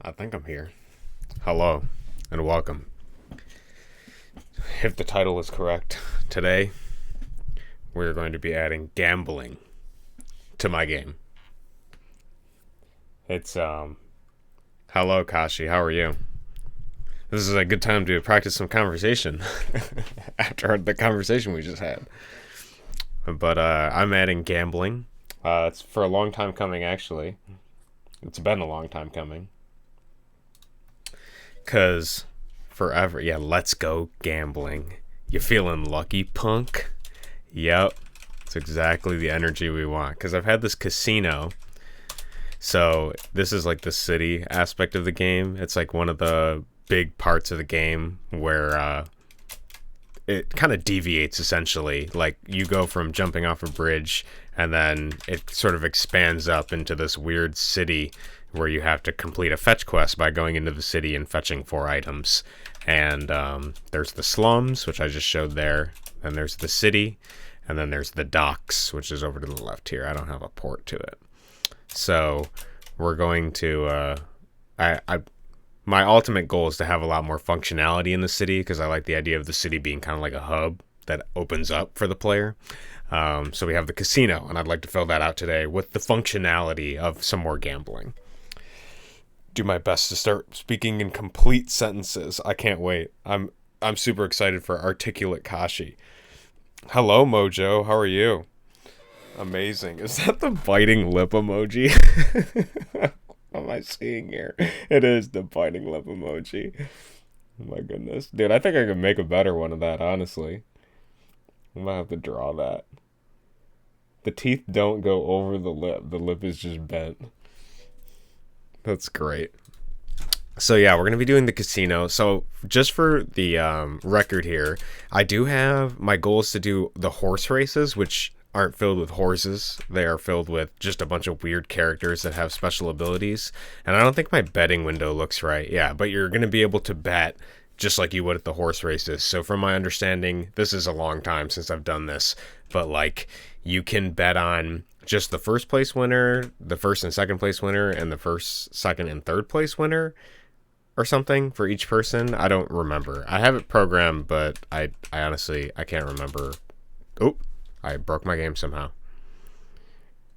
I think I'm here. Hello and welcome. If the title is correct, today we're going to be adding gambling to my game. It's hello Kashi, how are you? This is a good time to practice some conversation after the conversation we just had. But I'm adding gambling. It's for a long time coming, actually. It's been a long time coming. Because forever, yeah, let's go gambling. You feeling lucky, punk? Yep. It's exactly the energy we want. Because I've had this casino. So this is like the city aspect of the game. It's like one of the big parts of the game where it kind of deviates essentially. Like you go from jumping off a bridge and then it sort of expands up into this weird city where you have to complete a fetch quest by going into the city and fetching 4 items. And there's the slums, which I just showed there. Then there's the city. And then there's the docks, which is over to the left here. I don't have a port to it. So we're going to... my ultimate goal is to have a lot more functionality in the city because I like the idea of the city being kind of like a hub that opens up for the player. So we have the casino, and I'd like to fill that out today with the functionality of some more gambling. Do my best to start speaking in complete sentences. I can't wait. I'm super excited for Articulate Kashi. Hello, Mojo. How are you? Amazing. Is that the biting lip emoji? What am I seeing here? It is the biting lip emoji. Oh my goodness. Dude, I think I could make a better one of that, honestly. I might have to draw that. The teeth don't go over the lip. The lip is just bent. That's great. So yeah, we're going to be doing the casino. So just for the record here, I do have, my goal is to do the horse races, which aren't filled with horses. They are filled with just a bunch of weird characters that have special abilities. And I don't think my betting window looks right. Yeah, but you're going to be able to bet just like you would at the horse races. So from my understanding, this is a long time since I've done this, but like you can bet on just the first place winner, the first and second place winner, and the first, second, and third place winner or something for each person. I don't remember. I have it programmed, but I honestly, I can't remember. Oh, I broke my game somehow.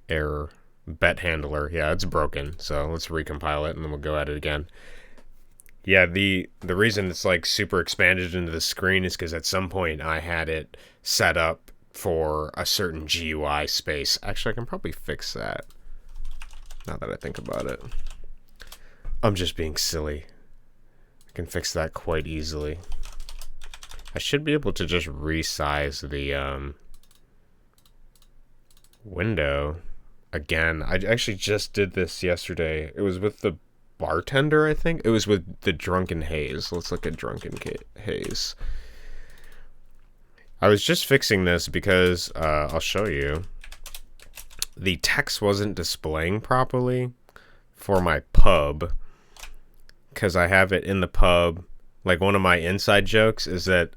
Error. Bet handler. Yeah, it's broken. So let's recompile it and then we'll go at it again. Yeah, the reason it's like super expanded into the screen is because at some point I had it set up for a certain GUI space. Actually, I can probably fix that. Now that I think about it. I'm just being silly. I can fix that quite easily. I should be able to just resize the window again. I actually just did this yesterday. It was with the bartender, I think. It was with the Drunken Haze. Let's look at Drunken Haze. I was just fixing this because I'll show you. The text wasn't displaying properly for my pub because I have it in the pub. Like one of my inside jokes is that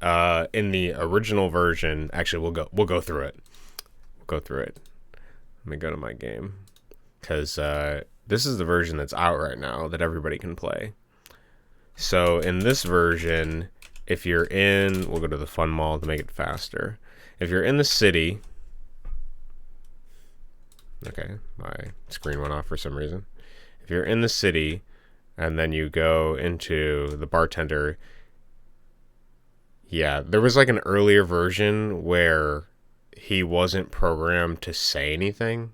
in the original version, actually we'll go through it. We'll go through it. Let me go to my game because this is the version that's out right now that everybody can play. So in this version, if you're in, we'll go to the fun mall to make it faster. If you're in the city, okay, my screen went off for some reason. If you're in the city and then you go into the bartender, yeah, there was like an earlier version where he wasn't programmed to say anything.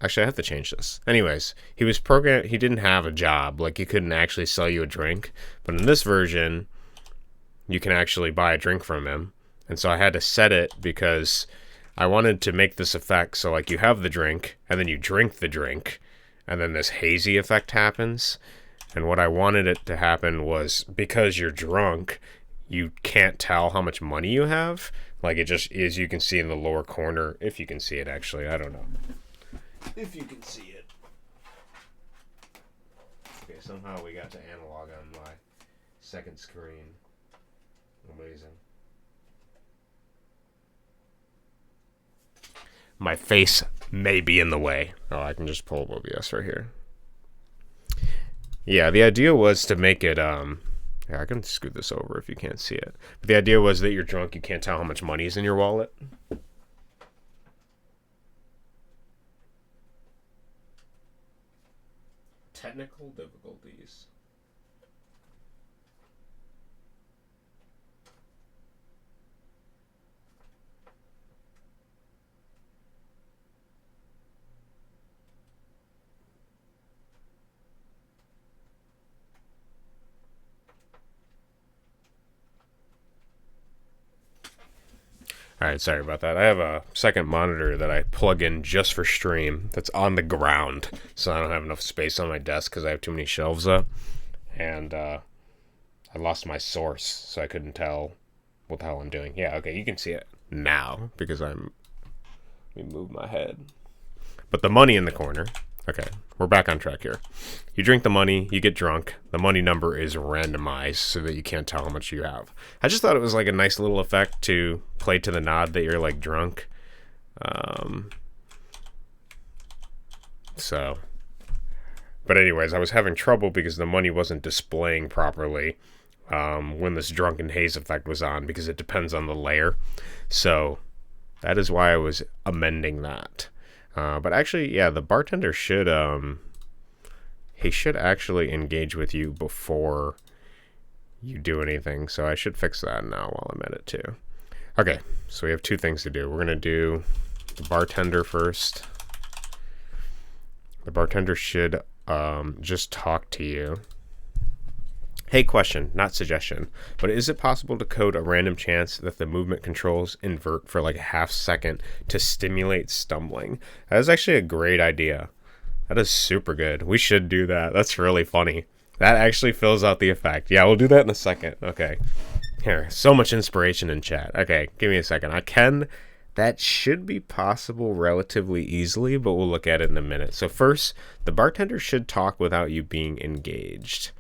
Actually, I have to change this. Anyways, he was programmed, he didn't have a job. Like, he couldn't actually sell you a drink. But in this version, you can actually buy a drink from him. And so I had to set it because I wanted to make this effect. So, like, you have the drink, and then you drink the drink, and then this hazy effect happens. And what I wanted it to happen was, because you're drunk, you can't tell how much money you have. Like, it just is, you can see in the lower corner. If you can see it, actually. I don't know. If you can see it. Okay, somehow we got to analog on my second screen. Amazing. My face may be in the way. Oh, I can just pull up OBS right here. Yeah, the idea was to make it yeah, I can scoot this over if you can't see it. But the idea was that you're drunk, you can't tell how much money is in your wallet. Technical difficulties. All right, sorry about that. I have a second monitor that I plug in just for stream that's on the ground, so I don't have enough space on my desk because I have too many shelves up. And I lost my source, so I couldn't tell what the hell I'm doing. Yeah, okay, you can see it now because let me move my head. But the money in the corner. Okay, we're back on track here. You drink the money, you get drunk. The money number is randomized so that you can't tell how much you have. I just thought it was like a nice little effect to play to the nod that you're like drunk. So, but anyways, I was having trouble because the money wasn't displaying properly when this drunken haze effect was on because it depends on the layer. So that is why I was amending that. But actually, yeah, the bartender should he should actually engage with you before you do anything. So I should fix that now while I'm at it too. Okay, so we have two things to do. We're gonna do the bartender first. The bartender should just talk to you. Hey, question, not suggestion, but is it possible to code a random chance that the movement controls invert for like a half second to stimulate stumbling? That is actually a great idea. That is super good. We should do that. That's really funny. That actually fills out the effect. Yeah, we'll do that in a second. Okay. Here, so much inspiration in chat. Okay, give me a second. That should be possible relatively easily, but we'll look at it in a minute. So first, the bartender should talk without you being engaged.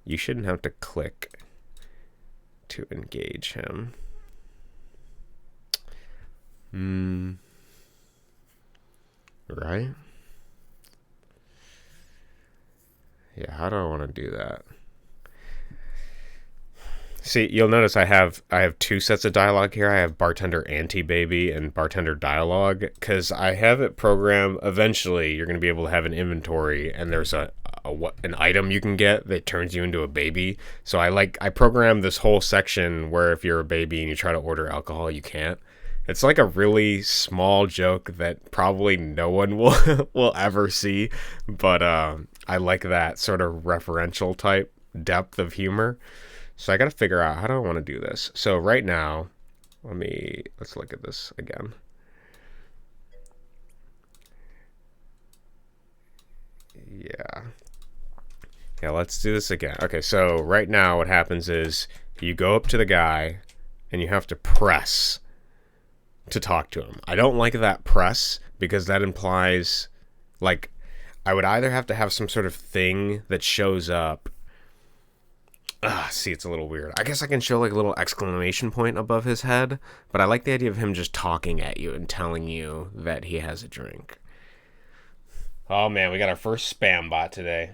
You shouldn't have to click to engage him. Right? Yeah, how do I want to do that? See, you'll notice I have two sets of dialogue here. I have bartender anti-baby and bartender dialogue because I have it programmed. Eventually, you're going to be able to have an inventory, and there's an item you can get that turns you into a baby. So I programmed this whole section where if you're a baby and you try to order alcohol, you can't. It's like a really small joke that probably no one will ever see, but I like that sort of referential type depth of humor. So I got to figure out how do I want to do this. So right now, let's look at this again. Yeah, let's do this again. Okay, so right now what happens is you go up to the guy and you have to press to talk to him. I don't like that press because that implies like I would either have to have some sort of thing that shows up. See, it's a little weird. I guess I can show like a little exclamation point above his head, but I like the idea of him just talking at you and telling you that he has a drink. Oh man, we got our first spam bot today.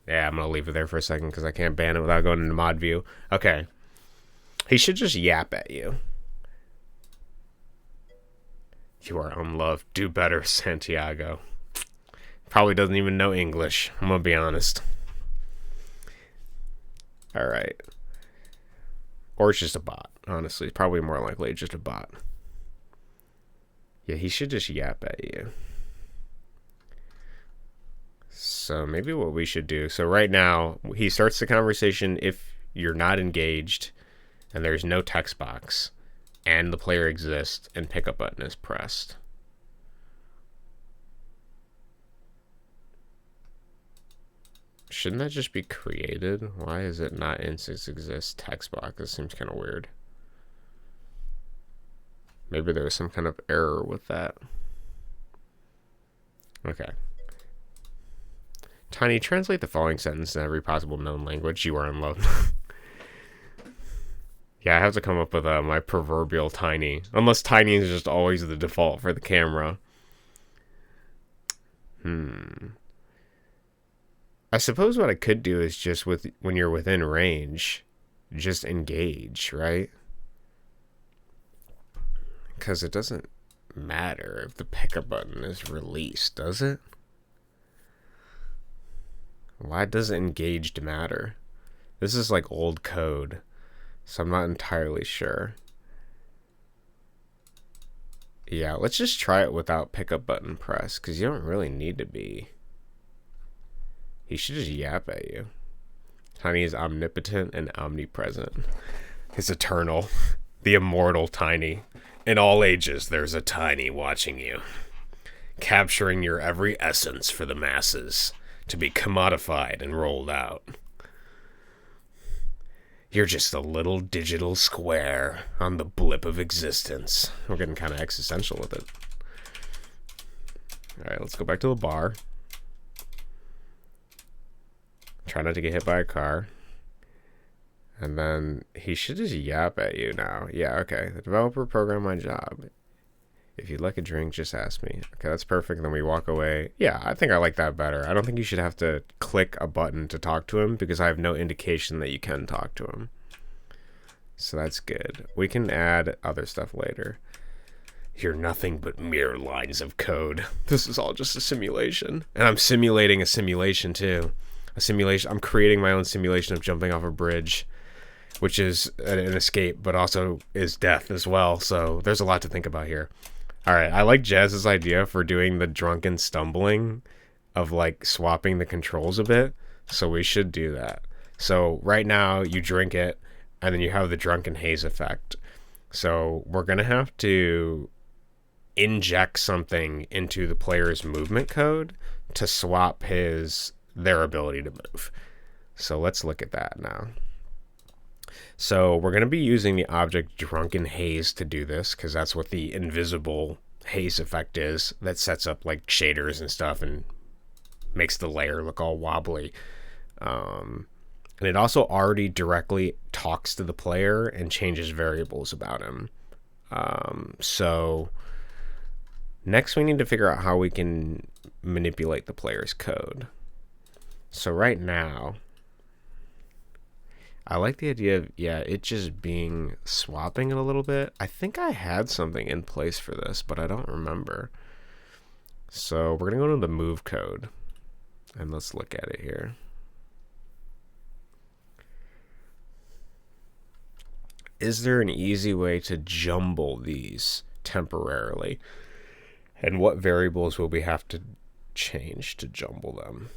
Yeah, I'm going to leave it there for a second because I can't ban it without going into mod view. Okay. He should just yap at you. You are unloved. Do better, Santiago. Probably doesn't even know English. I'm going to be honest. Alright. Or it's just a bot, honestly. It's probably more likely just a bot. Yeah, he should just yap at you. So maybe what we should do. So right now, he starts the conversation if you're not engaged and there's no text box and the player exists and pickup button is pressed. Shouldn't that just be created? Why is it not instance exists text box? This seems kind of weird. Maybe there was some kind of error with that. Okay. Tiny, translate the following sentence in every possible known language. You are in love. Yeah, I have to come up with my proverbial Tiny. Unless Tiny is just always the default for the camera. I suppose what I could do is just when you're within range, just engage, right? Because it doesn't matter if the pickup button is released, does it? Why does engaged matter? This is like old code, so I'm not entirely sure. Yeah, let's just try it without pickup button press, because you don't really need to be. He should just yap at you. Tiny is omnipotent and omnipresent. It's eternal. The immortal Tiny. In all ages, there's a Tiny watching you, capturing your every essence for the masses to be commodified and rolled out. You're just a little digital square on the blip of existence. We're getting kind of existential with it. Alright, let's go back to the bar. Try not to get hit by a car. And then he should just yap at you now. Yeah, okay. The developer programmed my job. If you'd like a drink, just ask me. Okay, that's perfect. Then we walk away. Yeah, I think I like that better. I don't think you should have to click a button to talk to him because I have no indication that you can talk to him. So that's good. We can add other stuff later. You're nothing but mere lines of code. This is all just a simulation. And I'm simulating a simulation too. A simulation. I'm creating my own simulation of jumping off a bridge, which is an escape, but also is death as well. So there's a lot to think about here. All right, I like Jazz's idea for doing the drunken stumbling of like swapping the controls a bit. So we should do that. So right now you drink it and then you have the drunken haze effect. So we're going to have to inject something into the player's movement code to swap their ability to move. So let's look at that now. So we're going to be using the object Drunken Haze to do this, because that's what the invisible haze effect is that sets up like shaders and stuff and makes the layer look all wobbly. And it also already directly talks to the player and changes variables about him. So next we need to figure out how we can manipulate the player's code. So right now, I like the idea of, it just being swapping it a little bit. I think I had something in place for this, but I don't remember. So we're going to go to the move code, and let's look at it here. Is there an easy way to jumble these temporarily? And what variables will we have to change to jumble them?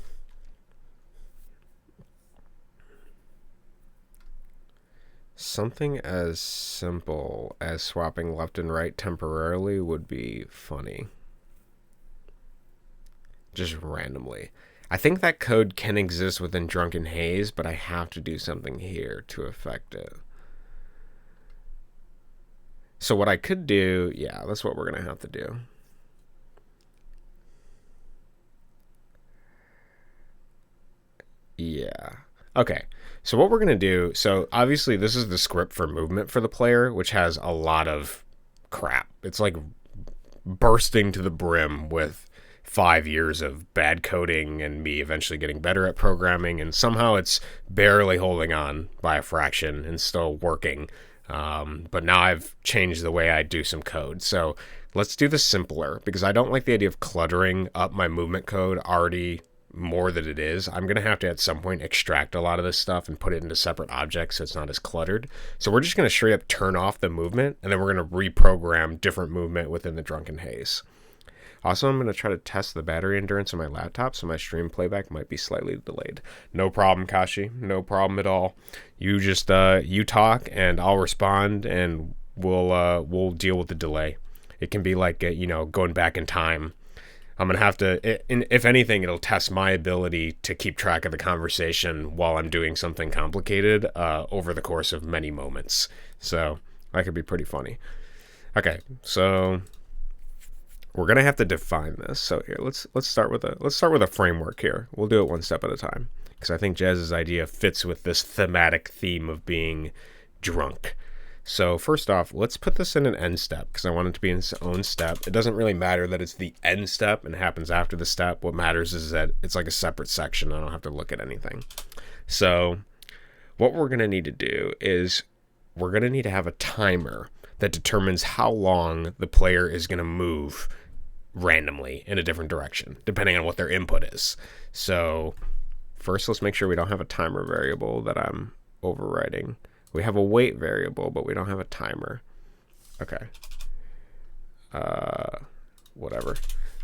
Something as simple as swapping left and right temporarily would be funny. Just randomly. I think that code can exist within Drunken Haze, but I have to do something here to affect it. So what I could do, that's what we're going to have to do. Yeah. Okay. So what we're going to do, so obviously this is the script for movement for the player, which has a lot of crap. It's like bursting to the brim with 5 years of bad coding and me eventually getting better at programming, and somehow it's barely holding on by a fraction and still working. But now I've changed the way I do some code. So let's do this simpler, because I don't like the idea of cluttering up my movement code already more than it is. I'm going to have to at some point extract a lot of this stuff and put it into separate objects so it's not as cluttered. So we're just going to straight up turn off the movement, and then we're going to reprogram different movement within the Drunken Haze. Also, I'm going to try to test the battery endurance of my laptop, so my stream playback might be slightly delayed. No problem, Kashi. No problem at all. You just you talk, and I'll respond, and we'll deal with the delay. It can be like going back in time. I'm going to have to, if anything, it'll test my ability to keep track of the conversation while I'm doing something complicated over the course of many moments. So that could be pretty funny. Okay, so we're going to have to define this. So here, let's start with a framework here. We'll do it one step at a time, because I think Jazz's idea fits with this thematic theme of being drunk. So first off, let's put this in an end step because I want it to be in its own step. It doesn't really matter that it's the end step and happens after the step. What matters is that it's like a separate section. I don't have to look at anything. So what we're going to need to do is we're going to need to have a timer that determines how long the player is going to move randomly in a different direction, depending on what their input is. So first, let's make sure we don't have a timer variable that I'm overriding. We have a wait variable, but we don't have a timer. Okay. Whatever.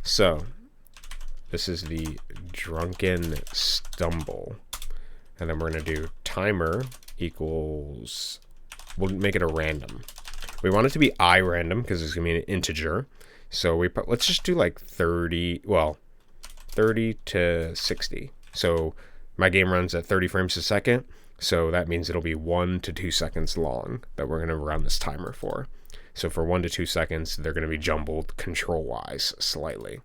So this is the drunken stumble. And then we're going to do timer equals, we'll make it a random. We want it to be random because it's going to be an integer. So let's just do like 30 to 60. So my game runs at 30 frames a second. So that means it'll be 1 to 2 seconds long that we're going to run this timer for. So for 1 to 2 seconds, they're going to be jumbled control-wise slightly.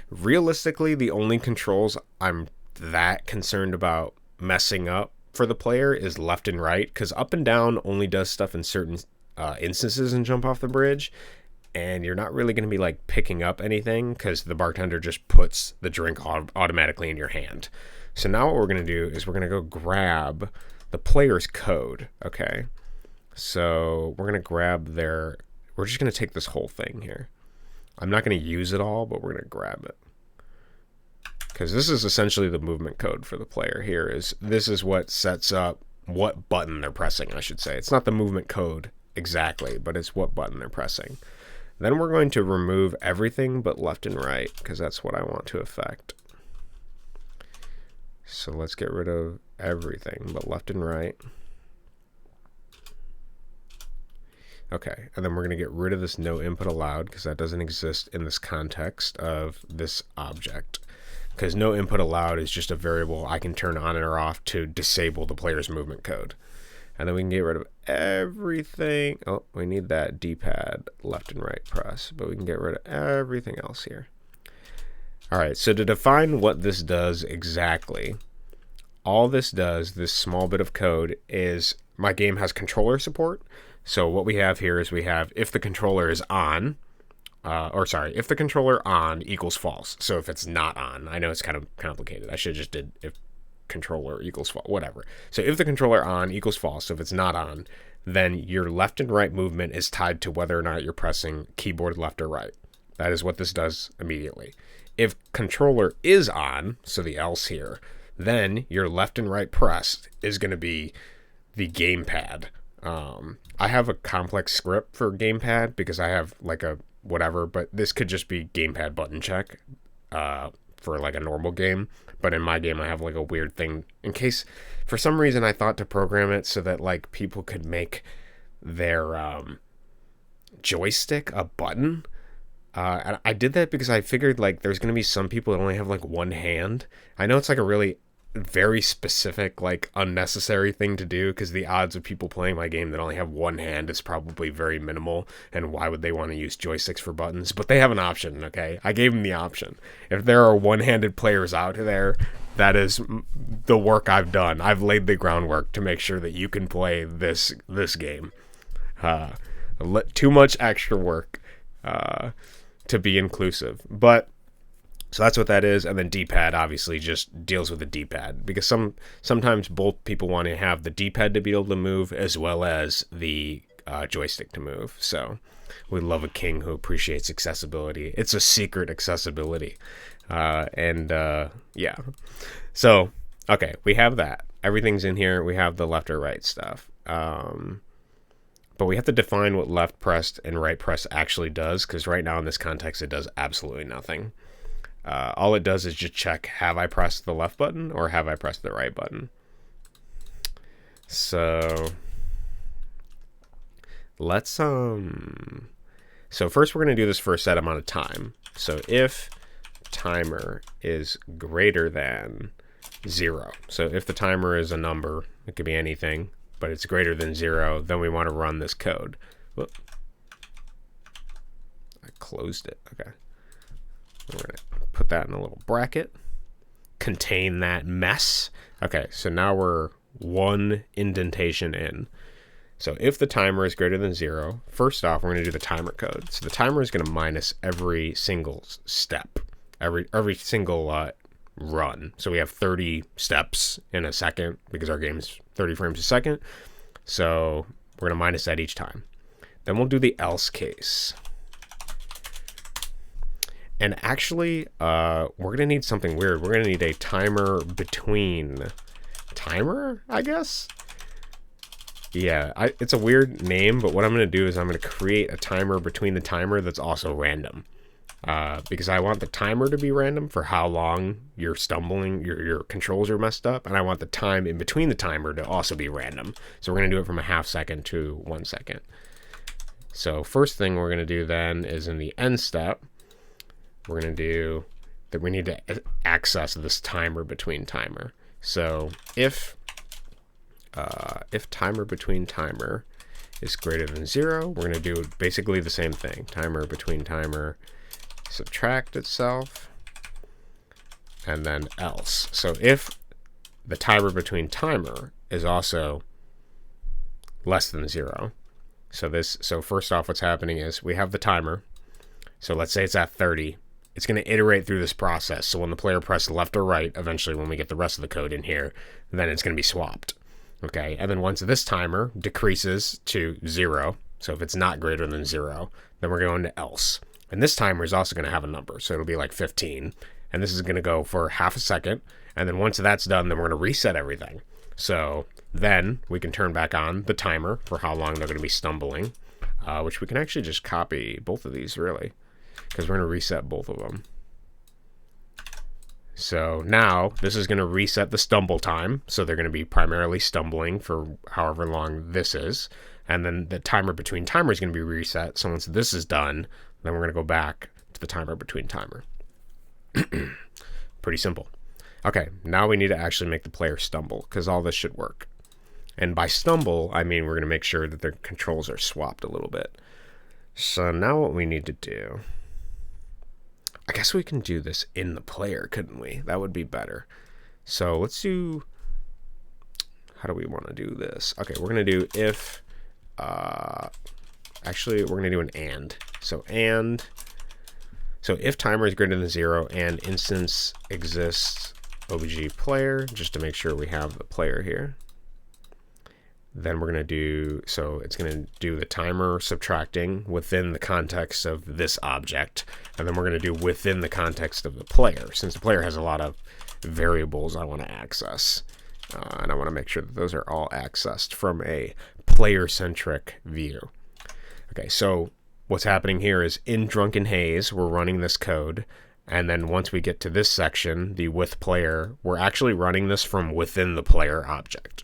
Realistically, the only controls I'm that concerned about messing up for the player is left and right, because up and down only does stuff in certain instances and jump off the bridge. And you're not really going to be like picking up anything because the bartender just puts the drink automatically in your hand. So now what we're going to do is we're going to go grab the player's code, okay? So we're going to grab we're just going to take this whole thing here. I'm not going to use it all, but we're going to grab it. Because this is essentially the movement code for the player here. This is what sets up what button they're pressing, I should say. It's not the movement code exactly, but it's what button they're pressing. Then we're going to remove everything but left and right, because that's what I want to affect. So let's get rid of everything but left and right. Okay, and then we're going to get rid of this no input allowed, because that doesn't exist in this context of this object. Because no input allowed is just a variable I can turn on or off to disable the player's movement code. And then we can get rid of everything. Oh, we need that D-pad left and right press, but we can get rid of everything else here. All right, so to define what this does exactly, all this does, this small bit of code, is my game has controller support. So what we have here is we have if the controller is on, if the controller on equals false. So if it's not on, I know it's kind of complicated. I should have just did if controller equals false, whatever. So if the controller on equals false, so if it's not on, then your left and right movement is tied to whether or not you're pressing keyboard left or right. That is what this does immediately. If controller is on, so the else here, then your left and right press is going to be the gamepad. I have a complex script for gamepad because I have like a whatever, but this could just be gamepad button check for like a normal game. But in my game, I have like a weird thing in case for some reason I thought to program it so that like people could make their joystick a button. And I did that because I figured like there's going to be some people that only have like one hand. I know it's like a really very specific, like unnecessary thing to do because the odds of people playing my game that only have one hand is probably very minimal. And why would they want to use joysticks for buttons? But they have an option, okay? I gave them the option. If there are one-handed players out there, that is the work I've done. I've laid the groundwork to make sure that you can play this game. Too much extra work to be inclusive, but so that's what that is. And then D-pad obviously just deals with the D-pad because sometimes both people want to have the D-pad to be able to move as well as the joystick to move. So we love a king who appreciates accessibility. It's a secret accessibility. Yeah. So, okay, we have that. Everything's in here. We have the left or right stuff. But we have to define what left pressed and right press actually does, because right now in this context, it does absolutely nothing. All it does is just check, have I pressed the left button or have I pressed the right button? So let's, so first we're going to do this for a set amount of time. So if timer is greater than 0, so if the timer is a number, it could be anything, but it's greater than 0, then we want to run this code. Whoop. I closed it. Okay. We're going to put that in a little bracket. Contain that mess. Okay, so now we're one indentation in. So if the timer is greater than 0, first off, we're going to do the timer code. So the timer is going to minus every single step, every single run. So we have 30 steps in a second because our game's 30 frames a second. So we're going to minus that each time. Then we'll do the else case. And actually, we're going to need something weird. We're going to need a timer between timer, I guess? Yeah, it's a weird name, but what I'm going to do is I'm going to create a timer between the timer that's also random. Because I want the timer to be random for how long you're stumbling, your controls are messed up, and I want the time in between the timer to also be random. So we're going to do it from a half second to 1 second. So first thing we're going to do then is in the end step, we're going to do that we need to access this timer between timer. So if timer between timer is greater than 0, we're going to do basically the same thing. Timer between timer subtract itself, and then else. So if the timer between timer is also less than 0, so first off, what's happening is we have the timer. So let's say it's at 30. It's going to iterate through this process. So when the player presses left or right, eventually when we get the rest of the code in here, then it's going to be swapped. Okay, and then once this timer decreases to 0, so if it's not greater than 0, then we're going to else. And this timer is also going to have a number, so it'll be like 15. And this is going to go for half a second. And then once that's done, then we're going to reset everything. So then we can turn back on the timer for how long they're going to be stumbling, which we can actually just copy both of these, really, because we're going to reset both of them. So now this is going to reset the stumble time. So they're going to be primarily stumbling for however long this is. And then the timer between timer is going to be reset. So once this is done, then we're going to go back to the timer between timer. Pretty simple. Okay, now we need to actually make the player stumble because all this should work. And by stumble, I mean we're going to make sure that their controls are swapped a little bit. So now what we need to do, I guess we can do this in the player, couldn't we? That would be better. So let's do, how do we want to do this? Okay, we're going to do if, actually we're going to do an and. So if timer is greater than 0 and instance exists obj player, just to make sure we have the player here. Then we're going to do, so it's going to do the timer subtracting within the context of this object. And then we're going to do within the context of the player, since the player has a lot of variables I want to access. And I want to make sure that those are all accessed from a player-centric view. Okay, so what's happening here is in Drunken Haze, we're running this code. And then once we get to this section, the with player, we're actually running this from within the player object.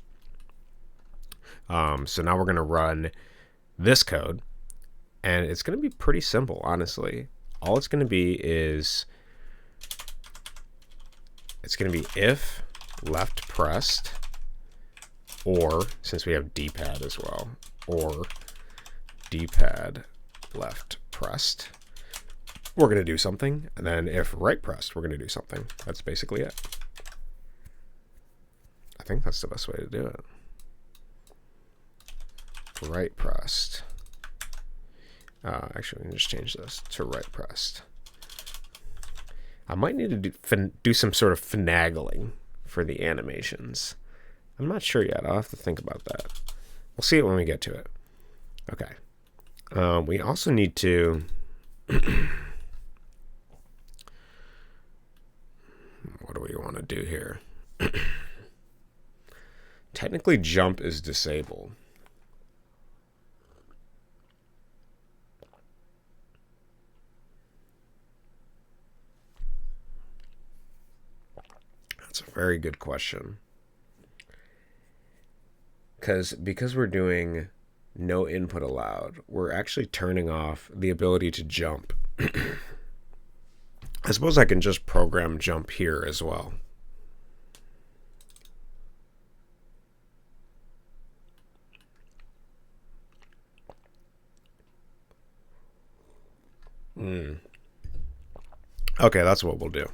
So now we're going to run this code, and it's going to be pretty simple, honestly. All it's going to be is, it's going to be if left pressed, or, since we have D-pad as well, or D-pad left pressed, we're going to do something, and then if right pressed, we're going to do something. That's basically it. I think that's the best way to do it. Right pressed. Actually, we can just change this to right pressed. I might need to do some sort of finagling for the animations. I'm not sure yet. I'll have to think about that. We'll see it when we get to it. Okay. We also need to... What do we want to do here? Technically, jump is disabled. That's a very good question. Because we're doing no input allowed, we're actually turning off the ability to jump. I suppose I can just program jump here as well. Okay, that's what we'll do.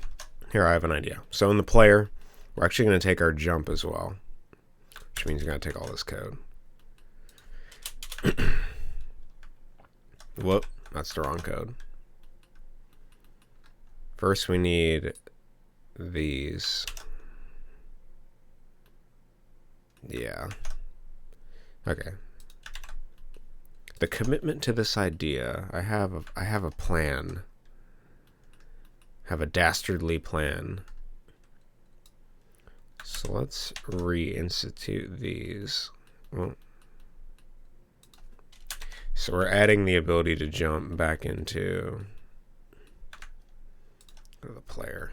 Here, I have an idea. So in the player, we're actually going to take our jump as well, which means we're going to take all this code. Whoop, that's the wrong code. First we need these. Yeah. Okay. The commitment to this idea. I have a plan. Have a dastardly plan. So let's reinstitute these. Well, so we're adding the ability to jump back into the player.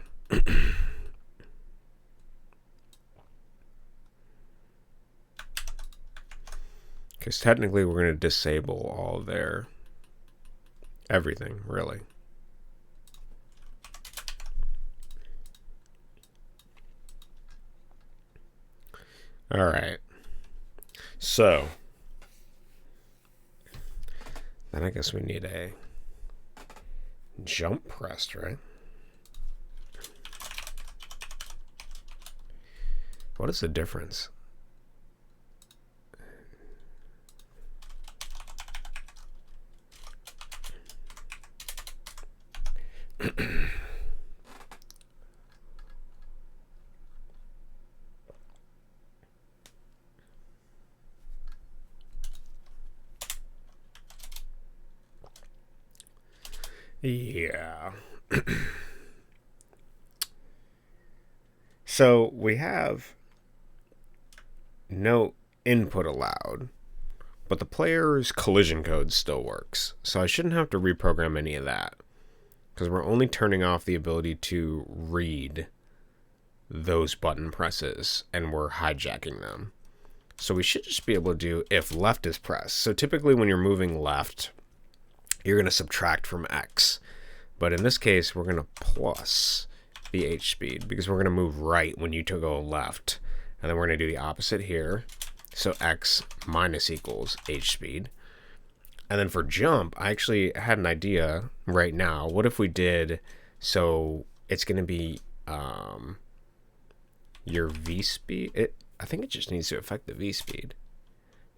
Because technically we're going to disable all their everything, really. All right. So then I guess we need a jump pressed, right? What is the difference? Yeah. So we have no input allowed, but the player's collision code still works. So I shouldn't have to reprogram any of that, because we're only turning off the ability to read those button presses, and we're hijacking them. So we should just be able to do if left is pressed. So typically when you're moving left, you're going to subtract from X. But in this case, we're going to plus the H speed, because we're going to move right when you go left. And then we're going to do the opposite here. So X minus equals H speed. And then for jump, I actually had an idea right now. What if we did, so it's going to be your V speed. I think it just needs to affect the V speed.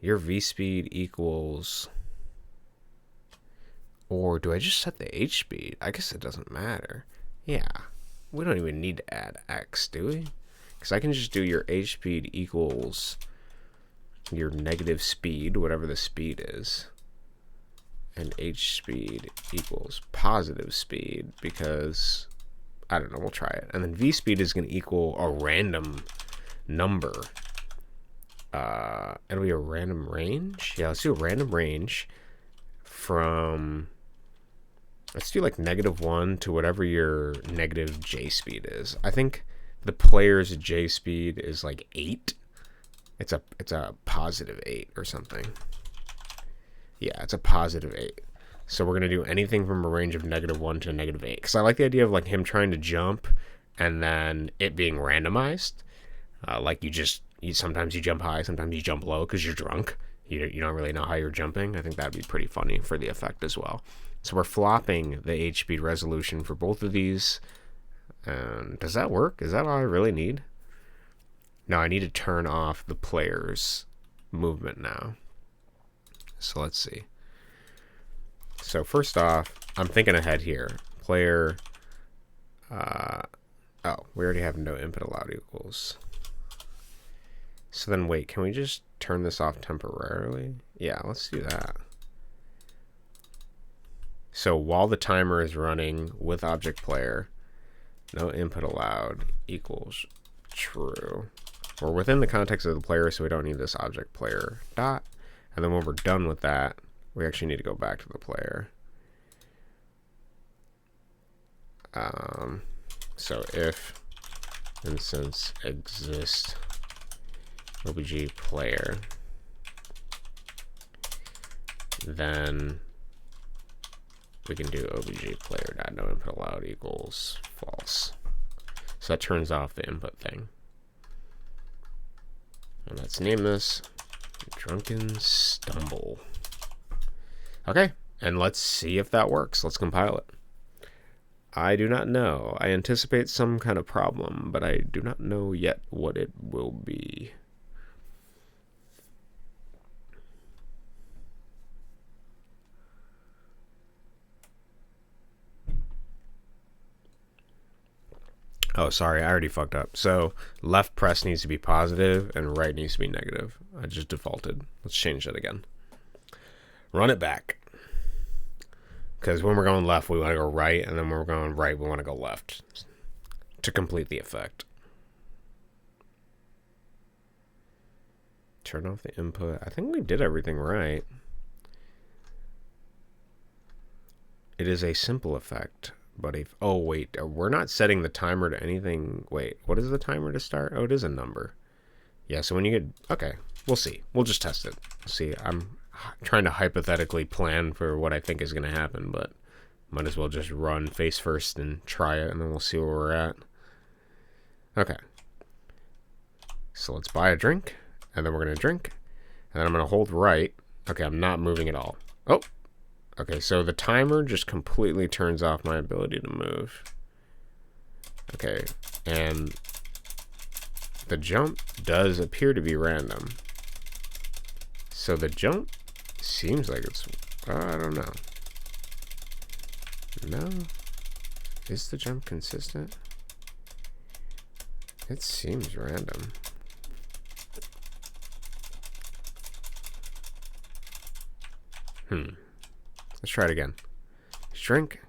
Your V speed equals, or do I just set the H speed? I guess it doesn't matter. Yeah, we don't even need to add X, do we? Because I can just do your H speed equals your negative speed, whatever the speed is, and H speed equals positive speed, because I don't know, we'll try it. And then V speed is going to equal a random number. It'll be a random range. Yeah, let's do a random range from, let's do like -1 to whatever your negative J speed is. I think the player's J speed is like 8. It's a positive 8 or something. Yeah, it's a positive 8. So we're going to do anything from a range of -1 to -8. Because I like the idea of like him trying to jump and then it being randomized. Like sometimes you jump high, sometimes you jump low because you're drunk. You don't really know how you're jumping. I think that'd be pretty funny for the effect as well. So we're flopping the H speed resolution for both of these. And does that work? Is that all I really need? No, I need to turn off the player's movement now. So let's see. So first off, I'm thinking ahead here. Player, oh, we already have no input allowed equals. So then wait, can we just turn this off temporarily? Yeah, let's do that. So while the timer is running with object player, no input allowed equals true. We're within the context of the player, so we don't need this object player dot. And then when we're done with that, we actually need to go back to the player. So if instance exist obj player, then we can do obj player dot no input allowed equals false. So that turns off the input thing. And let's name this Drunken Stumble. Okay, and let's see if that works. Let's compile it. I do not know. I anticipate some kind of problem, but I do not know yet what it will be. Oh, sorry, I already fucked up. So left press needs to be positive and right needs to be negative. I just defaulted. Let's change that again. Run it back. Because when we're going left, we want to go right, and then when we're going right, we want to go left to complete the effect. Turn off the input. I think we did everything right. It is a simple effect, but if... Oh, wait. We're not setting the timer to anything. Wait, what is the timer to start? Oh, it is a number. Yeah, so when you get... Okay, we'll see. We'll just test it. See, I'm trying to hypothetically plan for what I think is going to happen, but might as well just run face first and try it, and then we'll see where we're at. Okay. So let's buy a drink, and then we're going to drink, and then I'm going to hold right. Okay, I'm not moving at all. Oh! Okay, so the timer just completely turns off my ability to move. Okay, and the jump does appear to be random. So the jump seems like it's... I don't know. No? Is the jump consistent? It seems random. Let's try it again. Shrink.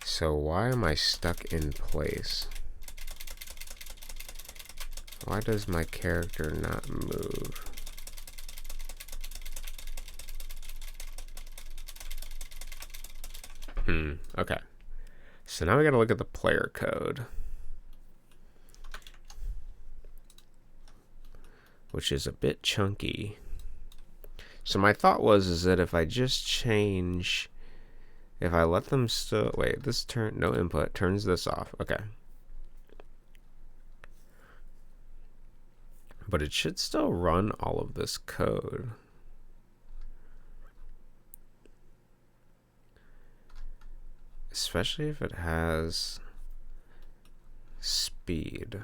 So why am I stuck in place? Why does my character not move? Okay. So now we gotta look at the player code, which is a bit chunky. So my thought is that if I just change, if I let them still, wait, this turn, no input, turns this off. Okay. But it should still run all of this code. Especially if it has speed.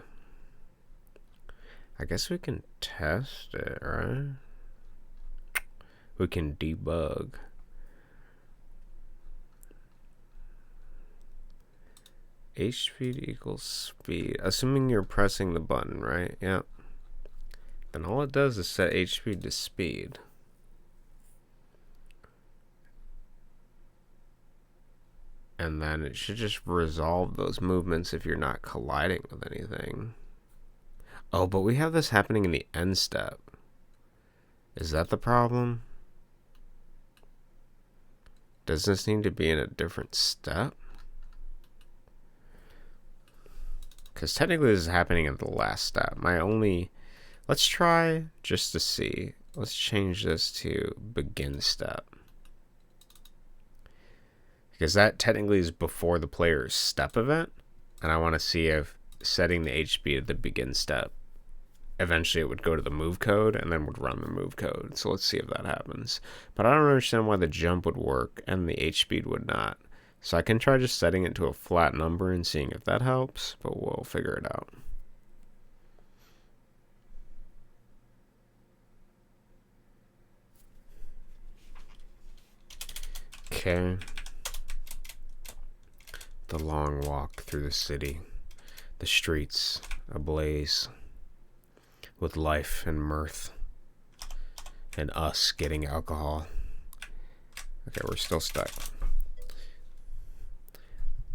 I guess we can test it, right? We can debug. H speed equals speed. Assuming you're pressing the button, right? Yep. Then all it does is set H speed to speed. And then it should just resolve those movements if you're not colliding with anything. Oh, but we have this happening in the end step. Is that the problem? Does this need to be in a different step? Because technically this is happening at the last step. Let's try just to see. Let's change this to begin step. Because that technically is before the player's step event. And I want to see if setting the HP at the begin step, eventually it would go to the move code and then would run the move code. So let's see if that happens. But I don't understand why the jump would work and the H speed would not. So I can try just setting it to a flat number and seeing if that helps, but we'll figure it out. Okay. The long walk through the city, the streets ablaze with life and mirth, and us getting alcohol. Okay, we're still stuck.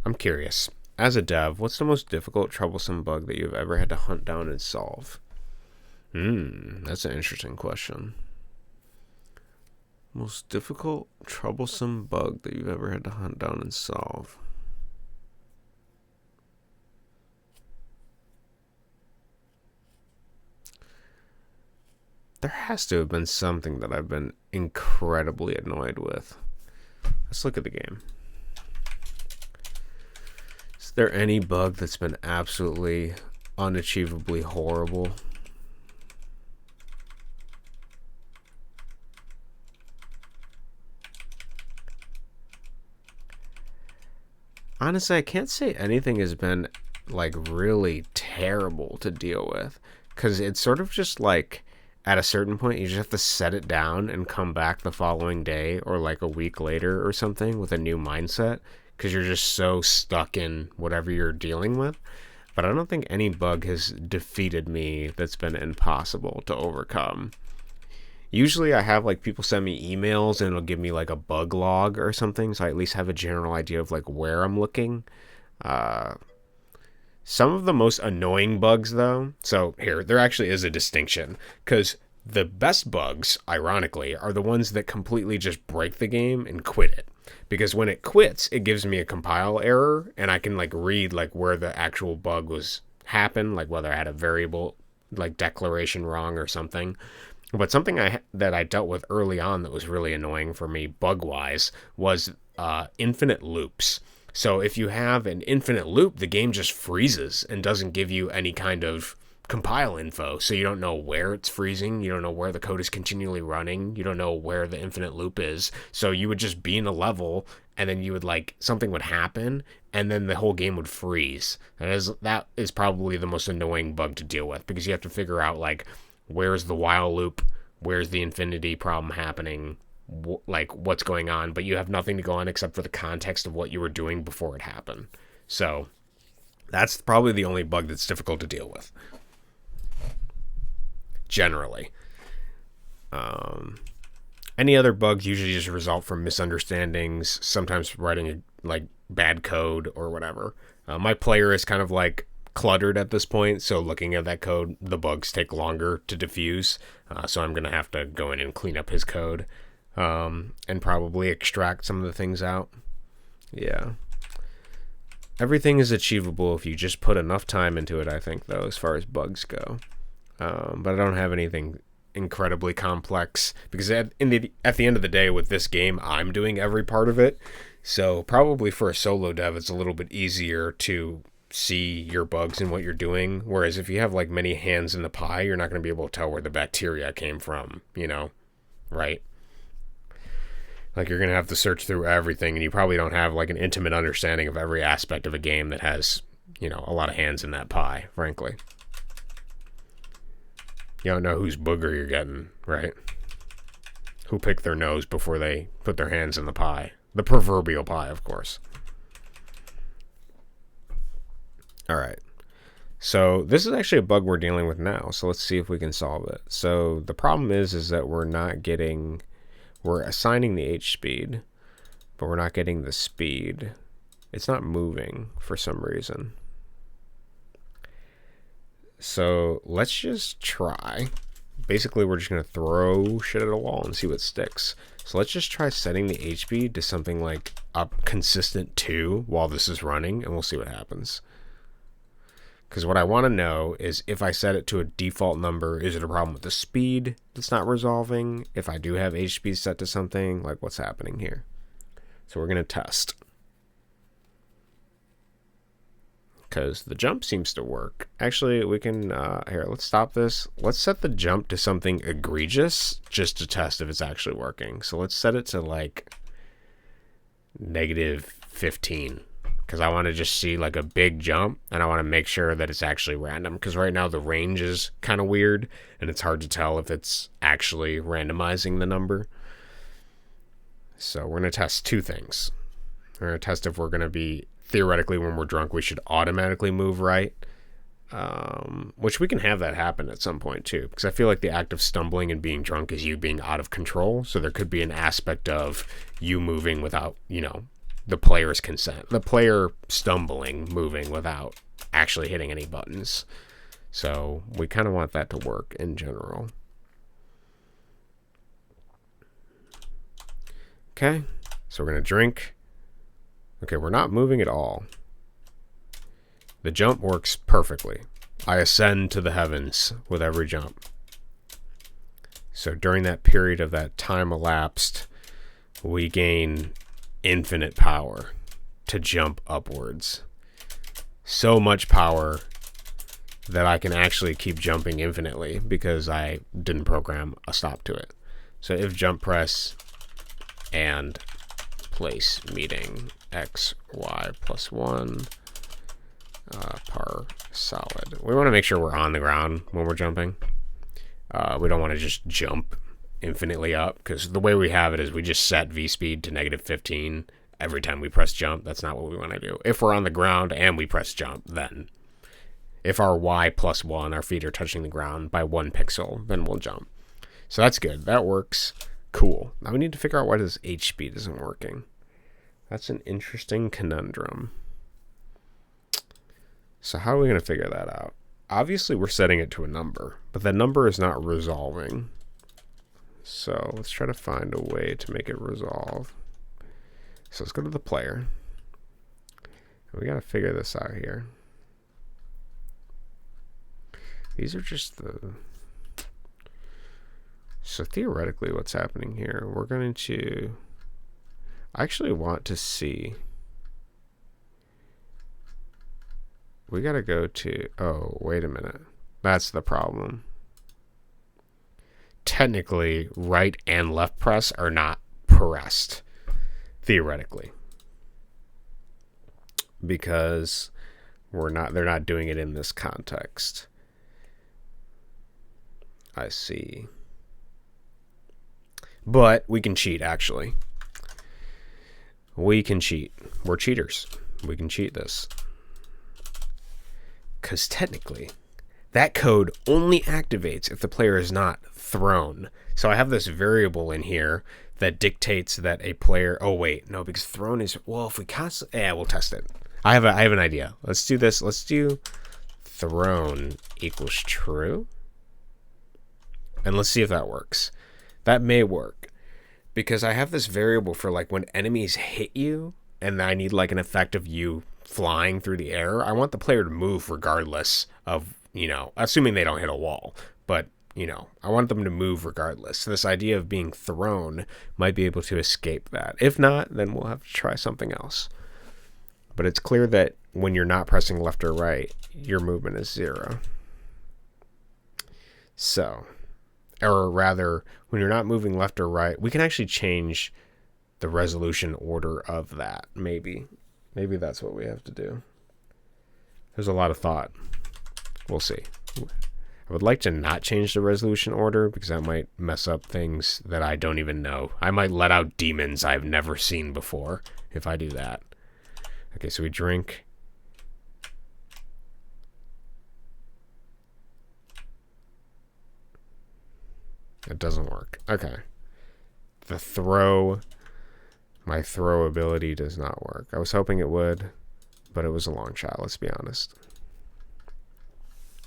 I'm curious, as a dev, what's the most difficult, troublesome bug that you've ever had to hunt down and solve? That's an interesting question. Most difficult, troublesome bug that you've ever had to hunt down and solve. There has to have been something that I've been incredibly annoyed with. Let's look at the game. Is there any bug that's been absolutely unachievably horrible? Honestly, I can't say anything has been like really terrible to deal with, because it's sort of just like at a certain point you just have to set it down and come back the following day or like a week later or something with a new mindset, because you're just so stuck in whatever you're dealing with. but I don't think any bug has defeated me that's been impossible to overcome. Usually I have like people send me emails and it'll give me like a bug log or something, so I at least have a general idea of like where I'm looking. Some of the most annoying bugs though, so here, there actually is a distinction, because the best bugs, ironically, are the ones that completely just break the game and quit it. Because when it quits, it gives me a compile error, and I can like read like where the actual bug was happened, like whether I had a variable like declaration wrong or something. But something that I dealt with early on that was really annoying for me bug-wise was infinite loops. So if you have an infinite loop, the game just freezes and doesn't give you any kind of compile info. So you don't know where it's freezing. You don't know where the code is continually running. You don't know where the infinite loop is. So you would just be in a level and then you would like, something would happen and then the whole game would freeze. That is probably the most annoying bug to deal with, because you have to figure out like, where's the while loop? Where's the infinity problem happening? Like, what's going on? But you have nothing to go on except for the context of what you were doing before it happened. So that's probably the only bug that's difficult to deal with. Generally. Any other bugs usually just result from misunderstandings, sometimes writing like bad code or whatever. My player is kind of like cluttered at this point, so looking at that code, the bugs take longer to diffuse, so I'm gonna have to go in and clean up his code, and probably extract some of the things out. Yeah, everything is achievable if you just put enough time into it, I think, though, as far as bugs go. But I don't have anything incredibly complex, because at the end of the day with this game, I'm doing every part of it, so probably for a solo dev it's a little bit easier to see your bugs and what you're doing, whereas if you have like many hands in the pie, you're not going to be able to tell where the bacteria came from, right? Like, you're going to have to search through everything, and you probably don't have like an intimate understanding of every aspect of a game that has, a lot of hands in that pie, frankly. You don't know whose booger you're getting, right? Who picked their nose before they put their hands in the pie. The proverbial pie, of course. All right, so this is actually a bug we're dealing with now, so let's see if we can solve it. So the problem is that we're assigning the H speed, but we're not getting the speed. It's not moving for some reason. So let's just try. Basically, we're just going to throw shit at a wall and see what sticks. So let's just try setting the H speed to something like up consistent 2 while this is running, and we'll see what happens. Because what I want to know is, if I set it to a default number, is it a problem with the speed that's not resolving? If I do have H speed set to something, like what's happening here? So we're going to test. Because the jump seems to work. Actually, we can, here, let's stop this. Let's set the jump to something egregious just to test if it's actually working. So let's set it to like -15. Because I want to just see like a big jump, and I want to make sure that it's actually random. Because right now the range is kind of weird, and it's hard to tell if it's actually randomizing the number. So we're going to test two things. We're going to test if we're going to be, theoretically, when we're drunk, we should automatically move right. Which we can have that happen at some point too. Because I feel like the act of stumbling and being drunk is you being out of control. So there could be an aspect of you moving without, the player's consent. The player stumbling, moving without actually hitting any buttons. So we kind of want that to work in general. Okay, so we're going to drink. Okay, we're not moving at all. The jump works perfectly. I ascend to the heavens with every jump. So during that period of that time elapsed, we gain infinite power to jump upwards. So much power that I can actually keep jumping infinitely because I didn't program a stop to it. So if jump press and place meeting x, y plus 1 par solid. We want to make sure we're on the ground when we're jumping. We don't want to just jump infinitely up, because the way we have it is we just set v speed to -15 every time we press jump. That's not what we want to do. If we're on the ground and we press jump, then If our Y plus 1, our feet are touching the ground by 1 pixel, then we'll jump. So that's good. That works. Cool. Now we need to figure out why this H speed isn't working. That's an interesting conundrum. So how are we going to figure that out? Obviously, we're setting it to a number, but that number is not resolving. So let's try to find a way to make it resolve. So let's go to the player. We got to figure this out here. These are just the... So theoretically, what's happening here, we're going to... I actually want to see... We got to go to... Oh, wait a minute. That's the problem. Technically, right and left press are not pressed. Theoretically. Because they're not doing it in this context. I see. But we can cheat, actually. We can cheat. We're cheaters. We can cheat this. Because technically, that code only activates if the player is not thrown. So I have this variable in here that dictates that a player... Oh, wait. No, because thrown is... Well, if we constantly... Yeah, we'll test it. I have an idea. Let's do this. Let's do thrown equals true. And let's see if that works. That may work. Because I have this variable for like when enemies hit you and I need like an effect of you flying through the air. I want the player to move regardless of, assuming they don't hit a wall. But, I want them to move regardless. So this idea of being thrown might be able to escape that. If not, then we'll have to try something else. But it's clear that when you're not pressing left or right, your movement is 0. So... Or rather, when you're not moving left or right, we can actually change the resolution order of that. Maybe that's what we have to do. There's a lot of thought. We'll see. I would like to not change the resolution order because that might mess up things that I don't even know. I might let out demons I've never seen before if I do that. Okay, so we drink. It doesn't work. Okay. My throw ability does not work. I was hoping it would, but it was a long shot, let's be honest.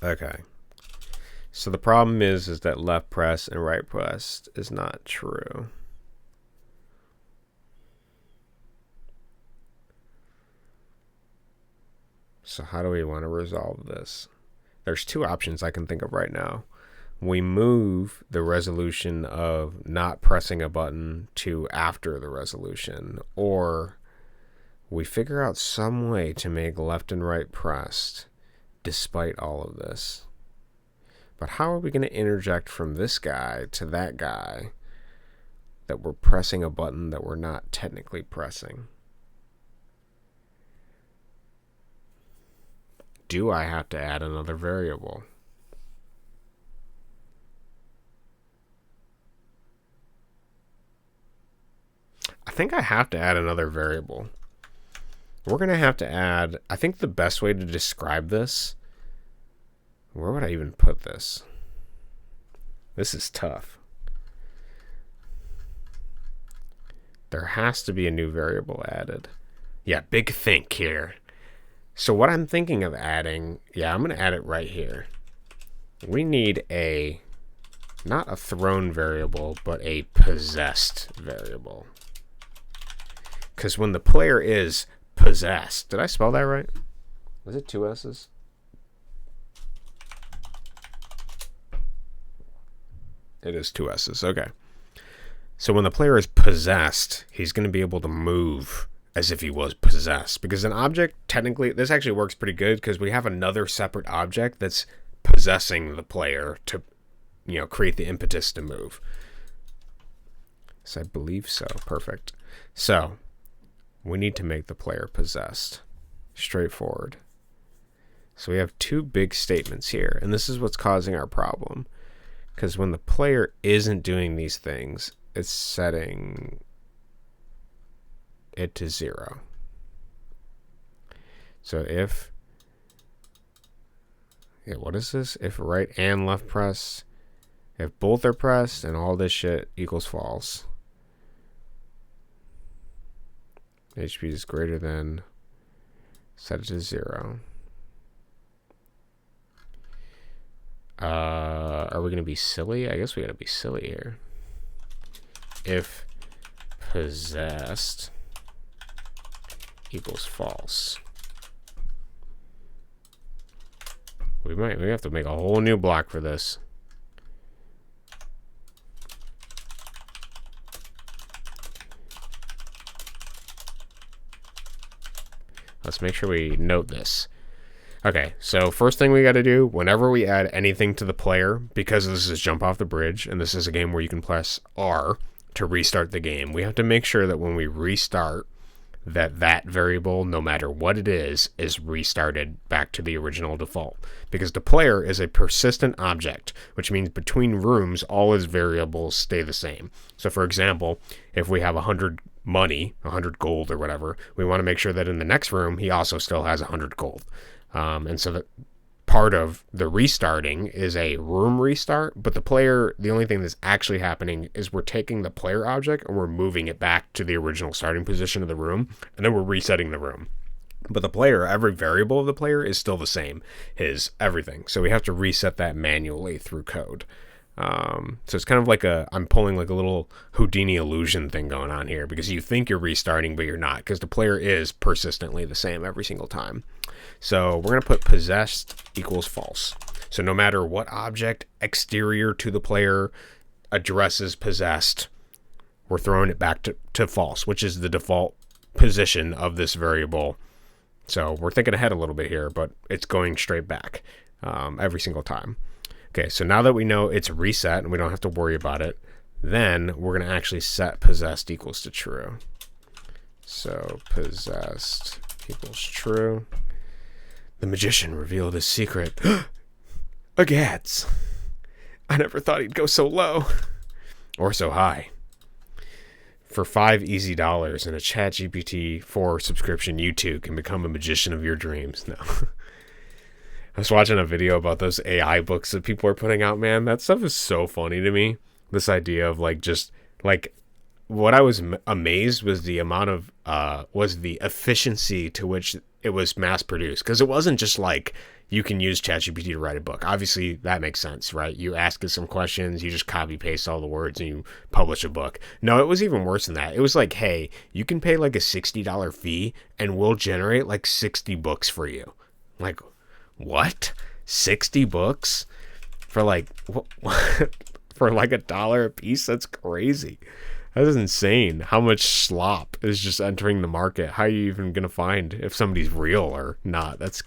Okay. So the problem is that left press and right press is not true. So how do we want to resolve this? There's 2 options I can think of right now. We move the resolution of not pressing a button to after the resolution, or we figure out some way to make left and right pressed despite all of this. But how are we going to interject from this guy to that guy that we're pressing a button that we're not technically pressing? Do I have to add another variable? I think I have to add another variable. We're going to have to add... I think the best way to describe this... Where would I even put this? This is tough. There has to be a new variable added. Yeah, big think here. So what I'm thinking of adding... Yeah, I'm going to add it right here. We need a... Not a thrown variable, but a possessed variable. Because when the player is possessed... Did I spell that right? Was it 2 S's? It is 2 S's. Okay. So when the player is possessed, he's going to be able to move as if he was possessed. Because an object, technically... This actually works pretty good because we have another separate object that's possessing the player to, create the impetus to move. So I believe so. Perfect. So... we need to make the player possessed. Straightforward. So we have 2 big statements here, and this is what's causing our problem. Because when the player isn't doing these things, it's setting it to 0. So if Yeah, what is this? If right and left press, if both are pressed and all this shit equals false. HP is greater than, set it to 0. Are we gonna be silly? I guess we gotta be silly here. If possessed equals false. We have to make a whole new block for this. Let's make sure we note this. Okay, so first thing we got to do, whenever we add anything to the player, because this is Jump Off the Bridge, and this is a game where you can press R to restart the game, we have to make sure that when we restart, that variable, no matter what it is restarted back to the original default. Because the player is a persistent object, which means between rooms, all his variables stay the same. So for example, if we have 100 money, 100 gold or whatever, we want to make sure that in the next room, he also still has 100 gold. And so that part of the restarting is a room restart, but the only thing that's actually happening is we're taking the player object and we're moving it back to the original starting position of the room, and then we're resetting the room. But the player, every variable of the player is still the same, his everything. So we have to reset that manually through code. So it's kind of like I'm pulling like a little Houdini illusion thing going on here, because you think you're restarting, but you're not, because the player is persistently the same every single time. So we're going to put possessed equals false. So no matter what object exterior to the player addresses possessed, we're throwing it back to false, which is the default position of this variable. So we're thinking ahead a little bit here, but it's going straight back every single time. Okay, so now that we know it's reset and we don't have to worry about it, then we're going to actually set possessed equals to true. So possessed equals true. The magician revealed his secret. A Gads. I never thought he'd go so low. Or so high. For $5 easy dollars and a ChatGPT 4 subscription, you too can become a magician of your dreams. No. I was watching a video about those AI books that people are putting out, man. That stuff is so funny to me. This idea of what I was amazed was the amount of, was the efficiency to which it was mass produced. Because it wasn't just like, you can use ChatGPT to write a book. Obviously, that makes sense, right? You ask it some questions, you just copy paste all the words, and you publish a book. No, it was even worse than that. It was like, hey, you can pay like a $60 fee, and we'll generate like 60 books for you. Like, what? 60 books for like for like $1 a piece? That's crazy. That is insane. How much slop is just entering the market? How are you even gonna find if somebody's real or not? That's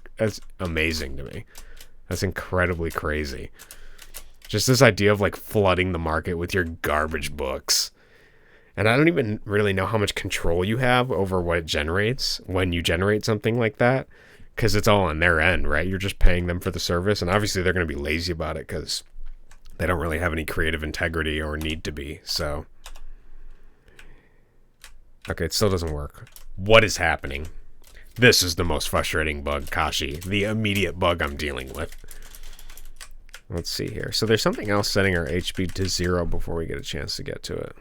amazing to me. That's incredibly crazy. Just this idea of like flooding the market with your garbage books. And I don't even really know how much control you have over what it generates when you generate something like that. Because it's all on their end, right? You're just paying them for the service. And obviously they're going to be lazy about it because they don't really have any creative integrity or need to be. So, okay, it still doesn't work. What is happening? This is the most frustrating bug, Kashi. The immediate bug I'm dealing with. Let's see here. So there's something else setting our HP to 0 before we get a chance to get to it.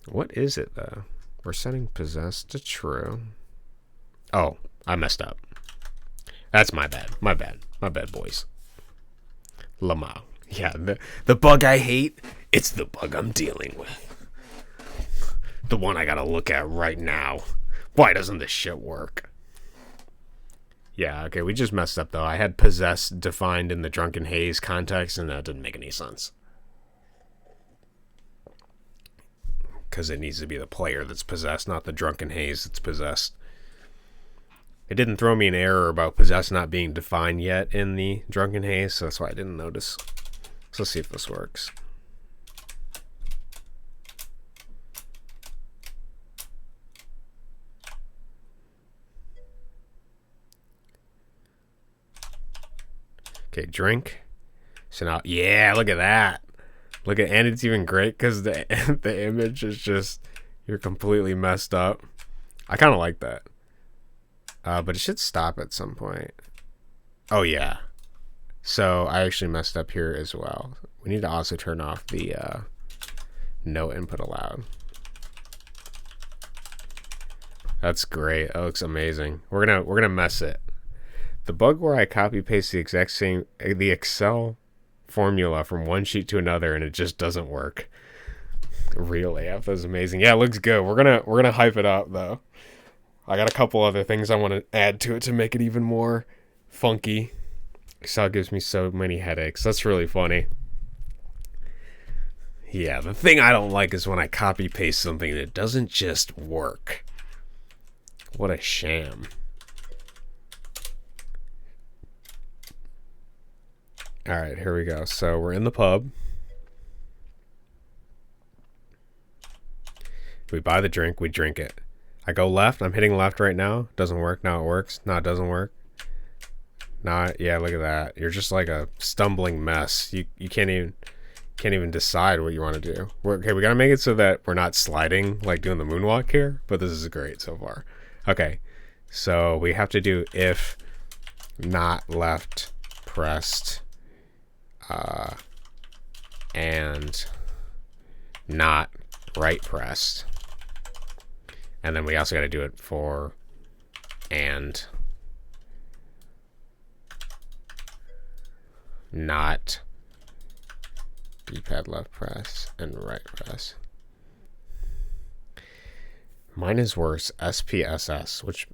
What is it, though? We're setting possessed to true. Oh, I messed up. That's my bad. My bad, boys. Lamau. Yeah, the bug I hate, it's the bug I'm dealing with. The one I gotta look at right now. Why doesn't this shit work? Yeah, okay, we just messed up, though. I had possessed defined in the Drunken Haze context, and that didn't make any sense. Because it needs to be the player that's possessed, not the Drunken Haze that's possessed. It didn't throw me an error about possessed not being defined yet in the Drunken Haze, so that's why I didn't notice. So let's see if this works. Okay, drink. So now, yeah, look at that. Look at, and it's even great because the image is just, you're completely messed up. I kind of like that. But it should stop at some point. Oh, yeah. So I actually messed up here as well. We need to also turn off the no input allowed. That's great. That looks amazing. We're gonna mess it. The bug where I copy paste the exact same Excel formula from one sheet to another and it just doesn't work. Real AF is amazing. Yeah, it looks good. We're gonna hype it up though. I got a couple other things I want to add to it to make it even more funky. Excel gives me so many headaches. That's really funny. Yeah, the thing I don't like is when I copy paste something and it doesn't just work. What a sham. Alright, here we go. So we're in the pub. We buy the drink, we drink it. I go left, I'm hitting left right now. Doesn't work, now it works. No, it doesn't work. Yeah, look at that. You're just like a stumbling mess. You can't even decide what you want to do. Okay, we gotta make it so that we're not sliding like doing the moonwalk here, but this is great so far. Okay, so we have to do if not left pressed and not right pressed. And then we also got to do it for and not D-pad left press and right press. Mine is worse, SPSS, which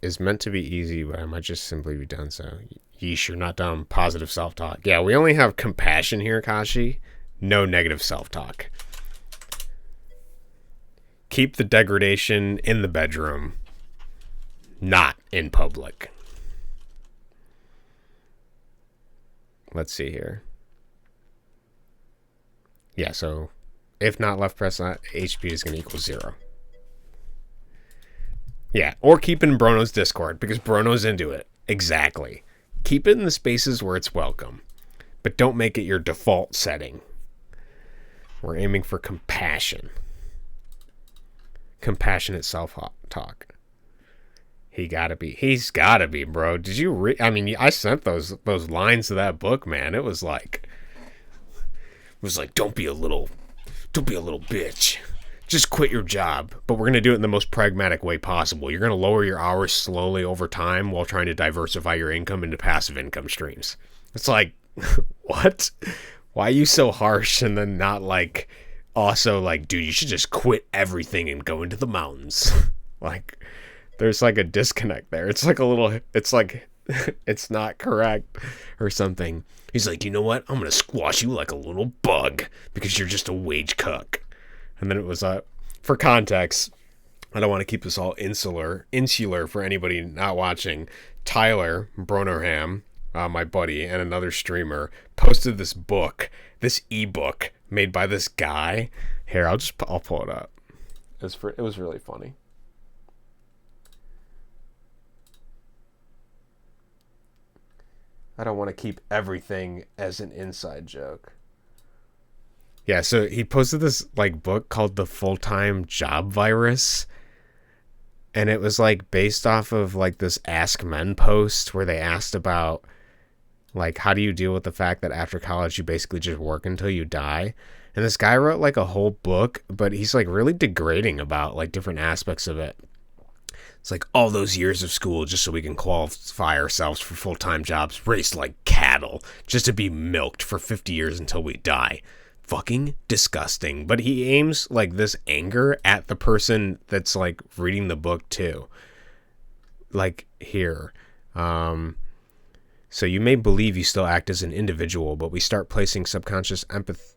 is meant to be easy, but I might just simply be done so. Yeesh, you're not dumb. Positive self-talk. Yeah, we only have compassion here, Kashi. No negative self-talk. Keep the degradation in the bedroom, not in public. Let's see here. Yeah, so if not left press, HP is going to equal 0. Yeah, or keep in Brono's Discord, because Brono's into it. Exactly. Keep it in the spaces where it's welcome, but don't make it your default setting. We're aiming for compassion. Compassionate self-talk. He's gotta be, bro. Did you I mean, I sent those lines to that book, man. It was like don't be a little bitch. Just quit your job. But we're gonna do it in the most pragmatic way possible. You're gonna lower your hours slowly over time while trying to diversify your income into passive income streams. It's like, what? Why are you so harsh and then not like also like, dude, you should just quit everything and go into the mountains? Like, there's like a disconnect there. It's like it's not correct or something. He's like, you know what? I'm gonna squash you like a little bug because you're just a wage cuck. And then it was for context, I don't want to keep this all insular for anybody not watching. Tyler Bronerham, my buddy and another streamer, posted this ebook made by this guy. Here, I'll pull it up. It was really funny. I don't want to keep everything as an inside joke. Yeah, so he posted this like book called The Full-Time Job Virus. And it was like based off of like this Ask Men post where they asked about like, how do you deal with the fact that after college you basically just work until you die? And this guy wrote like a whole book, but he's like really degrading about like different aspects of it. It's like all those years of school just so we can qualify ourselves for full-time jobs, raced like cattle, just to be milked for 50 years until we die. Fucking disgusting. But he aims like this anger at the person that's like reading the book too. Like here. So you may believe you still act as an individual, but we start placing subconscious empathies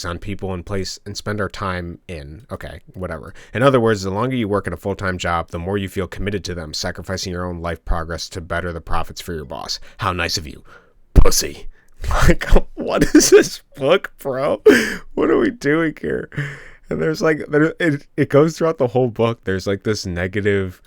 on people in place and spend our time in. Okay, whatever. In other words, the longer you work at a full-time job, the more you feel committed to them, sacrificing your own life progress to better the profits for your boss. How nice of you, pussy. Like, what is this book, bro? What are we doing here? And there's like, it goes throughout the whole book. There's like this negative,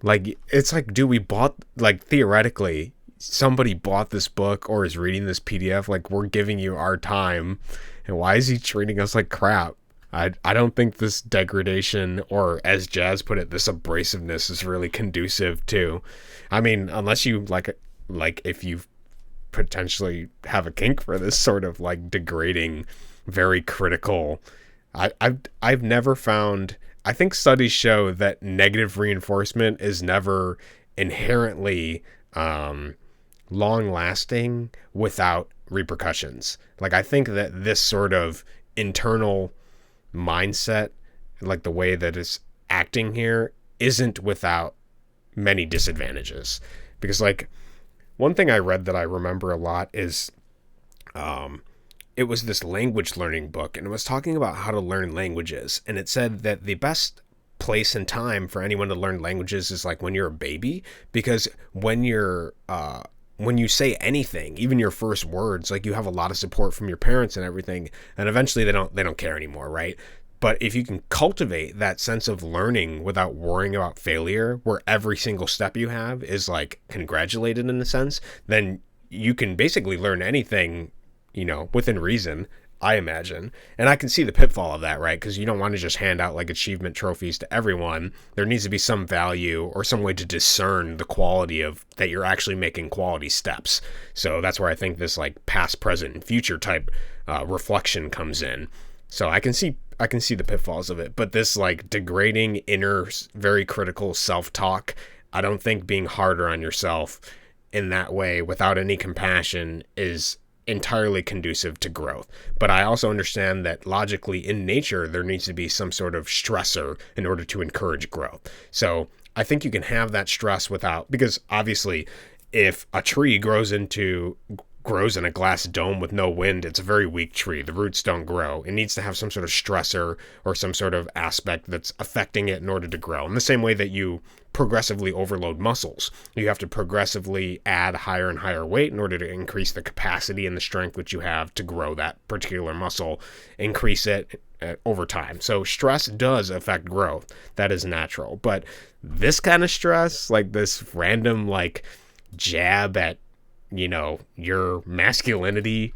like, it's like, dude, we bought, like, theoretically, somebody bought this book or is reading this PDF. Like, we're giving you our time. And why is he treating us like crap? I don't think this degradation, or as Jazz put it, this abrasiveness is really conducive to. I mean, unless you like if you potentially have a kink for this sort of like degrading, very critical. I've never found. I think studies show that negative reinforcement is never inherently long lasting without repercussions. Like, I think that this sort of internal mindset, like the way that it's acting here, isn't without many disadvantages. Because, like, one thing I read that I remember a lot is it was this language learning book, and it was talking about how to learn languages. And it said that the best place and time for anyone to learn languages is like when you're a baby, because when you say anything, even your first words, like, you have a lot of support from your parents and everything, and eventually they don't care anymore, right? But if you can cultivate that sense of learning without worrying about failure, where every single step you have is like congratulated in a sense, then you can basically learn anything, within reason, I imagine. And I can see the pitfall of that, right? Because you don't want to just hand out like achievement trophies to everyone. There needs to be some value or some way to discern the quality of that you're actually making quality steps. So that's where I think this like past, present, and future type reflection comes in. So I can see the pitfalls of it, but this like degrading inner, very critical self-talk, I don't think being harder on yourself in that way without any compassion is entirely conducive to growth. But I also understand that logically in nature, there needs to be some sort of stressor in order to encourage growth. So I think you can have that stress without, because obviously if a tree grows in a glass dome with no wind, it's a very weak tree. The roots don't grow. It needs to have some sort of stressor or some sort of aspect that's affecting it in order to grow. In the same way that you progressively overload muscles, you have to progressively add higher and higher weight in order to increase the capacity and the strength which you have to grow that particular muscle, increase it over time. So stress does affect growth. That is natural. But this kind of stress, like this random like jab at your masculinity,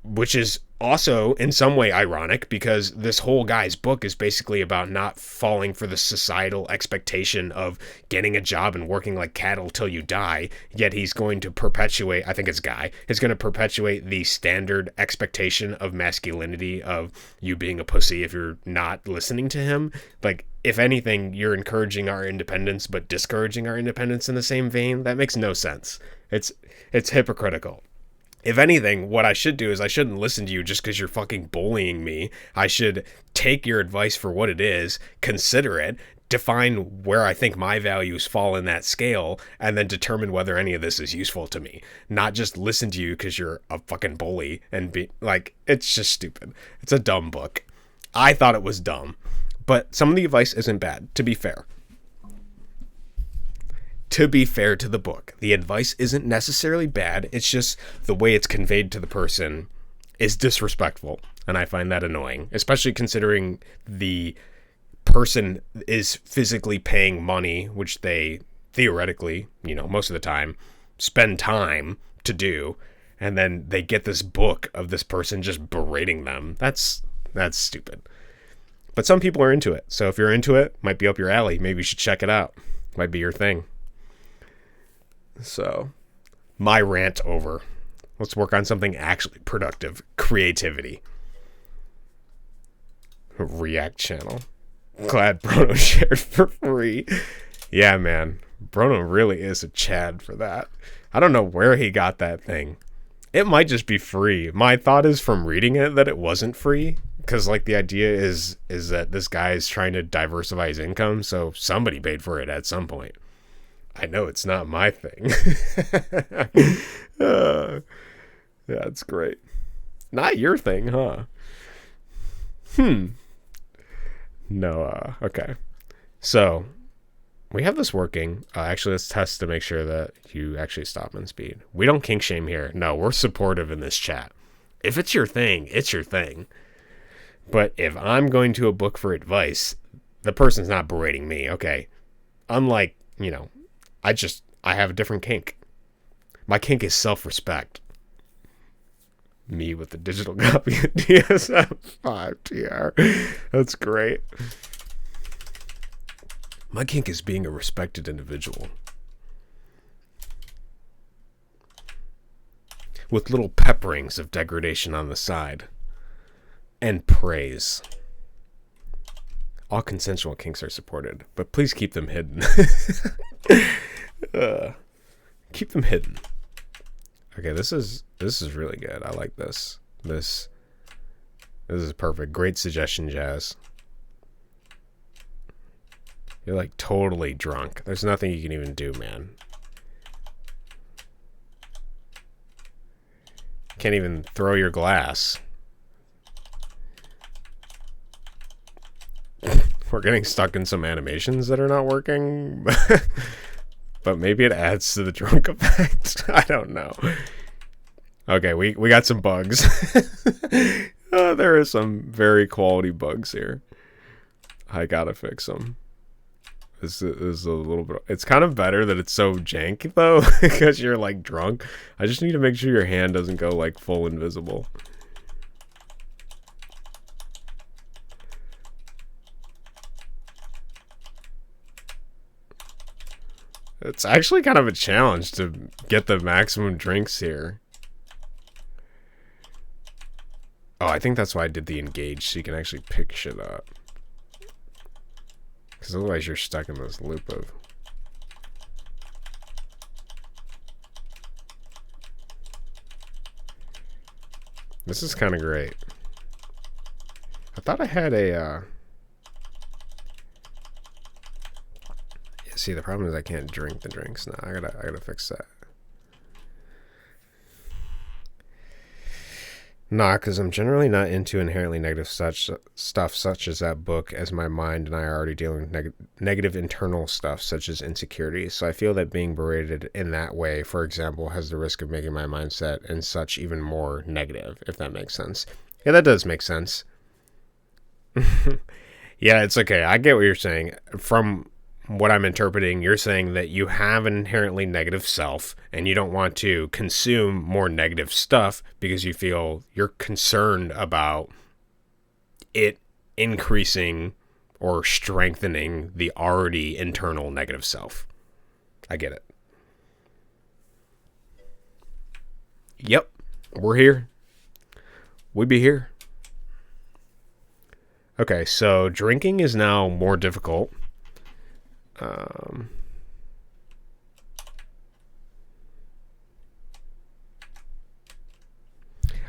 which is also in some way ironic, because this whole guy's book is basically about not falling for the societal expectation of getting a job and working like cattle till you die, yet he's going to perpetuate, I think it's Guy, is going to perpetuate the standard expectation of masculinity of you being a pussy if you're not listening to him. Like, if anything, you're encouraging our independence but discouraging our independence in the same vein. That makes no sense. It's hypocritical. If anything, what I should do is I shouldn't listen to you just because you're fucking bullying me. I should take your advice for what it is, consider it, define where I think my values fall in that scale, and then determine whether any of this is useful to me. Not just listen to you because you're a fucking bully and be like, it's just stupid. It's a dumb book. I thought it was dumb, but some of the advice isn't bad, to be fair. To be fair to the book, the advice isn't necessarily bad. It's just the way it's conveyed to the person is disrespectful. And I find that annoying, especially considering the person is physically paying money, which they theoretically, most of the time spend time to do. And then they get this book of this person just berating them. That's stupid. But some people are into it. So if you're into it, might be up your alley. Maybe you should check it out. Might be your thing. So, my rant over. Let's work on something actually productive. Creativity. React channel. Glad Brono shared for free. Yeah, man. Brono really is a Chad for that. I don't know where he got that thing. It might just be free. My thought is from reading it that it wasn't free. Because, like, the idea is that this guy is trying to diversify his income, so somebody paid for it at some point. I know it's not my thing. Yeah, that's great. Not your thing, huh? No, okay. So, we have this working. Actually, let's test to make sure that you actually stop in speed. We don't kink shame here. No, we're supportive in this chat. If it's your thing, it's your thing. But if I'm going to a book for advice, the person's not berating me, okay? Unlike, I have a different kink. My kink is self-respect. Me with the digital copy of DSM-5 TR. That's great. My kink is being a respected individual. With little pepperings of degradation on the side. And praise. All consensual kinks are supported, but please keep them hidden. Keep them hidden. Okay, this is really good. I like this. This is perfect. Great suggestion, Jazz. You're like totally drunk. There's nothing you can even do, man. Can't even throw your glass. We're getting stuck in some animations that are not working. But maybe it adds to the drunk effect. I don't know. Okay, we got some bugs. There are some very quality bugs here. I gotta fix them. This is a little bit... It's kind of better that it's so janky, though, because you're, like, drunk. I just need to make sure your hand doesn't go, like, full invisible. It's actually kind of a challenge to get the maximum drinks here. Oh, I think that's why I did the engage, so you can actually pick shit up. Because otherwise you're stuck in this loop of... This is kind of great. I thought I had a... See, the problem is I can't drink the drinks now. I gotta fix that. Nah, because I'm generally not into inherently negative stuff such as that book, as my mind and I are already dealing with negative internal stuff such as insecurity. So I feel that being berated in that way, for example, has the risk of making my mindset and such even more negative, if that makes sense. Yeah, that does make sense. Yeah, it's okay. I get what you're saying. From what I'm interpreting, you're saying that you have an inherently negative self and you don't want to consume more negative stuff because you feel you're concerned about it increasing or strengthening the already internal negative self. I get it. Yep, we're here. We be here. Okay, so drinking is now more difficult.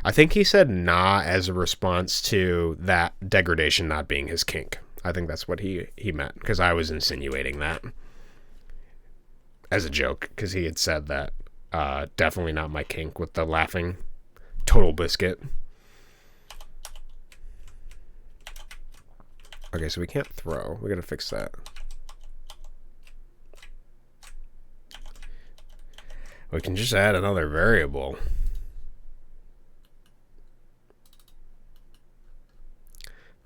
I think he said nah as a response to that degradation not being his kink. I think that's what he meant, because I was insinuating that as a joke, because he had said that definitely not my kink with the laughing total biscuit. Okay, so we can't throw. We gotta fix that. We can just add another variable.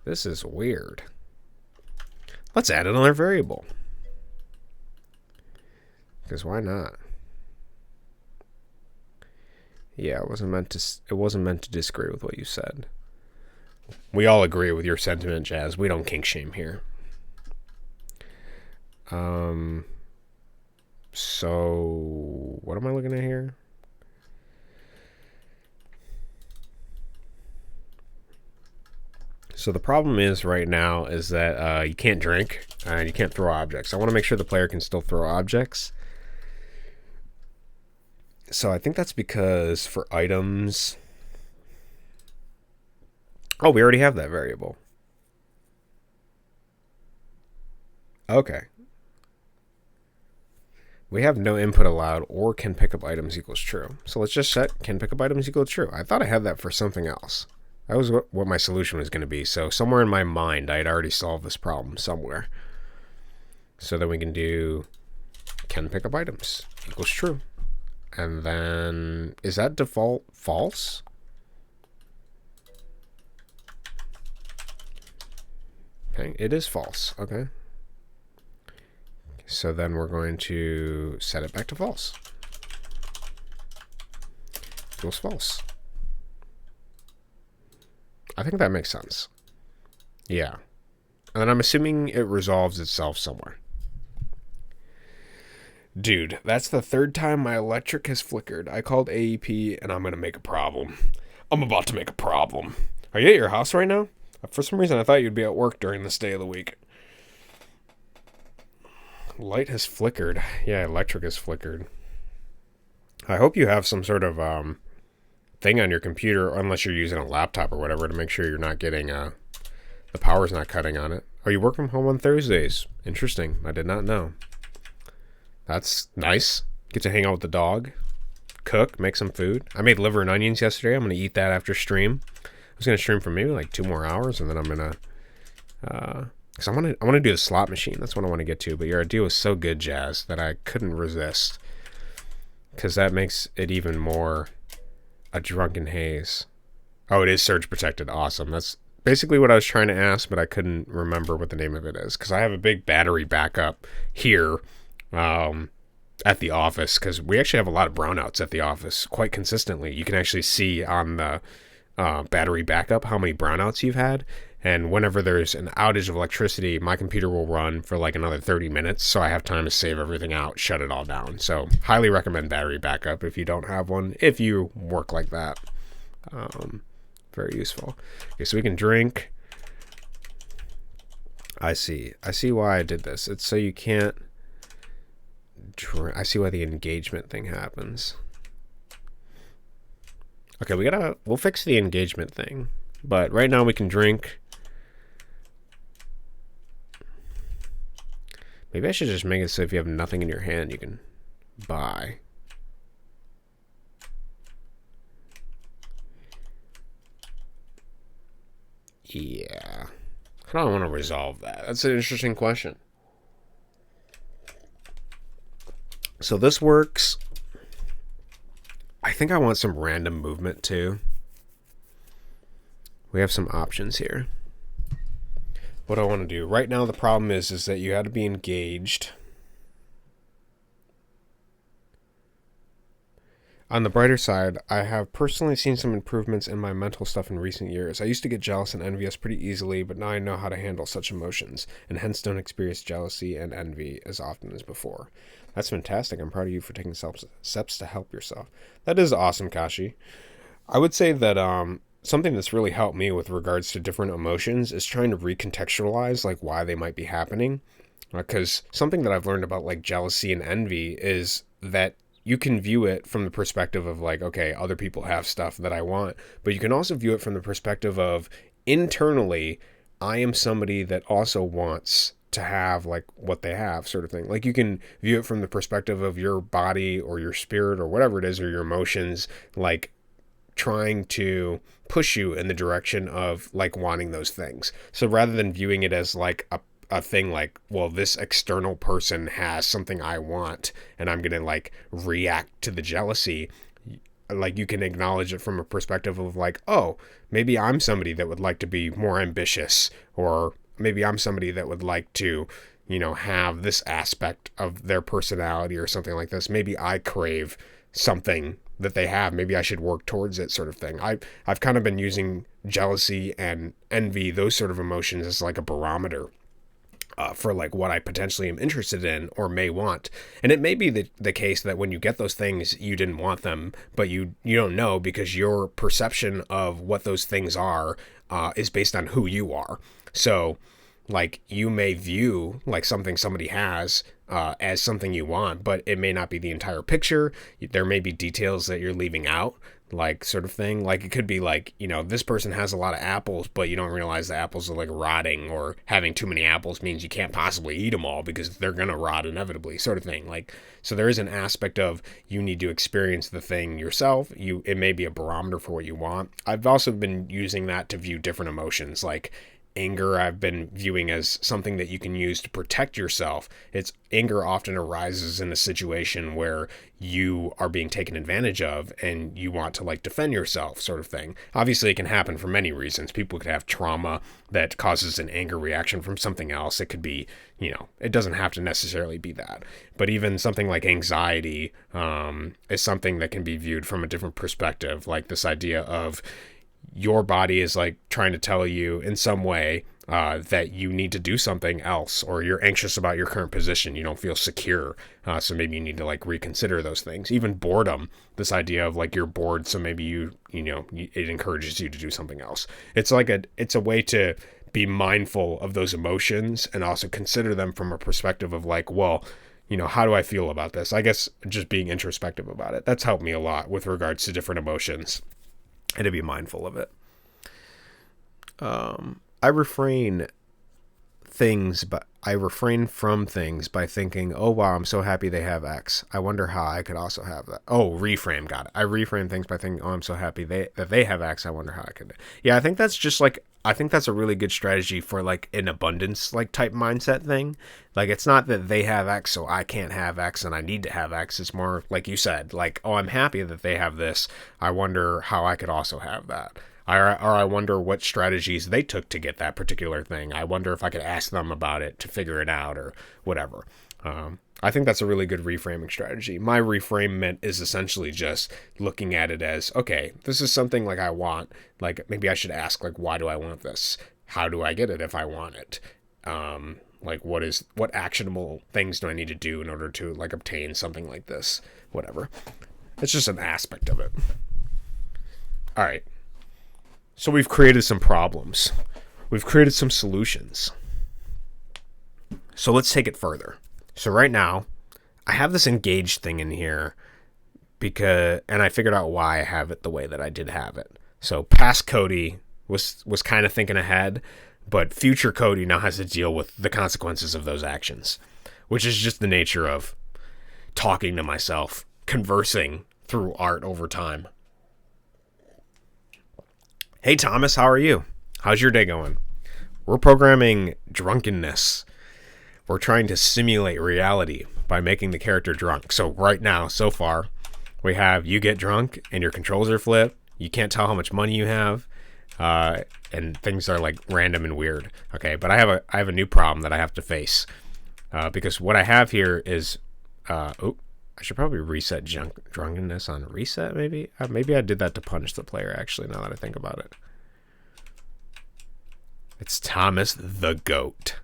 This is weird. Let's add another variable. Because why not? Yeah, it wasn't meant to disagree with what you said. We all agree with your sentiment, Jazz. We don't kink shame here. So, what am I looking at here? So the problem is right now is that you can't drink and you can't throw objects. I want to make sure the player can still throw objects. So I think that's because for items... Oh, we already have that variable. Okay. We have no input allowed or can pick up items equals true. So let's just set can pick up items equal true. I thought I had that for something else. That was what my solution was going to be. So somewhere in my mind, I had already solved this problem somewhere. So then we can do can pick up items equals true. And then, is that default false? Okay, it is false. Okay. So then we're going to set it back to false. Equals false. I think that makes sense. Yeah. And then I'm assuming it resolves itself somewhere. Dude, that's the third time my electric has flickered. I called AEP and I'm going to make a problem. I'm about to make a problem. Are you at your house right now? For some reason, I thought you'd be at work during this day of the week. Light has flickered. Yeah, electric has flickered. I hope you have some sort of thing on your computer, unless you're using a laptop or whatever, to make sure you're not getting the power's not cutting on it. Oh, you work from home on Thursdays. Interesting. I did not know. That's nice. Get to hang out with the dog. Cook. Make some food. I made liver and onions yesterday. I'm going to eat that after stream. I was going to stream for maybe like 2 more hours, and then I'm going to... because I want to do the slot machine. That's what I want to get to. But your idea was so good, Jazz, that I couldn't resist. Because that makes it even more a drunken haze. Oh, it is surge protected. Awesome. That's basically what I was trying to ask, but I couldn't remember what the name of it is. Because I have a big battery backup here at the office. Because we actually have a lot of brownouts at the office quite consistently. You can actually see on the battery backup how many brownouts you've had. And whenever there's an outage of electricity, my computer will run for like another 30 minutes. So I have time to save everything out, shut it all down. So highly recommend battery backup if you don't have one, if you work like that. Very useful. Okay, so we can drink. I see why I did this. It's so you can't drink. I see why the engagement thing happens. Okay, we'll fix the engagement thing. But right now we can drink. Maybe I should just make it so if you have nothing in your hand, you can buy. Yeah. How do I want to resolve that? That's an interesting question. So this works. I think I want some random movement too. We have some options here. What I want to do right now, the problem is that you had to be engaged. On the brighter side, I have personally seen some improvements in my mental stuff in recent years. I used to get jealous and envious pretty easily, but now I know how to handle such emotions, and hence don't experience jealousy and envy as often as before. That's fantastic. I'm proud of you for taking steps to help yourself. That is awesome, Kashi. I would say that something that's really helped me with regards to different emotions is trying to recontextualize like why they might be happening. Because something that I've learned about like jealousy and envy is that you can view it from the perspective of like, okay, other people have stuff that I want, but you can also view it from the perspective of internally, I am somebody that also wants to have like what they have, sort of thing. Like you can view it from the perspective of your body or your spirit or whatever it is, or your emotions, like trying to push you in the direction of like wanting those things. So rather than viewing it as like a thing like, well, this external person has something I want and I'm gonna like react to the jealousy, like you can acknowledge it from a perspective of like, oh, maybe I'm somebody that would like to be more ambitious, or maybe I'm somebody that would like to, you know, have this aspect of their personality or something like this. Maybe I crave something that they have. Maybe I should work towards it, sort of thing. I've kind of been using jealousy and envy, those sort of emotions, as like a barometer for like what I potentially am interested in or may want. And it may be the case that when you get those things, you didn't want them, but you don't know because your perception of what those things are is based on who you are. So like you may view like something somebody has as something you want, but it may not be the entire picture. There may be details that you're leaving out, like sort of thing. Like it could be like, you know, this person has a lot of apples, but you don't realize the apples are like rotting, or having too many apples means you can't possibly eat them all because they're going to rot inevitably, sort of thing. Like, so there is an aspect of you need to experience the thing yourself. It may be a barometer for what you want. I've also been using that to view different emotions, like anger I've been viewing as something that you can use to protect yourself. Anger often arises in a situation where you are being taken advantage of and you want to like defend yourself, sort of thing. Obviously it can happen for many reasons. People could have trauma that causes an anger reaction from something else. It could be, you know, it doesn't have to necessarily be that. But even something like anxiety is something that can be viewed from a different perspective, like this idea of your body is like trying to tell you in some way that you need to do something else, or you're anxious about your current position. You don't feel secure. So maybe you need to like reconsider those things. Even boredom, this idea of like you're bored. So maybe it encourages you to do something else. It's a way to be mindful of those emotions and also consider them from a perspective of like, well, how do I feel about this? I guess just being introspective about it. That's helped me a lot with regards to different emotions and to be mindful of it. I refrain from things by thinking, oh wow, I'm so happy they have X. I wonder how I could also have that. Oh, reframe, got it. I reframe things by thinking, oh, I'm so happy that they have X. I wonder how I could. Yeah, I think that's a really good strategy for like an abundance like type mindset thing. Like it's not that they have X, so I can't have X and I need to have X. It's more like you said, like, oh, I'm happy that they have this. I wonder how I could also have that. Or I wonder what strategies they took to get that particular thing. I wonder if I could ask them about it to figure it out or whatever. I think that's a really good reframing strategy. My reframement is essentially just looking at it as, okay, this is something like I want. Like maybe I should ask, like, why do I want this? How do I get it if I want it? Like what actionable things do I need to do in order to like obtain something like this? Whatever. It's just an aspect of it. All right. So we've created some problems. We've created some solutions. So let's take it further. So right now, I have this engaged thing in here and I figured out why I have it the way that I did have it. So past Cody was kind of thinking ahead, but future Cody now has to deal with the consequences of those actions, which is just the nature of talking to myself, conversing through art over time. Hey Thomas, how are you? How's your day going? We're programming drunkenness. We're trying to simulate reality by making the character drunk. So right now, so far, we have you get drunk and your controls are flipped. You can't tell how much money you have, and things are like random and weird. Okay, but I have a new problem that I have to face because what I have here is I should probably reset drunkenness on reset, maybe. Maybe I did that to punish the player, actually, now that I think about it. It's Thomas the Goat.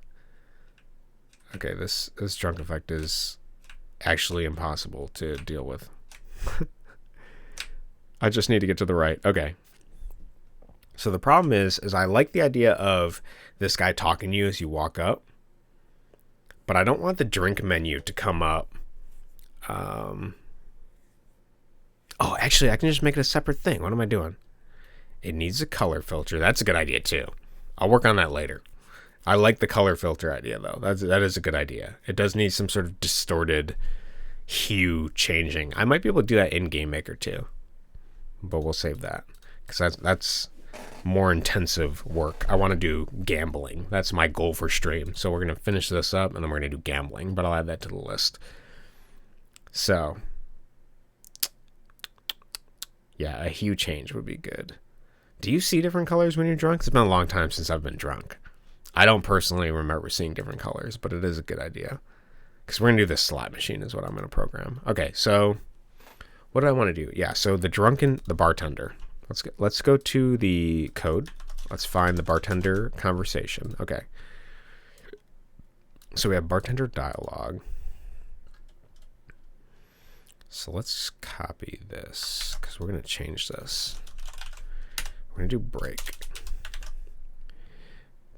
Okay, this drunk effect is actually impossible to deal with. I just need to get to the right. Okay. So the problem is I like the idea of this guy talking to you as you walk up, but I don't want the drink menu to come up. Oh, actually, I can just make it a separate thing. What am I doing? It needs a color filter. That's a good idea, too. I'll work on that later. I like the color filter idea, though. That is a good idea. It does need some sort of distorted hue changing. I might be able to do that in Game Maker, too. But we'll save that. Because that's more intensive work. I want to do gambling. That's my goal for stream. So we're going to finish this up, and then we're going to do gambling. But I'll add that to the list. So, yeah, a hue change would be good. Do you see different colors when you're drunk? It's been a long time since I've been drunk. I don't personally remember seeing different colors, but it is a good idea. Because we're going to do this slot machine is what I'm going to program. Okay, so what do I want to do? Yeah, so the bartender. Let's go to the code. Let's find the bartender conversation. Okay. So we have bartender dialogue. So let's copy this because we're going to change this. We're going to do break.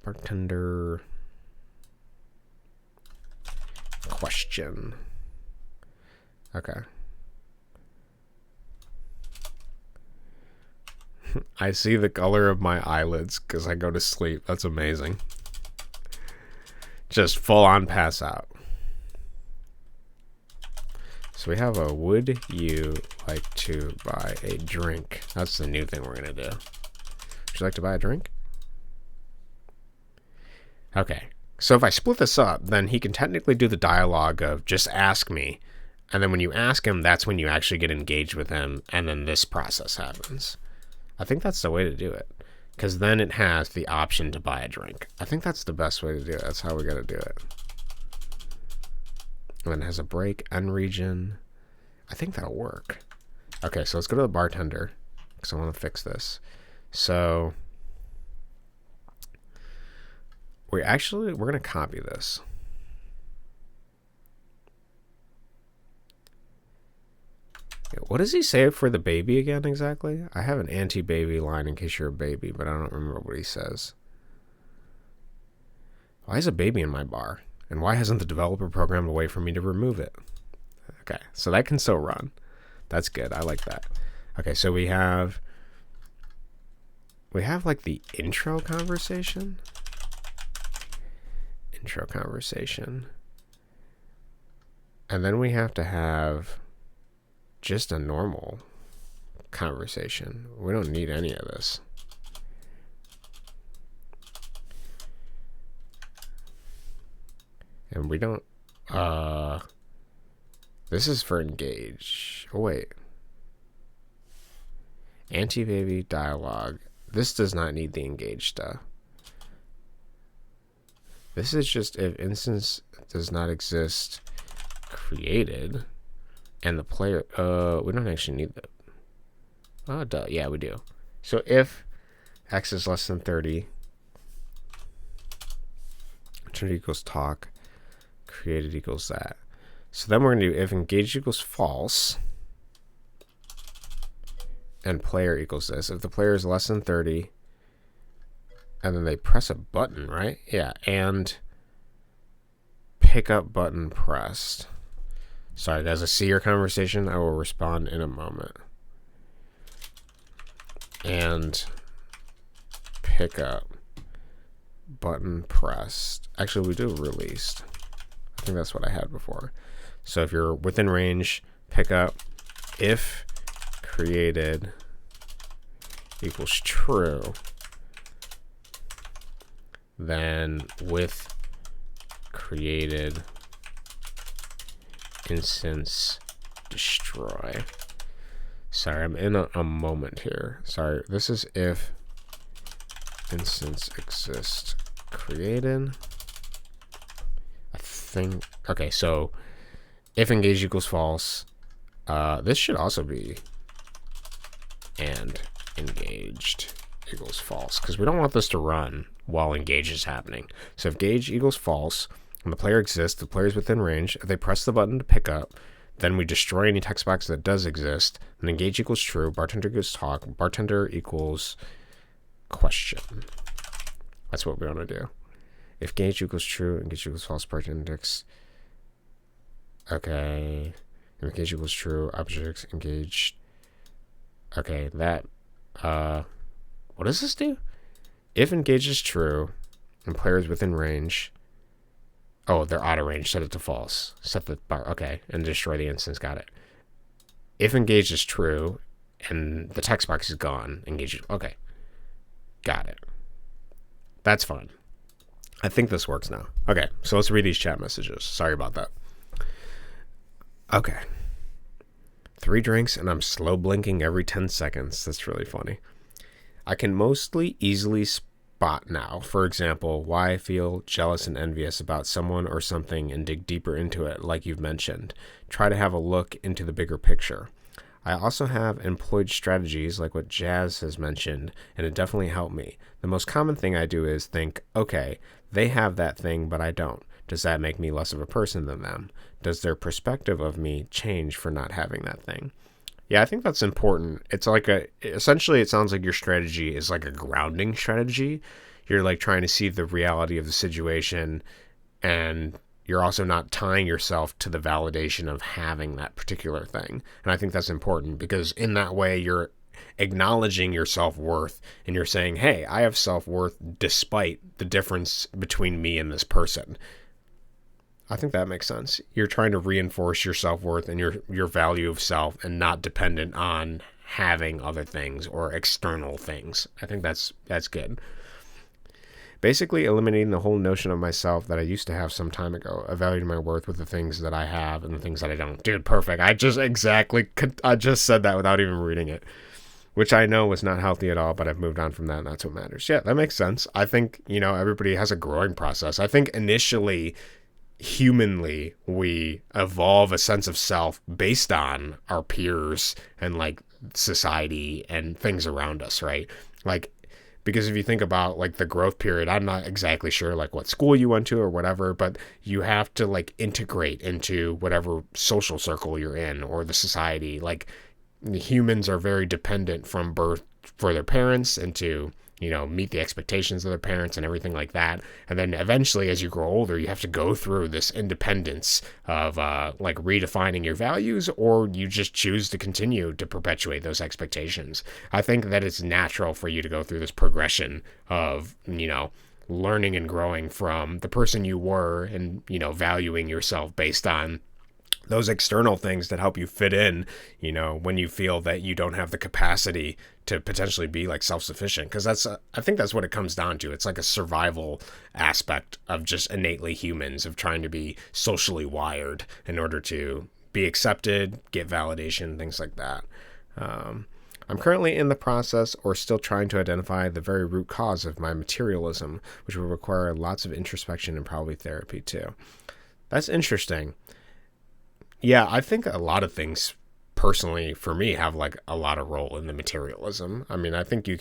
Bartender question. Okay. I see the color of my eyelids because I go to sleep. That's amazing. Just full on pass out. So we have a would you like to buy a drink? That's the new thing we're going to do. Would you like to buy a drink? Okay. So if I split this up, then he can technically do the dialogue of just ask me. And then when you ask him, that's when you actually get engaged with him. And then this process happens. I think that's the way to do it. Because then it has the option to buy a drink. I think that's the best way to do it. That's how we got to do it. And then it has a break, end region. I think that'll work. Okay, so let's go to the bartender because I want to fix this. So we're going to copy this. What does he say for the baby again exactly? I have an anti-baby line in case you're a baby, but I don't remember what he says. Why is a baby in my bar? And why hasn't the developer programmed a way for me to remove it? Okay, so that can still run. That's good. I like that. Okay, so we have like the intro conversation. And then we have to have just a normal conversation. We don't need any of this. And we don't, this is for engage. Oh, wait. Anti-baby dialogue. This does not need the engage stuff. This is just if instance does not exist created and the player, we don't actually need that. Oh, duh. Yeah, we do. So if x is less than 30, opportunity equals talk, created equals that. So then we're going to do if engaged equals false and player equals this. If the player is less than 30, and then they press a button, right? Yeah, and pickup button pressed. Sorry, guys, I see your conversation. I will respond in a moment. And pickup button pressed. Actually, we do released. I think that's what I had before. So if you're within range, pickup if created equals true, then with created instance destroy. Sorry, I'm in a moment here. Sorry, this is if instance exists created. I think, okay, so if engaged equals false, this should also be and engaged equals false, because we don't want this to run while engage is happening. So if engage equals false and the player exists, the player is within range, if they press the button to pick up, then we destroy any text box that does exist, and engage equals true, bartender equals talk, bartender equals question. That's what we want to do. If engage equals true, engage equals false, bartender index. Okay. If engage equals true, objects engaged. Okay, that, what does this do? If engage is true and player is within range, oh, they're out of range, set it to false. Set the bar, okay, and destroy the instance, got it. If engage is true and the text box is gone, engage is, okay, got it. That's fine. I think this works now. Okay, so let's read these chat messages. Sorry about that. Okay. 3 drinks and I'm slow blinking every 10 seconds. That's really funny. I can mostly easily spot now, for example, why I feel jealous and envious about someone or something and dig deeper into it, like you've mentioned. Try to have a look into the bigger picture. I also have employed strategies like what Jazz has mentioned, and it definitely helped me. The most common thing I do is think, okay, they have that thing, but I don't. Does that make me less of a person than them? Does their perspective of me change for not having that thing? Yeah, I think that's important. It's like essentially it sounds like your strategy is like a grounding strategy. You're like trying to see the reality of the situation, and you're also not tying yourself to the validation of having that particular thing. And I think that's important because in that way you're acknowledging your self-worth and you're saying, hey, I have self-worth despite the difference between me and this person. I think that makes sense. You're trying to reinforce your self-worth and your value of self and not dependent on having other things or external things. I think that's good. Basically eliminating the whole notion of myself that I used to have some time ago, evaluating my worth with the things that I have and the things that I don't. Dude, perfect. I just said that without even reading it, which I know was not healthy at all, but I've moved on from that and that's what matters. Yeah, that makes sense. I think, everybody has a growing process. I think initially, humanly, we evolve a sense of self based on our peers and like society and things around us, right? Like, because if you think about like the growth period, I'm not exactly sure like what school you went to or whatever, but you have to like integrate into whatever social circle you're in or the society. Like humans are very dependent from birth for their parents and to, meet the expectations of their parents and everything like that. And then eventually, as you grow older, you have to go through this independence of like redefining your values, or you just choose to continue to perpetuate those expectations. I think that it's natural for you to go through this progression of, learning and growing from the person you were and, valuing yourself based on those external things that help you fit in, when you feel that you don't have the capacity to potentially be like self-sufficient. Because I think that's what it comes down to. It's like a survival aspect of just innately humans, of trying to be socially wired in order to be accepted, get validation, things like that. I'm currently in the process or still trying to identify the very root cause of my materialism, which will require lots of introspection and probably therapy too. That's interesting. Yeah, I think a lot of things personally for me have like a lot of role in the materialism. I mean, I think you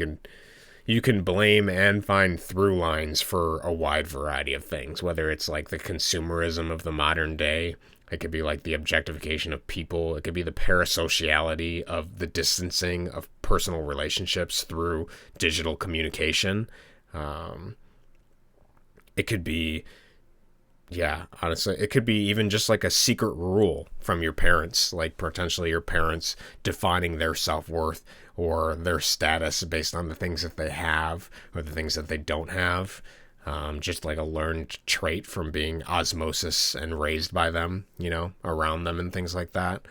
can blame and find through lines for a wide variety of things, whether it's like the consumerism of the modern day. It could be like the objectification of people. It could be the parasociality of the distancing of personal relationships through digital communication. It could be, yeah, honestly, it could be even just like a secret rule from your parents, like potentially your parents defining their self-worth or their status based on the things that they have or the things that they don't have. Just like a learned trait from being osmosis and raised by them, around them and things like that.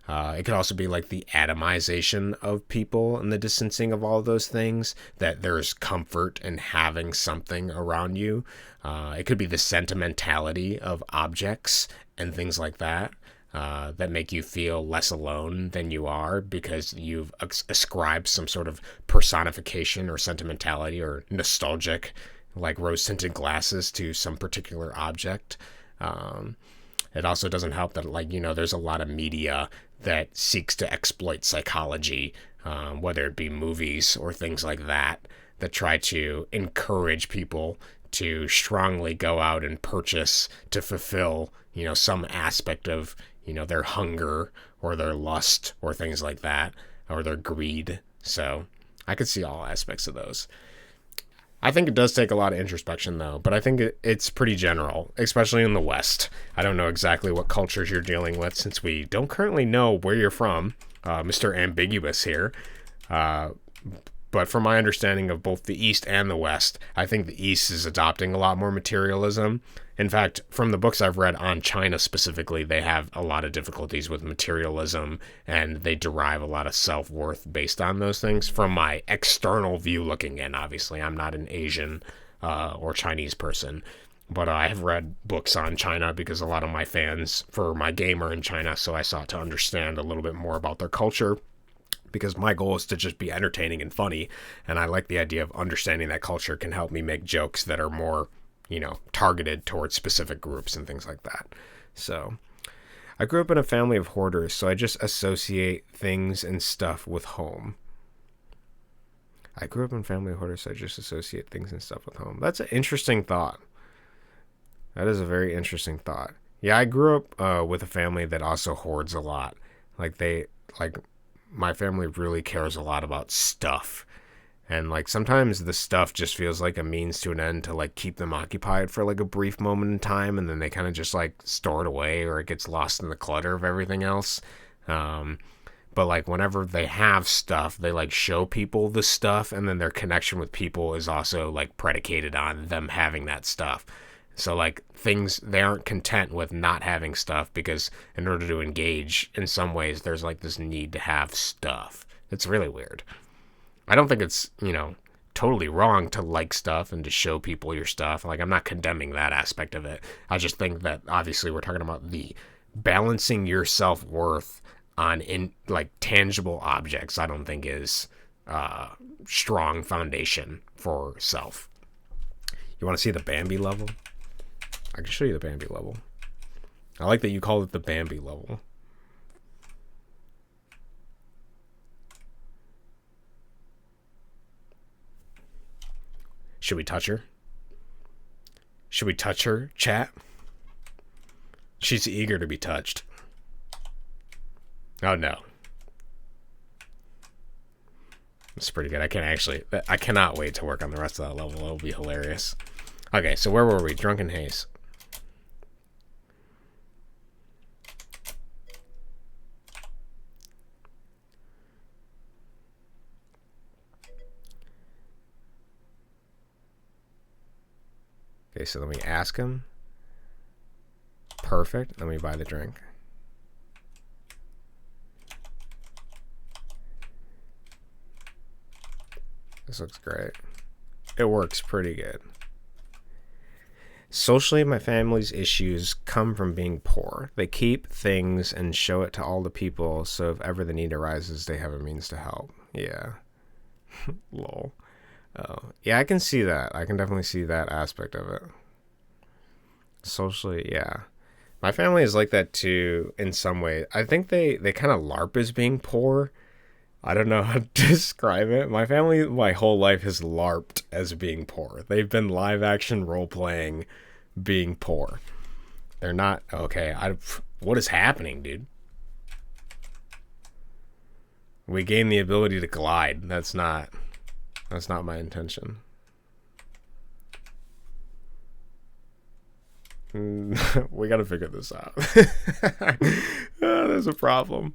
It could also be like the atomization of people and the distancing of all of those things, that there's comfort in having something around you. It could be the sentimentality of objects and things like that. That make you feel less alone than you are because you've ascribed some sort of personification or sentimentality or nostalgic, like rose-tinted glasses to some particular object. It also doesn't help that, like, there's a lot of media that seeks to exploit psychology, whether it be movies or things like that, that try to encourage people to strongly go out and purchase to fulfill, some aspect of, their hunger or their lust or things like that, or their greed. So I could see all aspects of those. I think it does take a lot of introspection, though, but I think it's pretty general, especially in the West. I don't know exactly what cultures you're dealing with since we don't currently know where you're from, Mr. Ambiguous here. But from my understanding of both the East and the West, I think the East is adopting a lot more materialism. In fact, from the books I've read on China specifically, they have a lot of difficulties with materialism, and they derive a lot of self-worth based on those things. From my external view looking in, obviously, I'm not an Asian or Chinese person, but I have read books on China because a lot of my fans for my game are in China, so I sought to understand a little bit more about their culture, because my goal is to just be entertaining and funny, and I like the idea of understanding that culture can help me make jokes that are more, targeted towards specific groups and things like that. So I grew up in a family of hoarders, so I just associate things and stuff with home. I grew up in a family of hoarders, so I just associate things and stuff with home. That's an interesting thought. That is a very interesting thought. Yeah, I grew up with a family that also hoards a lot. My family really cares a lot about stuff. And like sometimes the stuff just feels like a means to an end to like keep them occupied for like a brief moment in time, and then they kind of just like store it away, or it gets lost in the clutter of everything else. But like whenever they have stuff, they like show people the stuff, and then their connection with people is also like predicated on them having that stuff. So like things, they aren't content with not having stuff, because in order to engage in some ways, there's like this need to have stuff. It's really weird. I don't think it's, totally wrong to like stuff and to show people your stuff. Like, I'm not condemning that aspect of it. I just think that obviously we're talking about the balancing your self-worth on tangible objects. I don't think is strong foundation for self. You want to see the Bambi level? I can show you the Bambi level. I like that you call it the Bambi level. Should we touch her? Should we touch her, chat? She's eager to be touched. Oh no. It's pretty good. I cannot wait to work on the rest of that level. It'll be hilarious. Okay, so where were we? Drunken Haze. Okay, so then we ask him. Perfect. Then we buy the drink. This looks great. It works pretty good. Socially, my family's issues come from being poor. They keep things and show it to all the people, so if ever the need arises, they have a means to help. Yeah. Lol. Oh. Yeah, I can see that. I can definitely see that aspect of it. Socially, yeah. My family is like that too in some way. I think they kind of LARP as being poor. I don't know how to describe it. My family, my whole life has LARPed as being poor. They've been live action role playing being poor. They're not okay. What is happening, dude? We gain the ability to glide. That's not my intention. We gotta figure this out. There's a problem.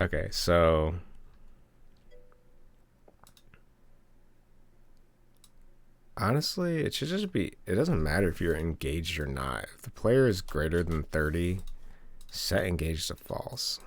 Okay, so honestly, it should just be, it doesn't matter if you're engaged or not. If the player is greater than 30, set engaged to false.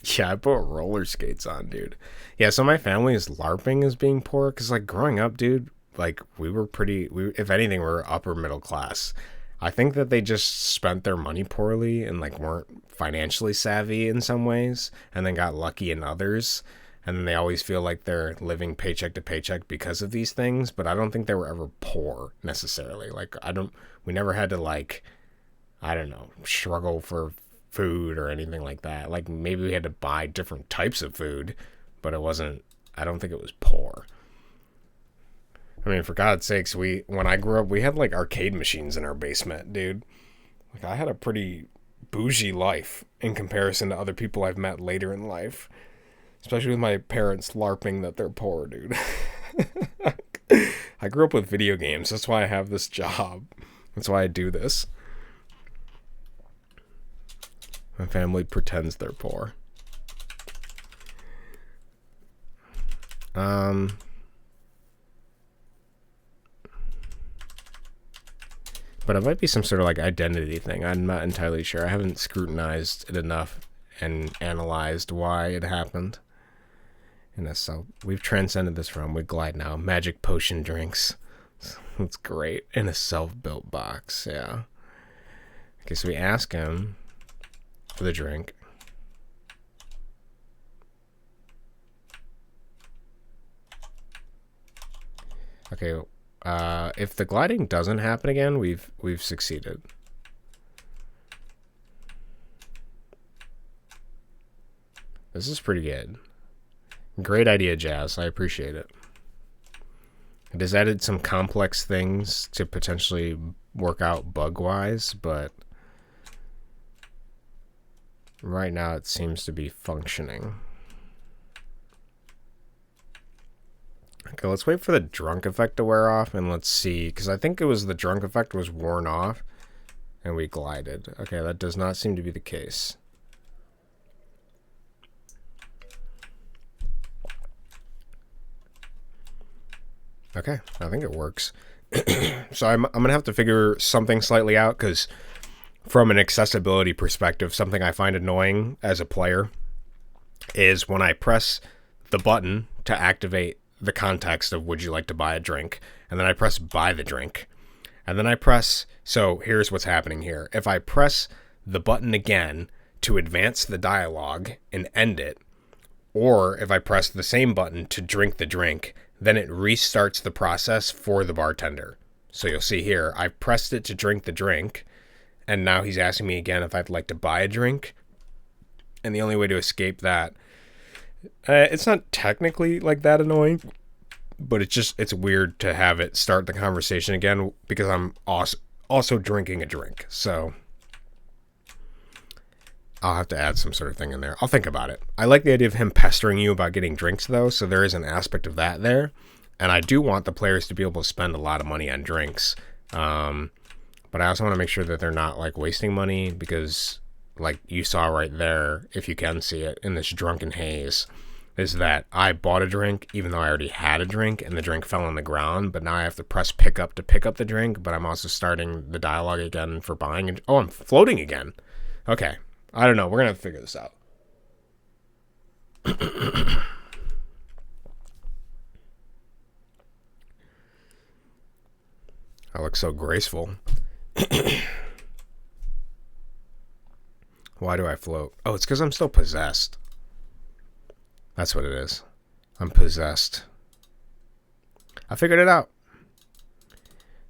Yeah, I put roller skates on, dude. Yeah, so my family is LARPing as being poor because, like, growing up, dude, like, if anything, we were upper middle class. I think that they just spent their money poorly and, like, weren't financially savvy in some ways and then got lucky in others. And then they always feel like they're living paycheck to paycheck because of these things. But I don't think they were ever poor necessarily. Like, we never had to, like, I don't know, struggle for food or anything like that. Like, maybe we had to buy different types of food, but I don't think it was poor. I mean, for God's sakes, when I grew up, we had, like, arcade machines in our basement, dude. Like, I had a pretty bougie life in comparison to other people I've met later in life. Especially with my parents LARPing that they're poor, dude. I grew up with video games. That's why I have this job. That's why I do this. My family pretends they're poor. But it might be some sort of, like, identity thing. I'm not entirely sure. I haven't scrutinized it enough and analyzed why it happened. So we've transcended this realm. We glide now. Magic potion drinks. That's great. In a self-built box, yeah. Okay, so we ask him for the drink. Okay, if the gliding doesn't happen again, we've succeeded. This is pretty good. Great idea, Jazz. I appreciate it. It has added some complex things to potentially work out bug-wise, but right now it seems to be functioning. Okay, let's wait for the drunk effect to wear off, and let's see, because I think it was the drunk effect was worn off, and we glided. Okay, that does not seem to be the case. Okay, I think it works. So I'm going to have to figure something slightly out, because from an accessibility perspective, something I find annoying as a player is when I press the button to activate the context of would you like to buy a drink, and then I press buy the drink, and then I press, so here's what's happening here. If I press the button again to advance the dialogue and end it, or if I press the same button to drink the drink, then it restarts the process for the bartender. So you'll see here, I pressed it to drink the drink, and now he's asking me again if I'd like to buy a drink. And the only way to escape that, it's not technically like that annoying, but it's weird to have it start the conversation again because I'm also drinking a drink. So I'll have to add some sort of thing in there. I'll think about it. I like the idea of him pestering you about getting drinks, though, so there is an aspect of that there. And I do want the players to be able to spend a lot of money on drinks. But I also want to make sure that they're not, like, wasting money because, like you saw right there, if you can see it, in this drunken haze, is that I bought a drink even though I already had a drink and the drink fell on the ground, but now I have to press pick up to pick up the drink, but I'm also starting the dialogue again for buying it. Oh, I'm floating again. Okay. I don't know. We're going to have to figure this out. I look so graceful. Why do I float? Oh, it's because I'm still possessed. That's what it is. I'm possessed. I figured it out.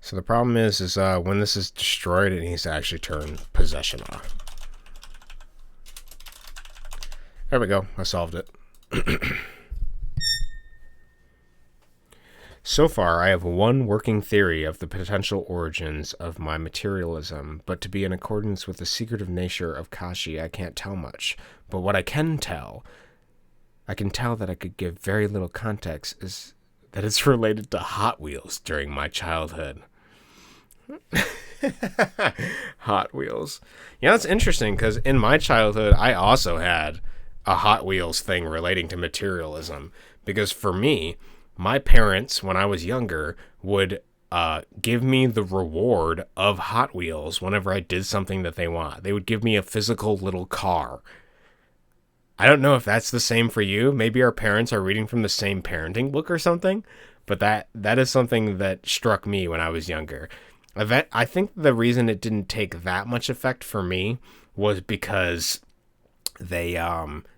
So the problem is when this is destroyed, it needs to actually turn possession off. There we go. I solved it. So far, I have one working theory of the potential origins of my materialism, but to be in accordance with the secretive nature of Kashi, I can't tell much. But what I can tell that I could give very little context is that it's related to Hot Wheels during my childhood. Hot Wheels. Yeah, that's interesting, because in my childhood, I also had a Hot Wheels thing relating to materialism. Because for me, my parents, when I was younger, would give me the reward of Hot Wheels whenever I did something that they want. They would give me a physical little car. I don't know if that's the same for you. Maybe our parents are reading from the same parenting book or something, but that is something that struck me when I was younger. I think the reason it didn't take that much effect for me was because they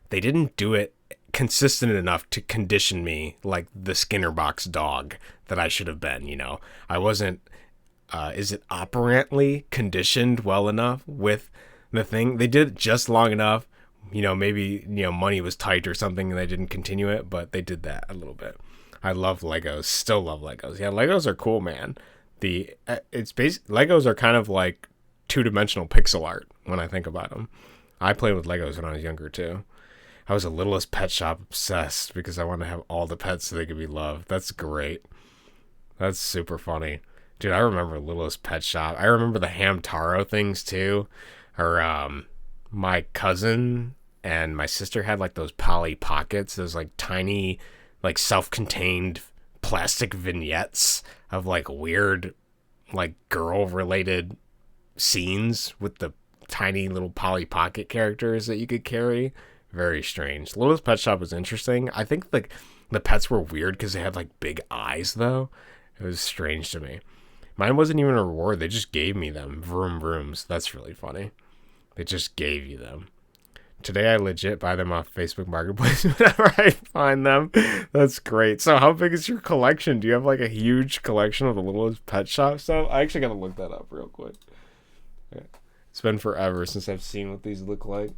didn't do it consistent enough to condition me like the Skinner box dog that I should have been, you know. I wasn't is it operantly conditioned well enough with the thing? They did it just long enough, you know, maybe, you know, money was tight or something and they didn't continue it, but they did that a little bit. I love Legos, still love Legos. Yeah, Legos are cool, man. Legos are kind of like two-dimensional pixel art when I think about them. I played with Legos when I was younger too. I was a Littlest Pet Shop obsessed because I wanted to have all the pets so they could be loved. That's great. That's super funny. Dude, I remember Littlest Pet Shop. I remember the Hamtaro things too. Or my cousin and my sister had like those Polly Pockets, those like tiny, like self-contained plastic vignettes of like weird, like girl-related scenes with the tiny little Polly Pocket characters that you could carry. Very strange. Littlest Pet Shop was interesting. I think like the pets were weird because they had like big eyes though. It was strange to me. Mine wasn't even a reward. They just gave me them. Vroom vrooms. That's really funny. They just gave you them. Today I legit buy them off Facebook Marketplace whenever I find them. That's great. So how big is your collection? Do you have like a huge collection of the Littlest Pet Shop stuff? I actually got to look that up real quick. Okay. It's been forever since I've seen what these look like.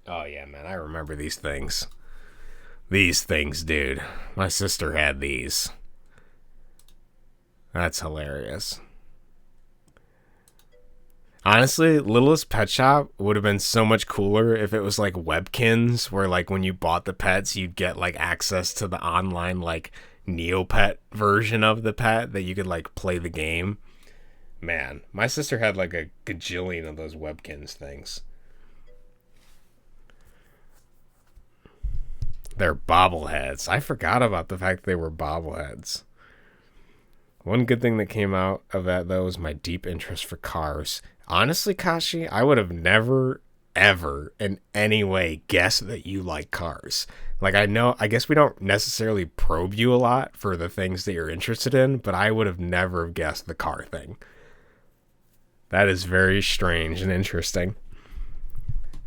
Oh yeah, man, I remember these things. These things, dude. My sister had these. That's hilarious. Honestly, Littlest Pet Shop would have been so much cooler if it was like Webkins, where like when you bought the pets, you'd get like access to the online like Neopet version of the pet that you could like play the game. Man, my sister had like a gajillion of those Webkins things. They're bobbleheads. I forgot about the fact they were bobbleheads. One good thing that came out of that, though, was my deep interest for cars. Honestly, Kashi, I would have never, ever, in any way guessed that you like cars. Like, I guess we don't necessarily probe you a lot for the things that you're interested in, but I would have never guessed the car thing. That is very strange and interesting.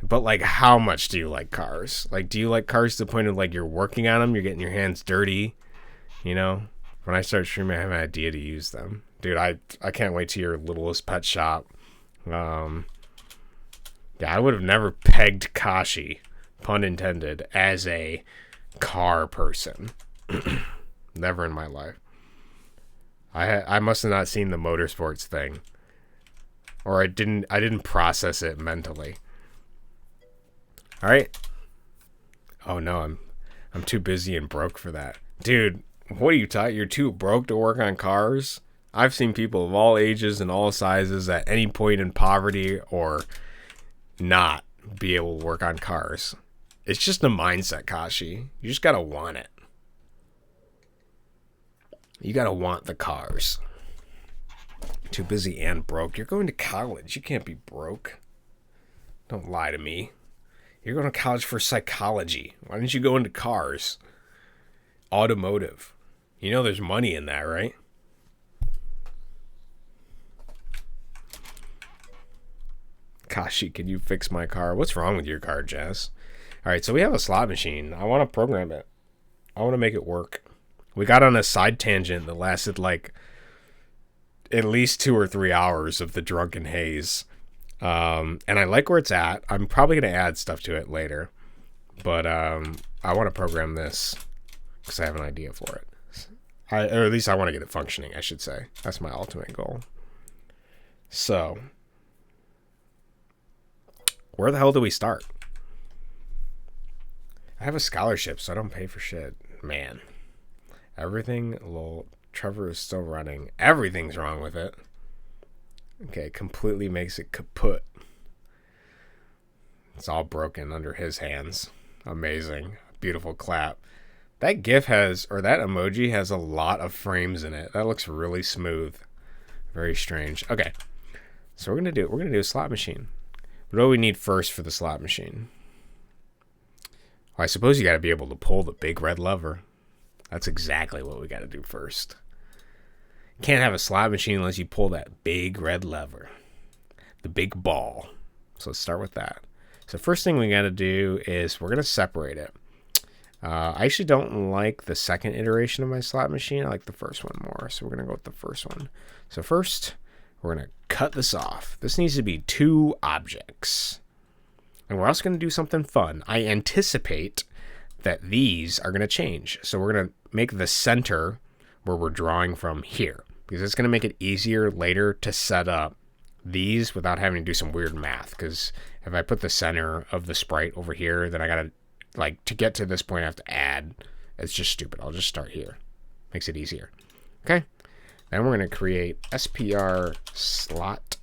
But, like, how much do you like cars? Like, do you like cars to the point of, like, you're working on them, you're getting your hands dirty, you know? When I start streaming, I have an idea to use them. Dude, I can't wait to your Littlest Pet Shop. Yeah, I would have never pegged Kashi, pun intended, as a car person. Never in my life. I must have not seen the motorsports thing, or I didn't process it mentally. All right. Oh no, I'm too busy and broke for that, dude. What are you talking? You're too broke to work on cars? I've seen people of all ages and all sizes at any point in poverty or not be able to work on cars. It's just a mindset, Kashi. You just gotta want it. You gotta want the cars. Too busy and broke. You're going to college. You can't be broke. Don't lie to me. You're going to college for psychology. Why didn't you go into cars? Automotive. You know there's money in that, right? Kashi, can you fix my car? What's wrong with your car, Jess? All right, so we have a slot machine. I want to program it. I want to make it work. We got on a side tangent that lasted like at least 2 or 3 hours of the drunken haze. And I like where it's at. I'm probably going to add stuff to it later. But I want to program this because I have an idea for it. Or at least I want to get it functioning, I should say. That's my ultimate goal. So, where the hell do we start? I have a scholarship, so I don't pay for shit. Man. Everything, lol. Trevor is still running. Everything's wrong with it. Okay, completely makes it kaput. It's all broken under his hands. Amazing. Beautiful clap. That GIF has, or that emoji has a lot of frames in it. That looks really smooth. Very strange. Okay. So we're gonna do a slot machine. What do we need first for the slot machine? Well, I suppose you gotta be able to pull the big red lever. That's exactly what we gotta do first. You can't have a slot machine unless you pull that big red lever. The big ball. So let's start with that. So first thing we gotta do is we're gonna separate it. I actually don't like the second iteration of my slot machine. I like the first one more. So we're going to go with the first one. So first, we're going to cut this off. This needs to be 2 objects. And we're also going to do something fun. I anticipate that these are going to change. So we're going to make the center where we're drawing from here. Because it's going to make it easier later to set up these without having to do some weird math. Because if I put the center of the sprite over here, then I got to, like, to get to this point, I have to add. It's just stupid. I'll just start here. Makes it easier. Okay. Then we're going to create SPR slot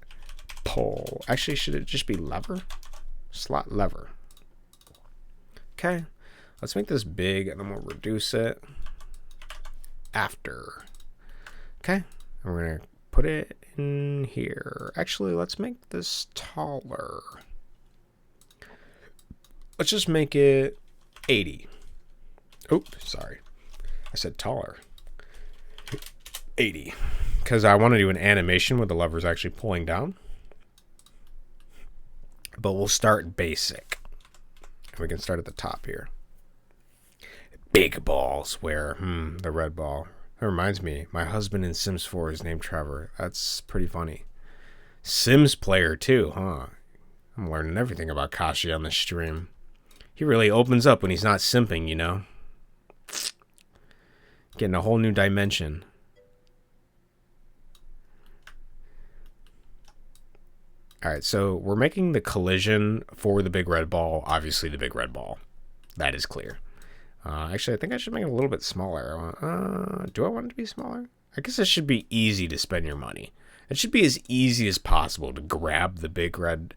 pull. Actually, should it just be lever? Slot lever. Okay. Let's make this big, and then we'll reduce it after. Okay. And we're going to put it in here. Actually, let's make this taller. Let's just make it 80. Oops, sorry. I said taller. 80. Because I want to do an animation where the lever's actually pulling down. But we'll start basic. We can start at the top here. Big balls where, the red ball. That reminds me, my husband in Sims 4 is named Trevor. That's pretty funny. Sims player too, huh? I'm learning everything about Kashi on this stream. He really opens up when he's not simping, you know? Getting a whole new dimension. Alright, so we're making the collision for the big red ball. Obviously the big red ball. That is clear. Actually, I think I should make it a little bit smaller. Do I want it to be smaller? I guess it should be easy to spend your money. It should be as easy as possible to grab the big red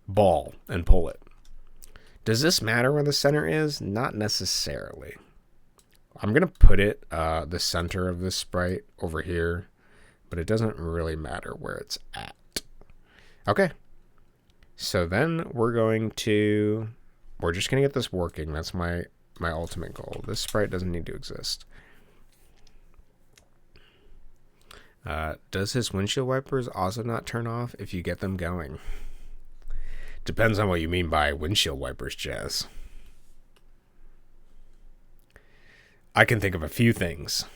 ball and pull it. Does this matter where the center is? Not necessarily. I'm going to put it, the center of this sprite over here, but it doesn't really matter where it's at. Okay. So then we're just going to get this working. That's my ultimate goal. This sprite doesn't need to exist. Does his windshield wipers also not turn off if you get them going? Depends on what you mean by windshield wipers, Jazz. I can think of a few things.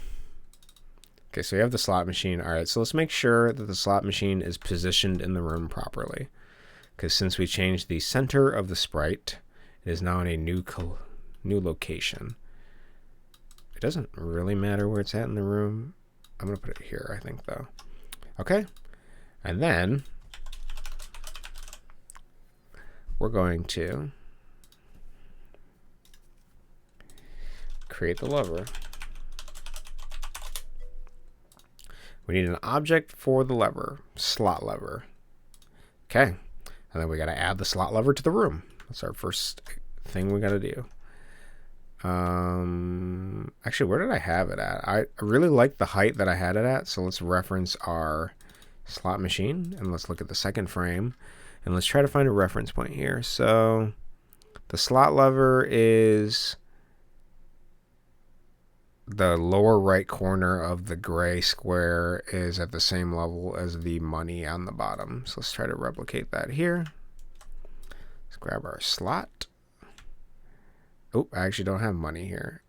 Okay, so you have the slot machine. All right, so let's make sure that the slot machine is positioned in the room properly. because since we changed the center of the sprite, it is now in a new location. It doesn't really matter where it's at in the room. I'm going to put it here, I think, though. Okay. And then we're going to create the lever. We need an object for the lever, slot lever. Okay. And then we got to add the slot lever to the room. That's our first thing we got to do. Actually, where did I have it at? I really like the height that I had it at. So let's reference our slot machine and let's look at the second frame and let's try to find a reference point here. So the slot lever is the lower right corner of the gray square is at the same level as the money on the bottom. So let's try to replicate that here. Let's grab our slot. Oh, I actually don't have money here.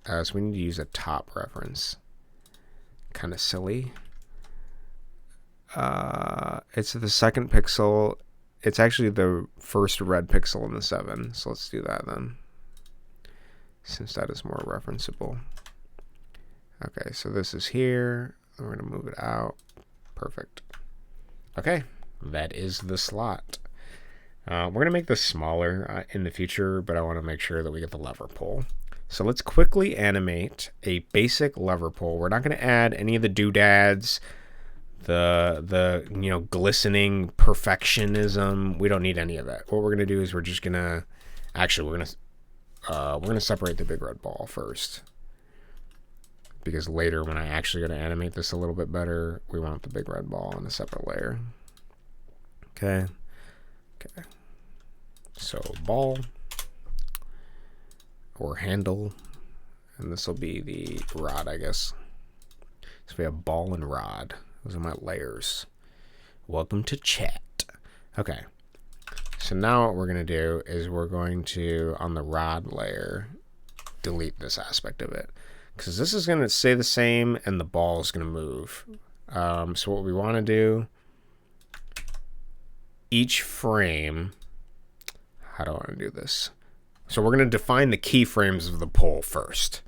So we need to use a top reference. Kind of silly. It's the second pixel. It's actually the first red pixel in the 7. So let's do that then, since that is more referenceable. Okay, so this is here. We're going to move it out. Perfect. Okay, that is the slot. We're going to make this smaller in the future, but I want to make sure that we get the lever pull. So let's quickly animate a basic lever pull. We're not going to add any of the doodads, the glistening perfectionism. We don't need any of that. What we're going to do is we're just going to we're going to separate the big red ball first, because later when I actually going to animate this a little bit better, we want the big red ball in a separate layer. Okay. So ball or handle, and this will be the rod, I guess. So we have ball and rod. Those are my layers. Welcome to chat. Okay. So now what we're going to do is we're going to, on the rod layer, delete this aspect of it, because this is going to stay the same and the ball is going to move. So what we want to do, each frame, how do I want to do this? So we're going to define the keyframes of the pull first.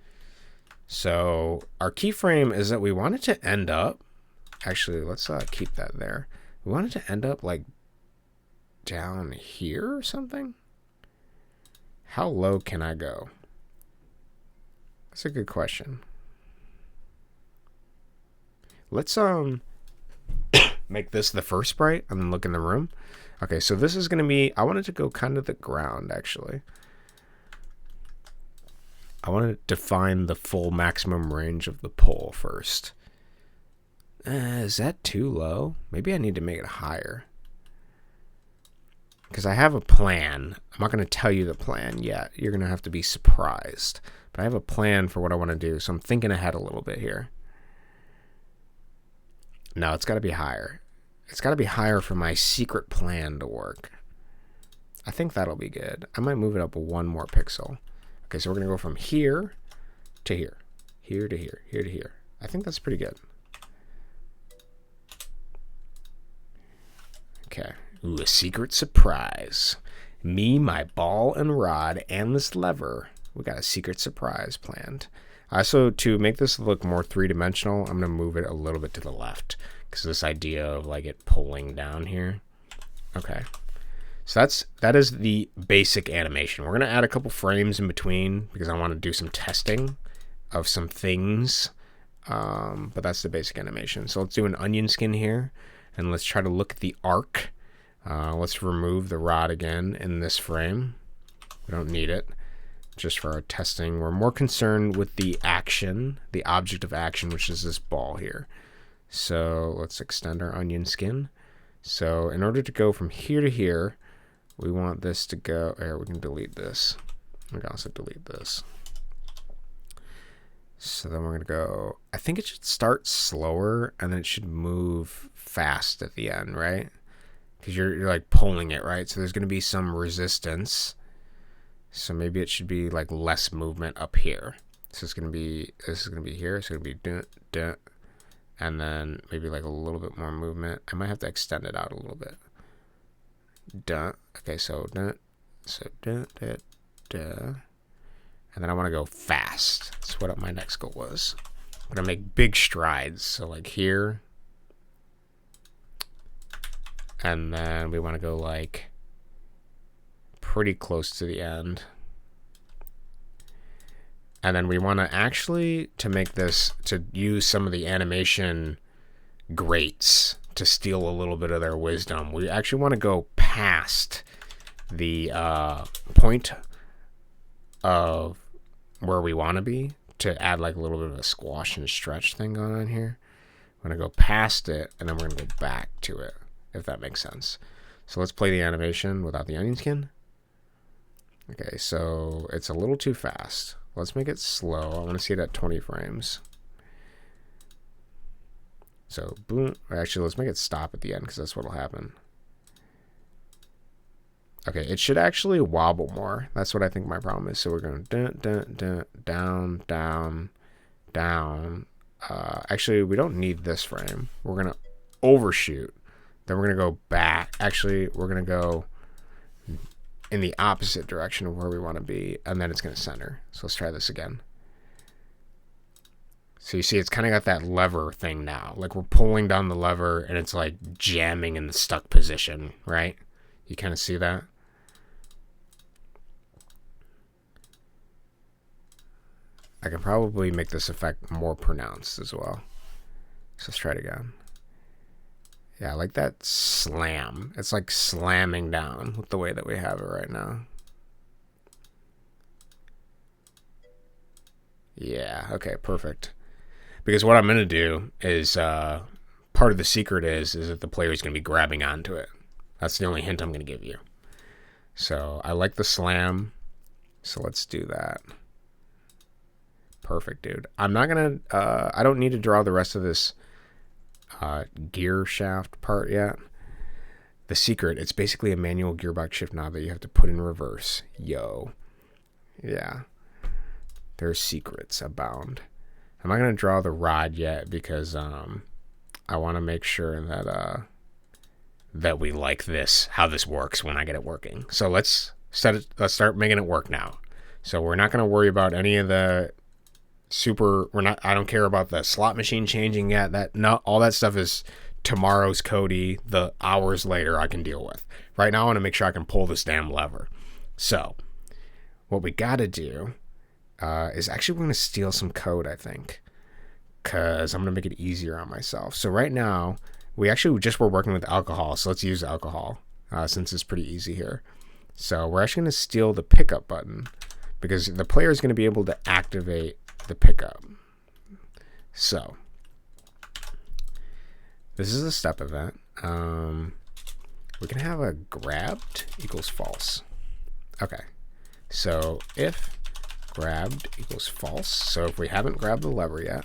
So our keyframe is that we want it to end up, actually, let's keep that there. We want it to end up like down here or something. How low can I go? That's a good question. Let's make this the first sprite and then look in the room. Okay, so this is going to be, I want it to go kind of the ground, actually. I want to define the full maximum range of the pull first. Is that too low? Maybe I need to make it higher, because I have a plan. I'm not going to tell you the plan yet. You're going to have to be surprised. But I have a plan for what I want to do, so I'm thinking ahead a little bit here. No, it's got to be higher. It's got to be higher for my secret plan to work. I think that'll be good. I might move it up one more pixel. Okay, so we're going to go from here to here. Here to here. Here to here. I think that's pretty good. Okay. Ooh, a secret surprise. Me, my ball and rod, and this lever. We got a secret surprise planned. So to make this look more three-dimensional, I'm going to move it a little bit to the left, because this idea of like it pulling down here. Okay. So that is the basic animation. We're going to add a couple frames in between because I want to do some testing of some things. But that's the basic animation. So let's do an onion skin here, and let's try to look at the arc. Let's remove the rod again in this frame. We don't need it. Just for our testing, we're more concerned with the action, the object of action, which is this ball here. So let's extend our onion skin. So in order to go from here to here, we want this to go, here, we can delete this. We can also delete this. So then we're going to go, I think it should start slower and then it should move fast at the end, right? Because you're like pulling it, right? So there's going to be some resistance. So maybe it should be like less movement up here. So it's going to be, this is going to be here. It's going to be dun, dun, and then maybe like a little bit more movement. I might have to extend it out a little bit. Dun. Okay, so dun. So dun, dun, dun. And then I want to go fast. That's what my next goal was. I'm going to make big strides. So like here. And then we want to go like pretty close to the end. And then we want to actually, to make this, to use some of the animation greats to steal a little bit of their wisdom. We actually want to go past the point of where we want to be to add like a little bit of a squash and stretch thing going on here. We're going to go past it, and then we're going to go back to it, if that makes sense. So let's play the animation without the onion skin. Okay, so it's a little too fast. Let's make it slow. I want to see it at 20 frames. So boom. Actually, let's make it stop at the end because that's what will happen. Okay, it should actually wobble more. That's what I think my problem is. So we're going dun, dun, dun, down, down, down. Actually, we don't need this frame. We're going to overshoot. Then we're going to go back. Actually, we're going to go in the opposite direction of where we want to be. And then it's going to center. So let's try this again. So you see it's kind of got that lever thing now. Like we're pulling down the lever and it's like jamming in the stuck position, right? You kind of see that? I can probably make this effect more pronounced as well. So let's try it again. Yeah, I like that slam. It's like slamming down with the way that we have it right now. Yeah, okay, perfect. Because what I'm going to do is, part of the secret is that the player is going to be grabbing onto it. That's the only hint I'm going to give you. So I like the slam. So let's do that. Perfect, dude. I'm not going to, I don't need to draw the rest of this gear shaft part yet. The secret, it's basically a manual gearbox shift knob that you have to put in reverse. Yo. Yeah. There's secrets abound. I'm not going to draw the rod yet because I want to make sure that that we like this, how this works when I get it working. So let's start making it work now. So we're not going to worry about any of the I don't care about the slot machine changing yet. All that stuff is tomorrow's Cody. The hours later I can deal with. Right now I want to make sure I can pull this damn lever. So what we got to do is actually we're going to steal some code, I think, because I'm going to make it easier on myself. So right now we actually just were working with alcohol. So let's use alcohol since it's pretty easy here. So we're actually going to steal the pickup button because the player is going to be able to activate the pickup. So this is a step event. We can have a grabbed equals false. Okay, so if grabbed equals false, so if we haven't grabbed the lever yet,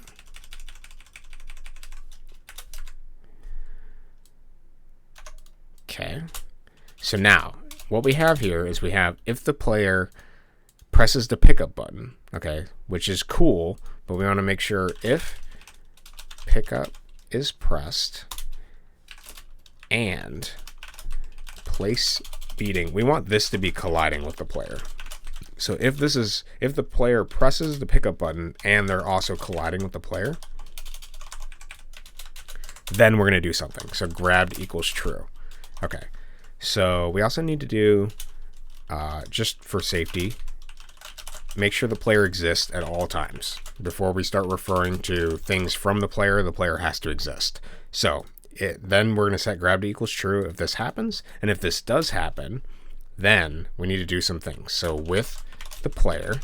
okay, so now what we have here is we have if the player presses the pickup button, okay, which is cool, but we want to make sure if pickup is pressed and place beating, we want this to be colliding with the player. So if the player presses the pickup button and they're also colliding with the player, then we're going to do something. So grabbed equals true. Okay, so we also need to do, just for safety, make sure the player exists at all times. Before we start referring to things from the player has to exist. So then we're going to set grab to equals true if this happens. And if this does happen, then we need to do some things. So with the player,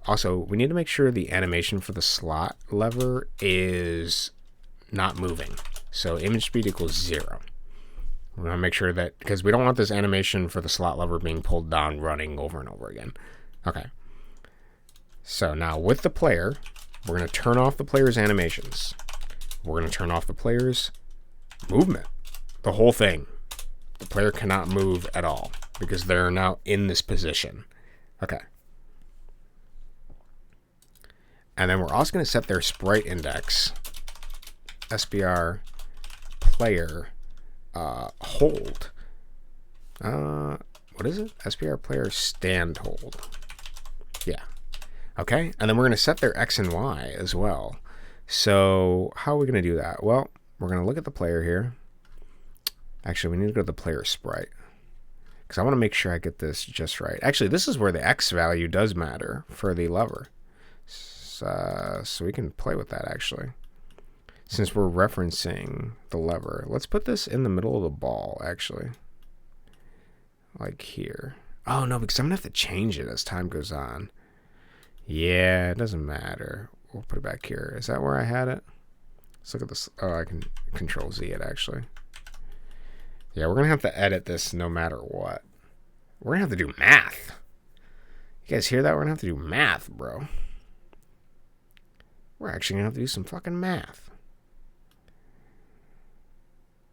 also we need to make sure the animation for the slot lever is not moving. So image speed equals 0. We want to make sure that, because we don't want this animation for the slot lever being pulled down running over and over again. Okay. So now with the player, we're going to turn off the player's animations. We're going to turn off the player's movement. The whole thing. The player cannot move at all because they're now in this position. Okay. And then we're also going to set their sprite index, SBR player hold. What is it? SPR player stand hold. Yeah. Okay, and then we're going to set their X and Y as well. So how are we going to do that? Well, we're going to look at the player here. Actually, we need to go to the player sprite, because I want to make sure I get this just right. Actually, this is where the X value does matter for the lever. So we can play with that, actually. Since we're referencing the lever, let's put this in the middle of the ball, actually. Like here. Oh, no, because I'm going to have to change it as time goes on. Yeah, it doesn't matter. We'll put it back here. Is that where I had it? Let's look at this. Oh, I can Control Z it, actually. Yeah, we're going to have to edit this no matter what. We're going to have to do math. You guys hear that? We're going to have to do math, bro. We're actually going to have to do some fucking math.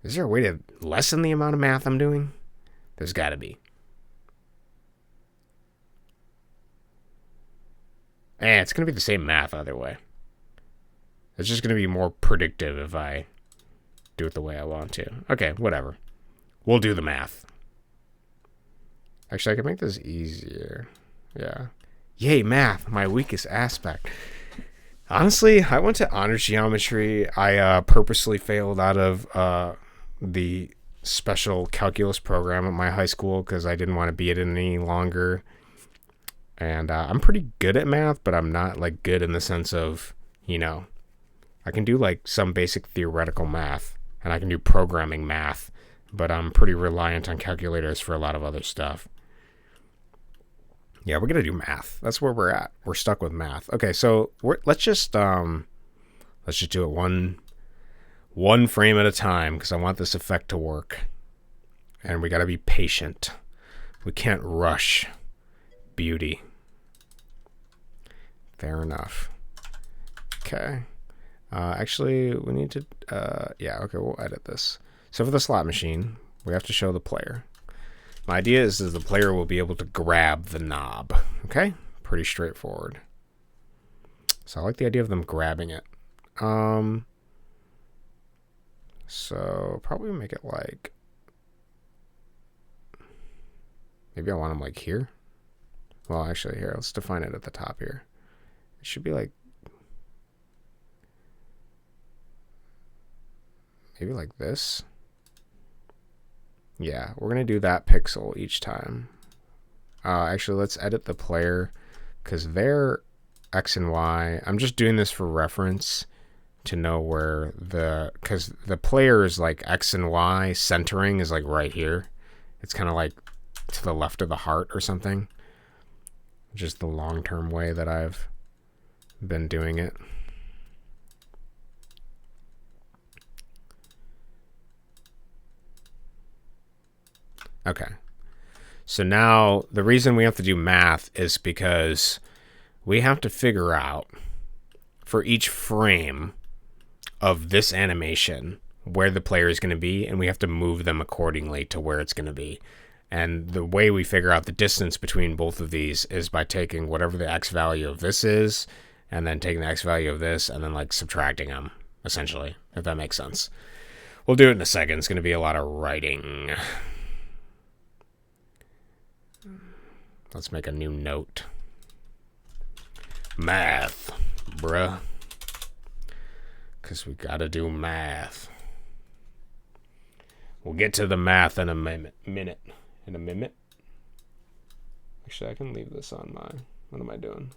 Is there a way to lessen the amount of math I'm doing? There's got to be. It's going to be the same math either way. It's just going to be more predictive if I do it the way I want to. Okay, whatever. We'll do the math. Actually, I can make this easier. Yeah. Yay, math, my weakest aspect. Honestly, I went to honors geometry. I purposely failed out of the special calculus program at my high school because I didn't want to be it any longer. And I'm pretty good at math, but I'm not like good in the sense of, I can do like some basic theoretical math and I can do programming math, but I'm pretty reliant on calculators for a lot of other stuff. Yeah, we're going to do math. That's where we're at. We're stuck with math. Okay, so let's just do it one frame at a time because I want this effect to work. And we got to be patient. We can't rush beauty. Fair enough. Okay. Actually, we need to... yeah, okay, we'll edit this. So for the slot machine, we have to show the player. My idea is that the player will be able to grab the knob. Okay? Pretty straightforward. So I like the idea of them grabbing it. So probably make it like... Maybe I want them like here. Well, actually, here, let's define it at the top here. It should be like... Maybe like this. Yeah, we're going to do that pixel each time. Actually, let's edit the player because their X and Y... I'm just doing this for reference to know where the... Because the player's like X and Y centering is like right here. It's kind of like to the left of the heart or something. Just the long-term way that I've been doing it. Okay. So now the reason we have to do math is because we have to figure out for each frame of this animation where the player is going to be, and we have to move them accordingly to where it's going to be. And the way we figure out the distance between both of these is by taking whatever the X value of this is, and then taking the X value of this, and then like subtracting them, essentially, if that makes sense. We'll do it in a second. It's going to be a lot of writing. Let's make a new note. Math, bruh. Because we got to do math. We'll get to the math in a minute. In a minute. Actually, I can leave this on my... What am I doing?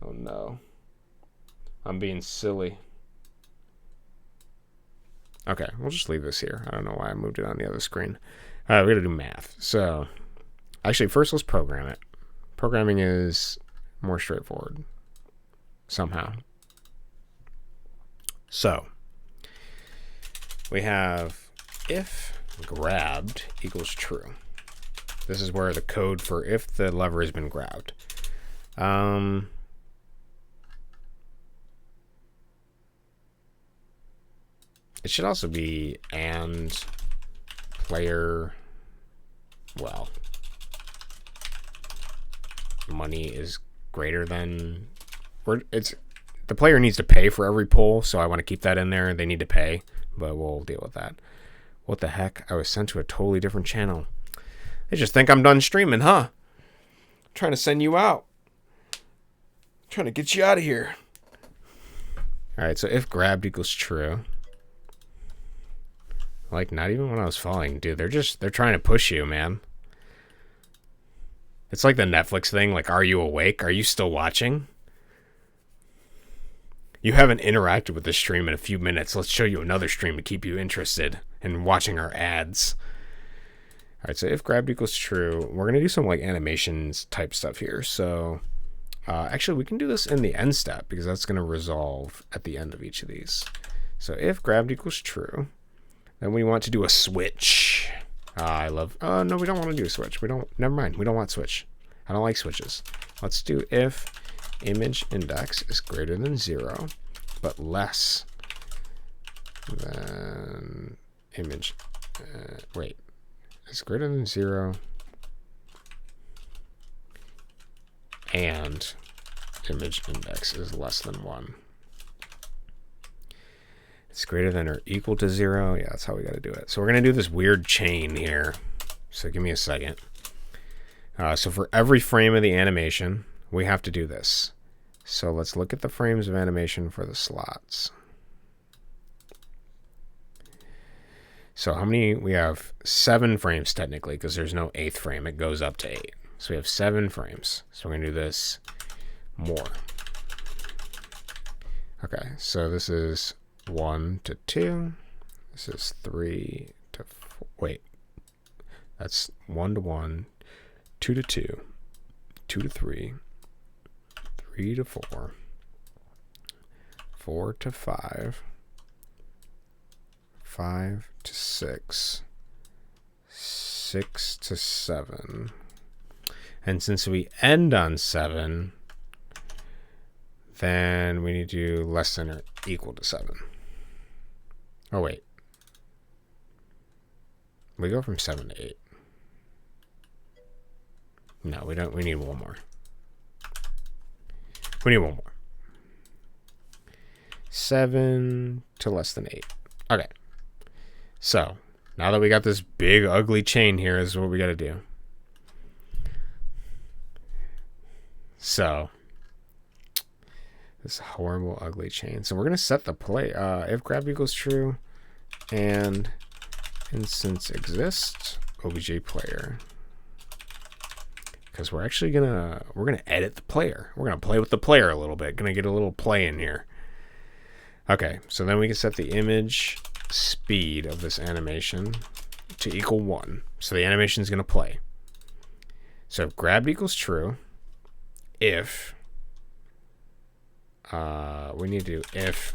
Oh no. I'm being silly. Okay, we'll just leave this here. I don't know why I moved it on the other screen. All right, we're going to do math. So, actually, first let's program it. Programming is more straightforward. Somehow. So, we have if grabbed equals true. This is where the code for if the lever has been grabbed. It should also be and player, well, money is greater than, or it's the player needs to pay for every pull, so I want to keep that in there. They need to pay, but we'll deal with that. What the heck? I was sent to a totally different channel. They just think I'm done streaming, huh? I'm trying to send you out. I'm trying to get you out of here. All right, so if grabbed equals true. Like, not even when I was falling. Dude, they're trying to push you, man. It's like the Netflix thing, like, are you awake? Are you still watching? You haven't interacted with the stream in a few minutes. Let's show you another stream to keep you interested in watching our ads. All right, so if grabbed equals true, we're going to do some like animations type stuff here. So actually, we can do this in the end step because that's going to resolve at the end of each of these. So if grabbed equals true, then we want to do a switch. No, we don't want to do a switch. Never mind. We don't want switch. I don't like switches. Let's do if image index is greater than 0, but less than image. It's greater than 0 and image index is less than 1. It's greater than or equal to 0. Yeah, that's how we got to do it. So we're going to do this weird chain here. So give me a second. So for every frame of the animation, we have to do this. So let's look at the frames of animation for the slots. So how many? We have 7 frames technically because there's no 8th frame. It goes up to 8. So we have 7 frames. So we're going to do this more. Okay, so this is 1 to 2. This is 3 to 4. Wait, that's 1 to 1, 2 to 2, 2 to 3, 3 to 4, 4 to 5, 5 to 6, 6 to 7. And since we end on 7, then we need to do less than or equal to 7. Oh, wait. We go from 7 to 8. No, we don't. We need one more. We need one more. 7 to less than 8. Okay. So, now that we got this big, ugly chain here, is what we got to do. So, this horrible, ugly chain. So, we're going to set the play. If grab equals true and instance exists, obj player. Because we're actually gonna edit the player. We're gonna play with the player a little bit. Gonna get a little play in here. Okay, so then we can set the image speed of this animation to equal 1. So the animation is gonna play. So if grabbed equals true, if we need to do if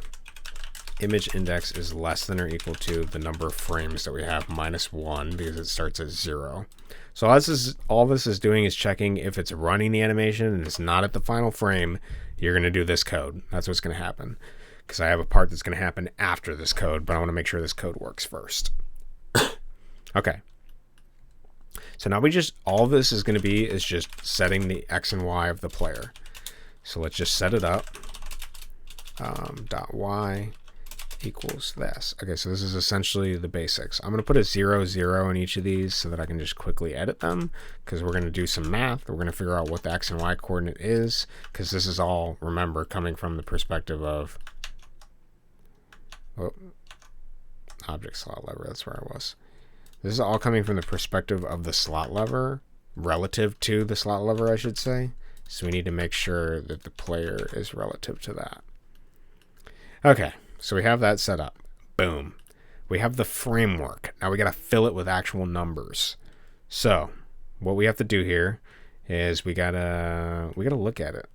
image index is less than or equal to the number of frames that we have minus 1 because it starts at 0. So all this is doing is checking if it's running the animation and it's not at the final frame, you're going to do this code. That's what's going to happen. Because I have a part that's going to happen after this code, but I want to make sure this code works first. Okay. So now all this is going to be is just setting the X and Y of the player. So let's just set it up. Dot Y equals this. Okay, so this is essentially the basics. I'm going to put a 0, 0 in each of these so that I can just quickly edit them because we're going to do some math. We're going to figure out what the X and Y coordinate is because this is all, remember, coming from the perspective of object slot lever. That's where I was. This is all coming from the perspective of the slot lever relative to the slot lever, I should say. So we need to make sure that the player is relative to that. Okay. So we have that set up. Boom. We have the framework. Now we got to fill it with actual numbers. So what we have to do here is we gotta look at it.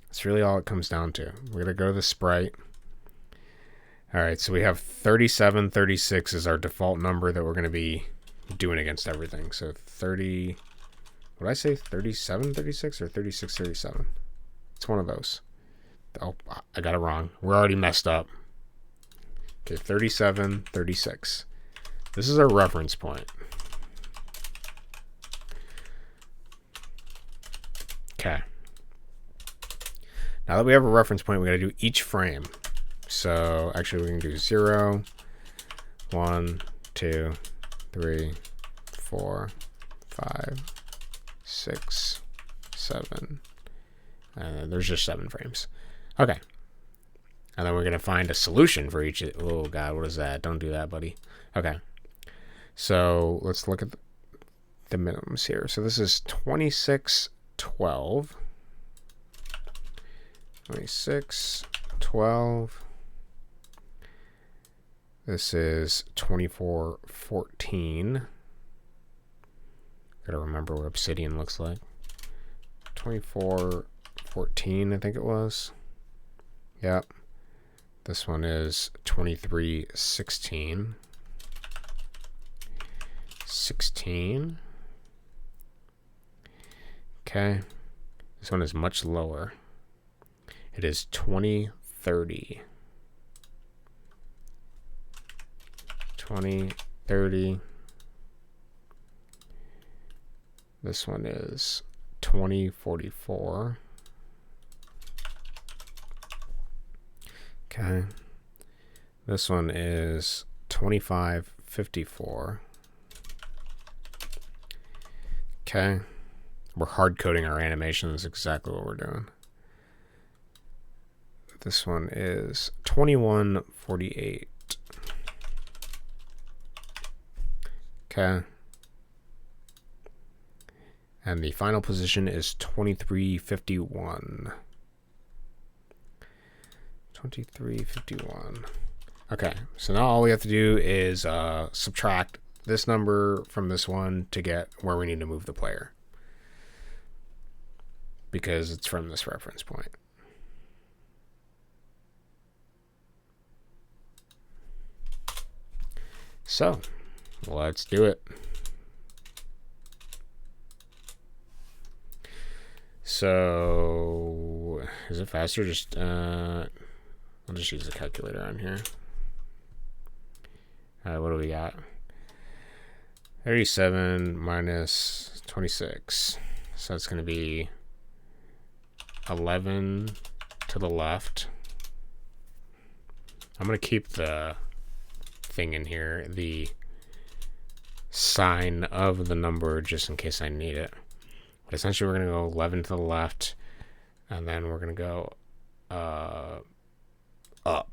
That's really all it comes down to. We're gonna go to the sprite. All right. So we have 3736 is our default number that we're going to be doing against everything. So 30. What did I say? 3736 or 3637? It's one of those. Oh, I got it wrong. We're already messed up. Okay, 3736. This is our reference point. Okay. Now that we have a reference point, we got to do each frame. So actually we can do 0, 1, 2, 3, 4, 5, 6, 7. And there's just 7 frames. Okay. And then we're going to find a solution for each. Oh, God, what is that? Don't do that, buddy. Okay. So let's look at the minimums here. So this is 26, 12. 26, 12. This is 24, 14. Gotta remember what obsidian looks like. 24, 14, I think it was. Yep. This one is 23, 16. 16. Okay. This one is much lower. It is 20, 30. 20, 30. This one is 20, 44. Okay. This one is 25, 54. Okay. We're hard coding our animations, exactly what we're doing. This one is 21, 48. Okay. And the final position is 23, 51. 23, 51. Okay, so now all we have to do is subtract this number from this one to get where we need to move the player, because it's from this reference point. So, let's do it. So, is it faster? Just, I'll just use the calculator on here. What do we got? 37 minus 26. So it's going to be 11 to the left. I'm going to keep the thing in here, the sign of the number, just in case I need it. But essentially we're going to go 11 to the left, and then we're going to go up.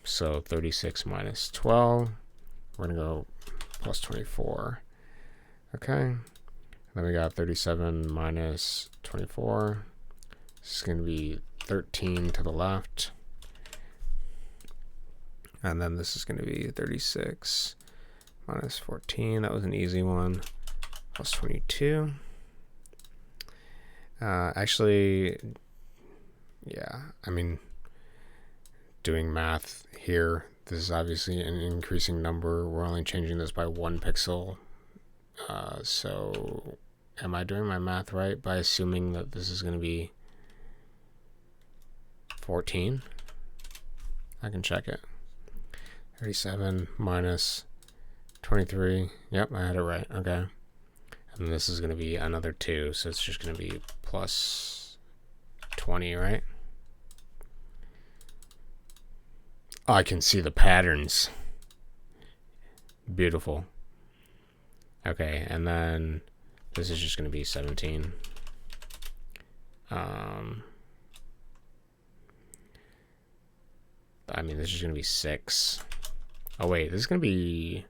So 36 minus 12. We're going to go plus 24. Okay. And then we got 37 minus 24. This is going to be 13 to the left. And then this is going to be 36 minus 14. That was an easy one. Plus 22. Actually, yeah, I mean, doing math here, this is obviously an increasing number. We're only changing this by 1 pixel. So am I doing my math right by assuming that this is going to be 14? I can check it. 37 minus 23. Yep, I had it right. Okay. And this is going to be another 2, so it's just going to be plus 20, right? Oh, I can see the patterns. Beautiful. Okay, and then this is just going to be 17. I mean, this is going to be 6. Oh, wait, this is going to be...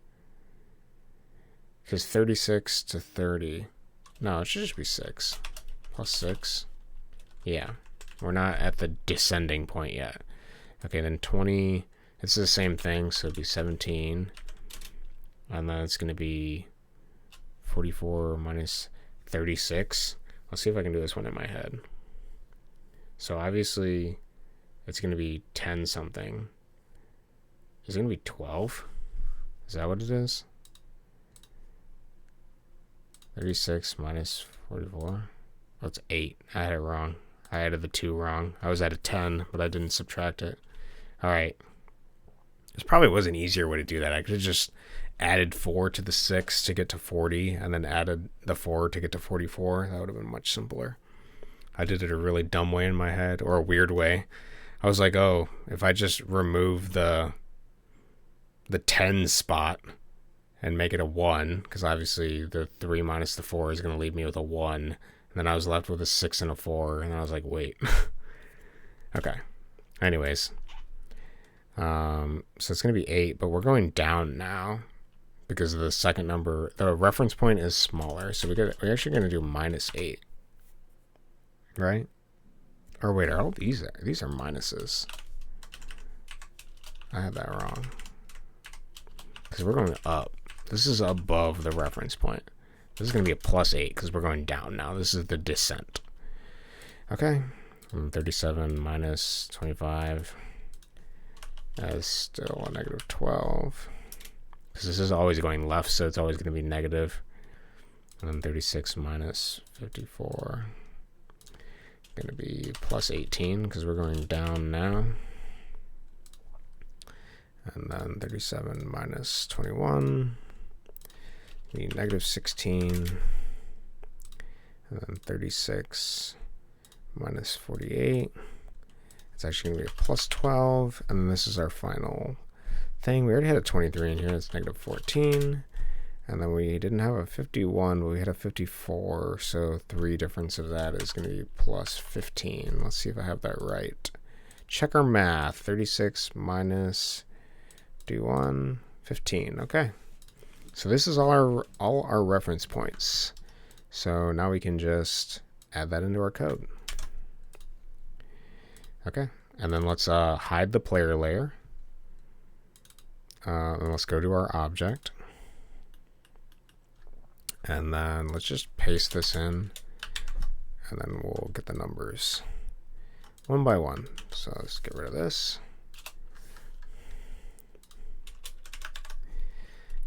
Because 36 to 30. No, it should just be 6. Plus 6. Yeah. We're not at the descending point yet. Okay, then 20. It's the same thing, so it'd be 17. And then it's going to be 44 minus 36. Let's see if I can do this one in my head. So obviously, it's going to be 10 something. Is it going to be 12? Is that what it is? 36 minus 44. Oh, it's 8. I had it wrong. I added the 2 wrong. I was at a 10, but I didn't subtract it. All right. This probably was an easier way to do that. I could have just added 4 to the 6 to get to 40, and then added the 4 to get to 44. That would have been much simpler. I did it a really dumb way in my head, or a weird way. I was like, oh, if I just remove the 10 spot and make it a 1, because obviously the 3 minus the 4 is going to leave me with a 1. And then I was left with a 6 and a 4, and I was like, wait. Okay. Anyways. So it's going to be 8, but we're going down now because of the second number. The reference point is smaller, so we're actually going to do -8. Right? Or wait, are all these are minuses? I had that wrong. Because we're going up. This is above the reference point. This is going to be a +8 because we're going down now. This is the descent. Okay. 37 minus 25 is still a -12. Because this is always going left, so it's always going to be negative. And then 36 minus 54. Going to be +18 because we're going down now. And then 37 minus 21 be -16. And then 36 minus 48. It's actually going to be a +12. And then this is our final thing. We already had a 23 in here. It's -14. And then we didn't have a 51, but we had a 54. So 3 difference of that is going to be +15. Let's see if I have that right. Check our math. 36 minus 51, 15. Okay. So this is all our reference points. So now we can just add that into our code. Okay. And then let's hide the player layer. And let's go to our object. And then let's just paste this in, and then we'll get the numbers one by one. So let's get rid of this.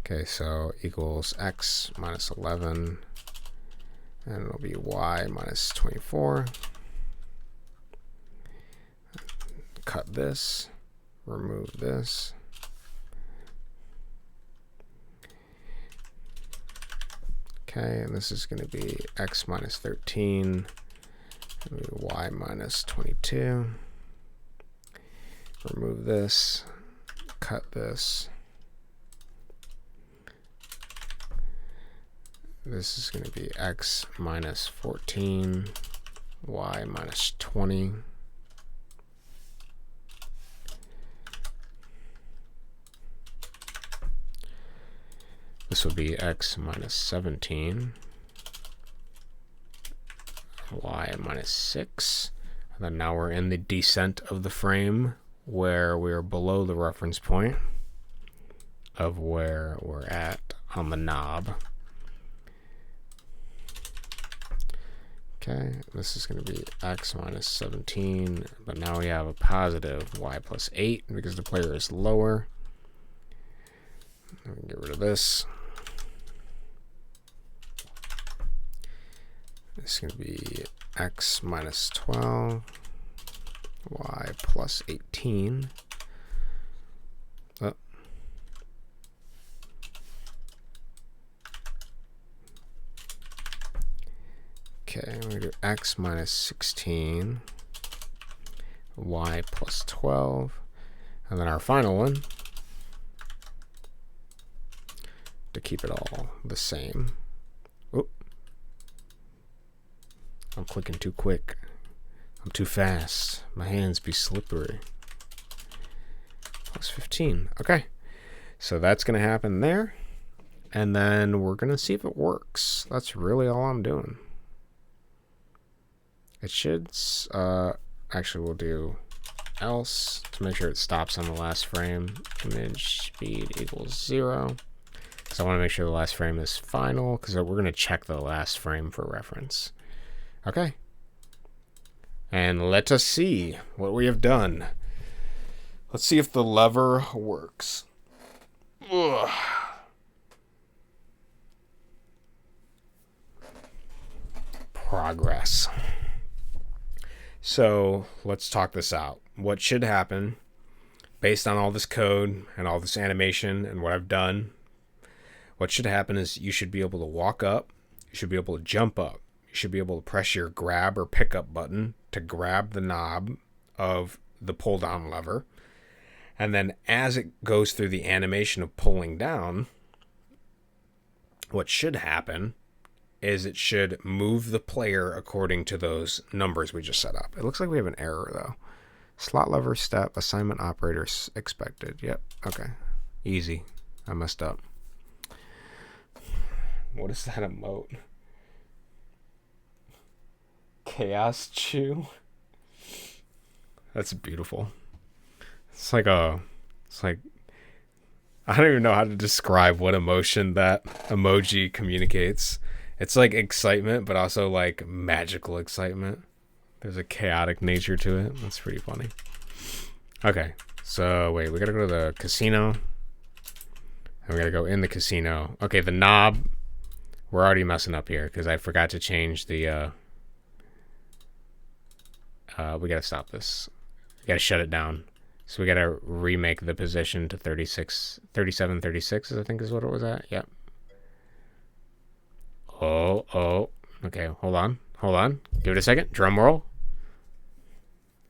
Okay, so equals x minus 11, and it'll be y minus 24. Cut this, remove this. Okay, and this is going to be x minus 13, and y minus 22. Remove this, cut this. This is going to be x minus 14, y minus 20. This will be x minus 17, y minus 6. And then now we're in the descent of the frame where we're below the reference point of where we're at on the knob. Okay, this is going to be x minus 17, but now we have a positive y plus 8 because the player is lower. Get rid of this. It's going to be x minus 12, y plus 18. Oh. Okay, I'm going to do x minus 16, y plus 12, and then our final one, to keep it all the same. Oop. I'm clicking too quick. I'm too fast. My hands be slippery. Plus 15. Okay. So that's going to happen there. And then we're going to see if it works. That's really all I'm doing. It should, actually we'll do else to make sure it stops on the last frame. Image speed equals 0. Because I want to make sure the last frame is final, because we're going to check the last frame for reference. Okay. And let us see what we have done. Let's see if the lever works. Ugh. Progress. So let's talk this out. What should happen based on all this code and all this animation and what I've done? What should happen is you should be able to walk up. You should be able to jump up. You should be able to press your grab or pickup button to grab the knob of the pull down lever. And then as it goes through the animation of pulling down, what should happen is it should move the player according to those numbers we just set up. It looks like we have an error though. Slot lever step, assignment operator expected. Yep, okay. Easy. I messed up. What is that emote? Chaos Chew? That's beautiful. It's like I don't even know how to describe what emotion that emoji communicates. It's like excitement, but also like magical excitement. There's a chaotic nature to it. That's pretty funny. Okay, so wait, we gotta go to the casino. And we gotta go in the casino. Okay, the knob. We're already messing up here because I forgot to change the... we gotta stop this. We gotta shut it down. So we gotta remake the position to 37, 36, I think is what it was at. Yep. Oh. Okay, hold on. Give it a second. Drum roll.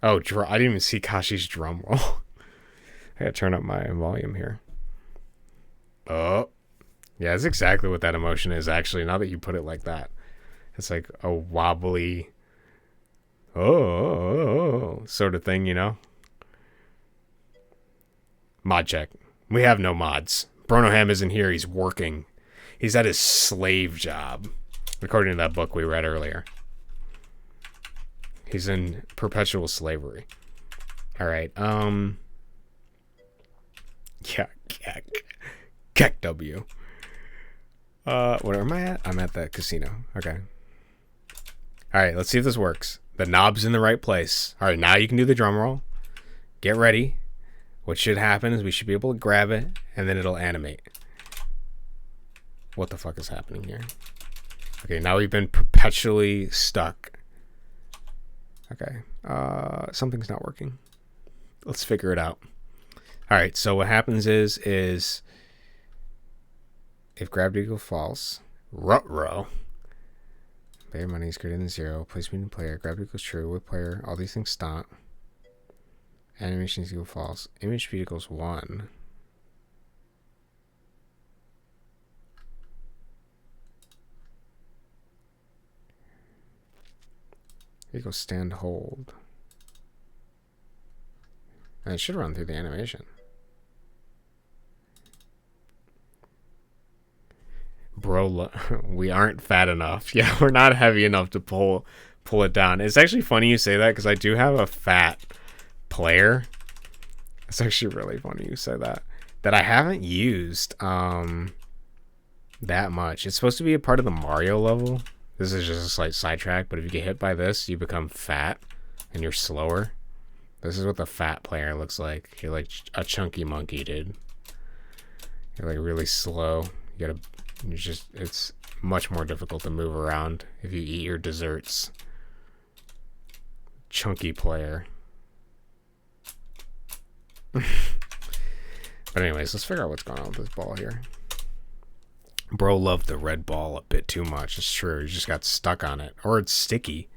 Oh, I didn't even see Kashi's drum roll. I gotta turn up my volume here. Oh. Yeah, that's exactly what that emotion is, actually, now that you put it like that. It's like a wobbly, sort of thing, you know? Mod check. We have no mods. Bronoham isn't here. He's working. He's at his slave job, according to that book we read earlier. He's in perpetual slavery. All right. Yeah. Keck W. Where am I at? I'm at the casino. Okay. All right. Let's see if this works. The knob's in the right place. All right. Now you can do the drum roll. Get ready. What should happen is we should be able to grab it, and then it'll animate. What the fuck is happening here? Okay, now we've been perpetually stuck. Okay, something's not working. Let's figure it out. All right, so what happens is if grabbed equals false, ruh-roh. Player money is greater than 0. Placement in player. Grabbed equals true. With player, all these things stop. Animation is equal false. Image speed equals 1. Equals stand hold. And it should run through the animation. Bro, we aren't fat enough. Yeah, we're not heavy enough to pull it down. It's actually funny you say that because I do have a fat player. It's actually really funny you say that I haven't used that much. It's supposed to be a part of the Mario level. This is just a slight sidetrack, but if you get hit by this, you become fat and you're slower. This is what the fat player looks like. You're like a chunky monkey, dude. You're like really slow. It's much more difficult to move around if you eat your desserts. Chunky player. But anyways, let's figure out what's going on with this ball here. Bro loved the red ball a bit too much. It's true. He just got stuck on it. Or it's sticky.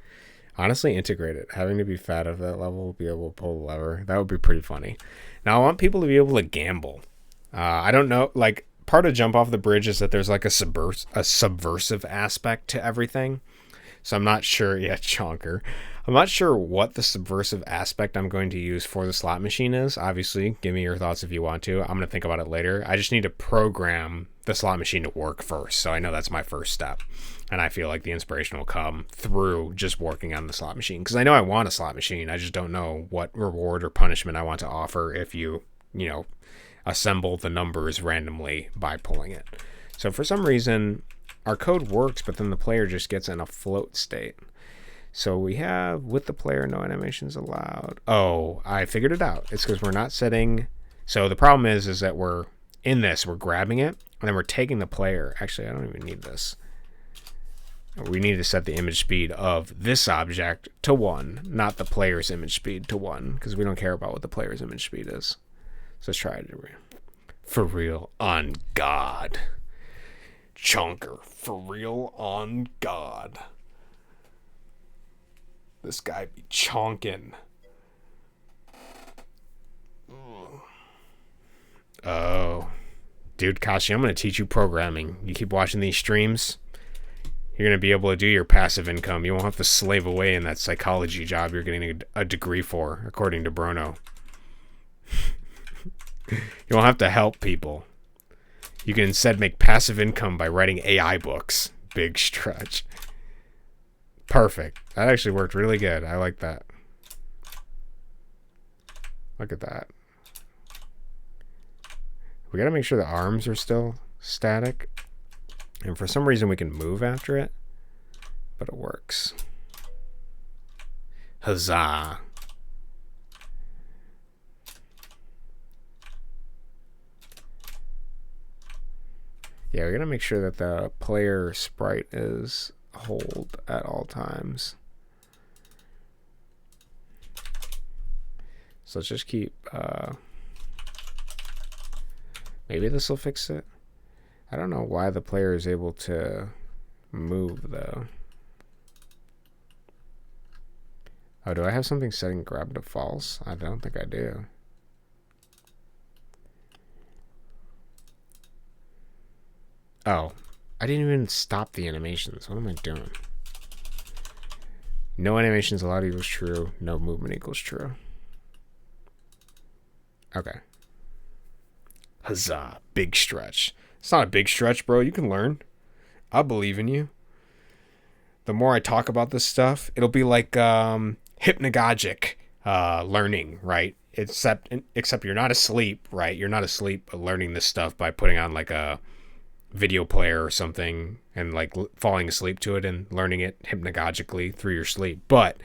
Honestly, integrate it. Having to be fat at that level, be able to pull the lever. That would be pretty funny. Now, I want people to be able to gamble. I don't know. Like, part of Jump Off the Bridge is that there's like a subversive aspect to everything. So I'm not sure. Yeah, chonker. I'm not sure what the subversive aspect I'm going to use for the slot machine is. Obviously, give me your thoughts if you want to. I'm going to think about it later. I just need to program the slot machine to work first. So I know that's my first step. And I feel like the inspiration will come through just working on the slot machine. Because I know I want a slot machine. I just don't know what reward or punishment I want to offer if you assemble the numbers randomly by pulling it. So for some reason, our code works, but then the player just gets in a float state. So we have with the player, no animations allowed. Oh, I figured it out. It's because we're not setting. So the problem is that we're in this, we're grabbing it, and then we're taking the player. Actually, I don't even need this. We need to set the image speed of this object to 1, not the player's image speed to 1, because we don't care about what the player's image speed is. So let's try it. For real, on God. Chonker, for real, on God. This guy be chonking. Oh. Dude, Kashi, I'm going to teach you programming. You keep watching these streams, you're going to be able to do your passive income. You won't have to slave away in that psychology job you're getting a degree for, according to Bruno. You won't have to help people. You can instead make passive income by writing AI books. Big stretch. Perfect. That actually worked really good. I like that. Look at that. We gotta make sure the arms are still static. And for some reason we can move after it. But it works. Huzzah. Yeah, we gotta make sure that the player sprite is hold at all times. So let's just keep... maybe this will fix it. I don't know why the player is able to move, though. Oh, do I have something setting grab to false? I don't think I do. Oh, I didn't even stop the animations. What am I doing? No animations allowed equals true. No movement equals true. Okay. Huzzah. Big stretch. It's not a big stretch, bro. You can learn. I believe in you. The more I talk about this stuff, it'll be like hypnagogic learning, right? Except you're not asleep, right? You're not asleep learning this stuff by putting on like a video player or something and like falling asleep to it and learning it hypnagogically through your sleep. But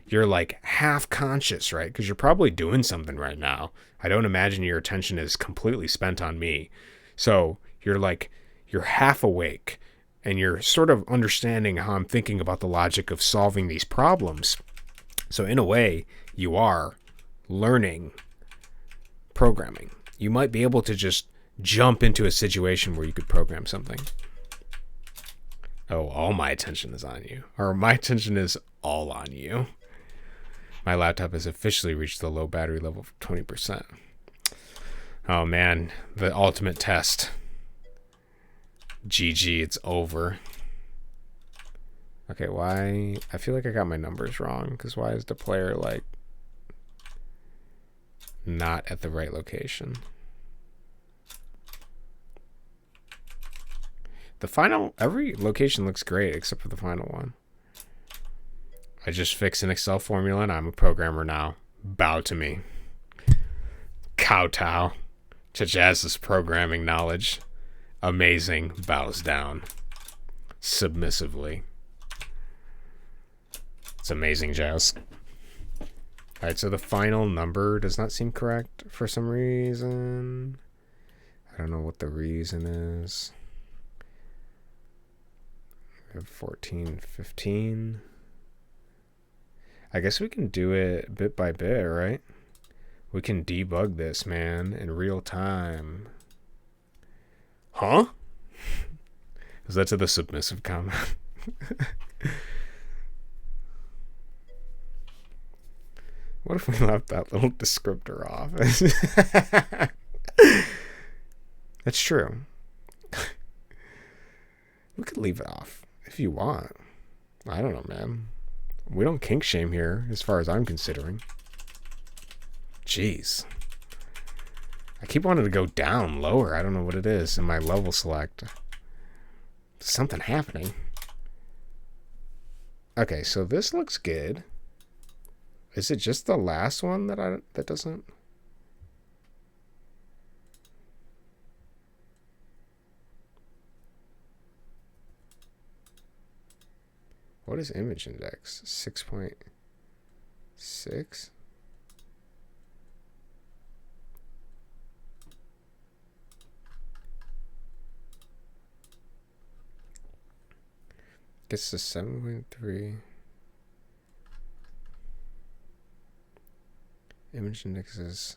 you're like half conscious, right? Because you're probably doing something right now. I don't imagine your attention is completely spent on me. So you're half awake and you're sort of understanding how I'm thinking about the logic of solving these problems. So in a way, you are learning programming. You might be able to just jump into a situation where you could program something. Oh, all my attention is on you. Or my attention is all on you. My laptop has officially reached the low battery level of 20%. Oh man, the ultimate test. GG, it's over. Okay, why? I feel like I got my numbers wrong, because why is the player like not at the right location? The final, every location looks great except for the final one. I just fixed an Excel formula and I'm a programmer now. Bow to me. Kowtow to Jazz's programming knowledge. Amazing. Bows down. Submissively. It's amazing, Jazz. Alright, so the final number does not seem correct for some reason. I don't know what the reason is. We have 14, 15. I guess we can do it bit by bit, right? We can debug this, man, in real time. Huh? Is that to the submissive comment? What if we left that little descriptor off? That's true. We could leave it off if you want. I don't know, man. We don't kink shame here, as far as I'm considering. Jeez. I keep wanting to go down, lower. I don't know what it is in my level select. Something happening. Okay, so this looks good. Is it just the last one that doesn't? What is image index? 6.6? Gets to 7.3. Image index is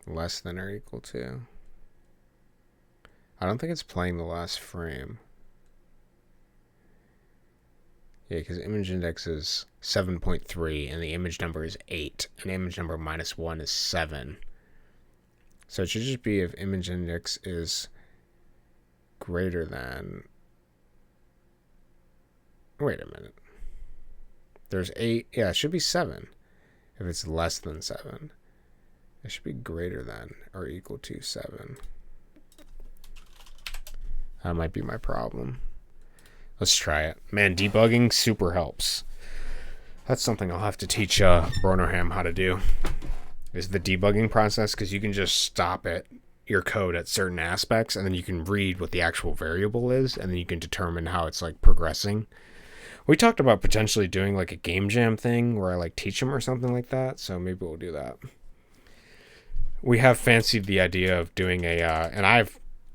less than or equal to. I don't think it's playing the last frame. Yeah, because image index is 7.3 and the image number is 8. And image number minus 1 is 7. So it should just be if image index is greater than... Wait a minute. There's 8. Yeah, it should be 7. If it's less than 7. It should be greater than or equal to 7. That might be my problem. Let's try it. Man, debugging super helps. That's something I'll have to teach Bronerham how to do. Is the debugging process, because you can just stop your code at certain aspects, and then you can read what the actual variable is, and then you can determine how it's like progressing. We talked about potentially doing like a game jam thing where I like teach them or something like that, so maybe we'll do that. We have fancied the idea of doing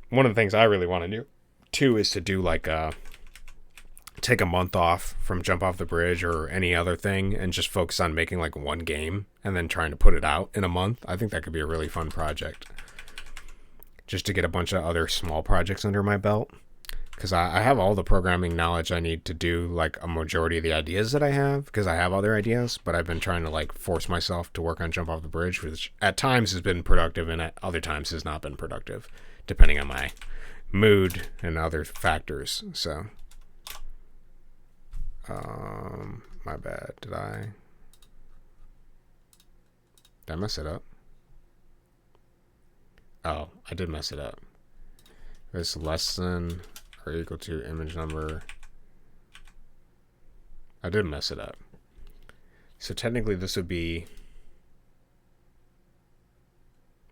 one of the things I really want to do too is to do like take a month off from Jump Off the Bridge or any other thing and just focus on making like one game and then trying to put it out in a month. I think that could be a really fun project. Just to get a bunch of other small projects under my belt. Because I have all the programming knowledge I need to do like a majority of the ideas that I have, because I have other ideas, but I've been trying to like force myself to work on Jump Off the Bridge, which at times has been productive and at other times has not been productive, depending on my mood and other factors. So my bad. Did I mess it up? Oh, I did mess it up. It's less than or equal to image number. I did mess it up. So technically this would be,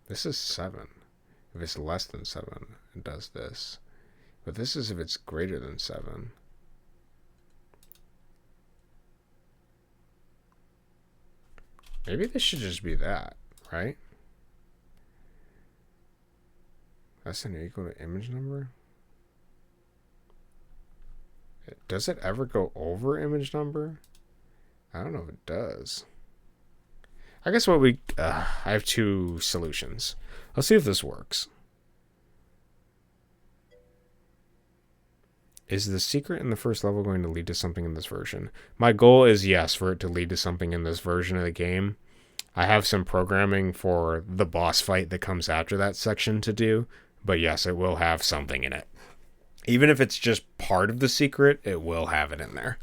this is 7. If it's less than 7, it does this. But this is if it's greater than 7. Maybe this should just be that, right? Less than or equal to image number? Does it ever go over image number? I don't know if it does. I guess I have 2 solutions. Let's see if this works. Is the secret in the first level going to lead to something in this version? My goal is yes, for it to lead to something in this version of the game. I have some programming for the boss fight that comes after that section to do, but yes, it will have something in it. Even if it's just part of the secret, it will have it in there.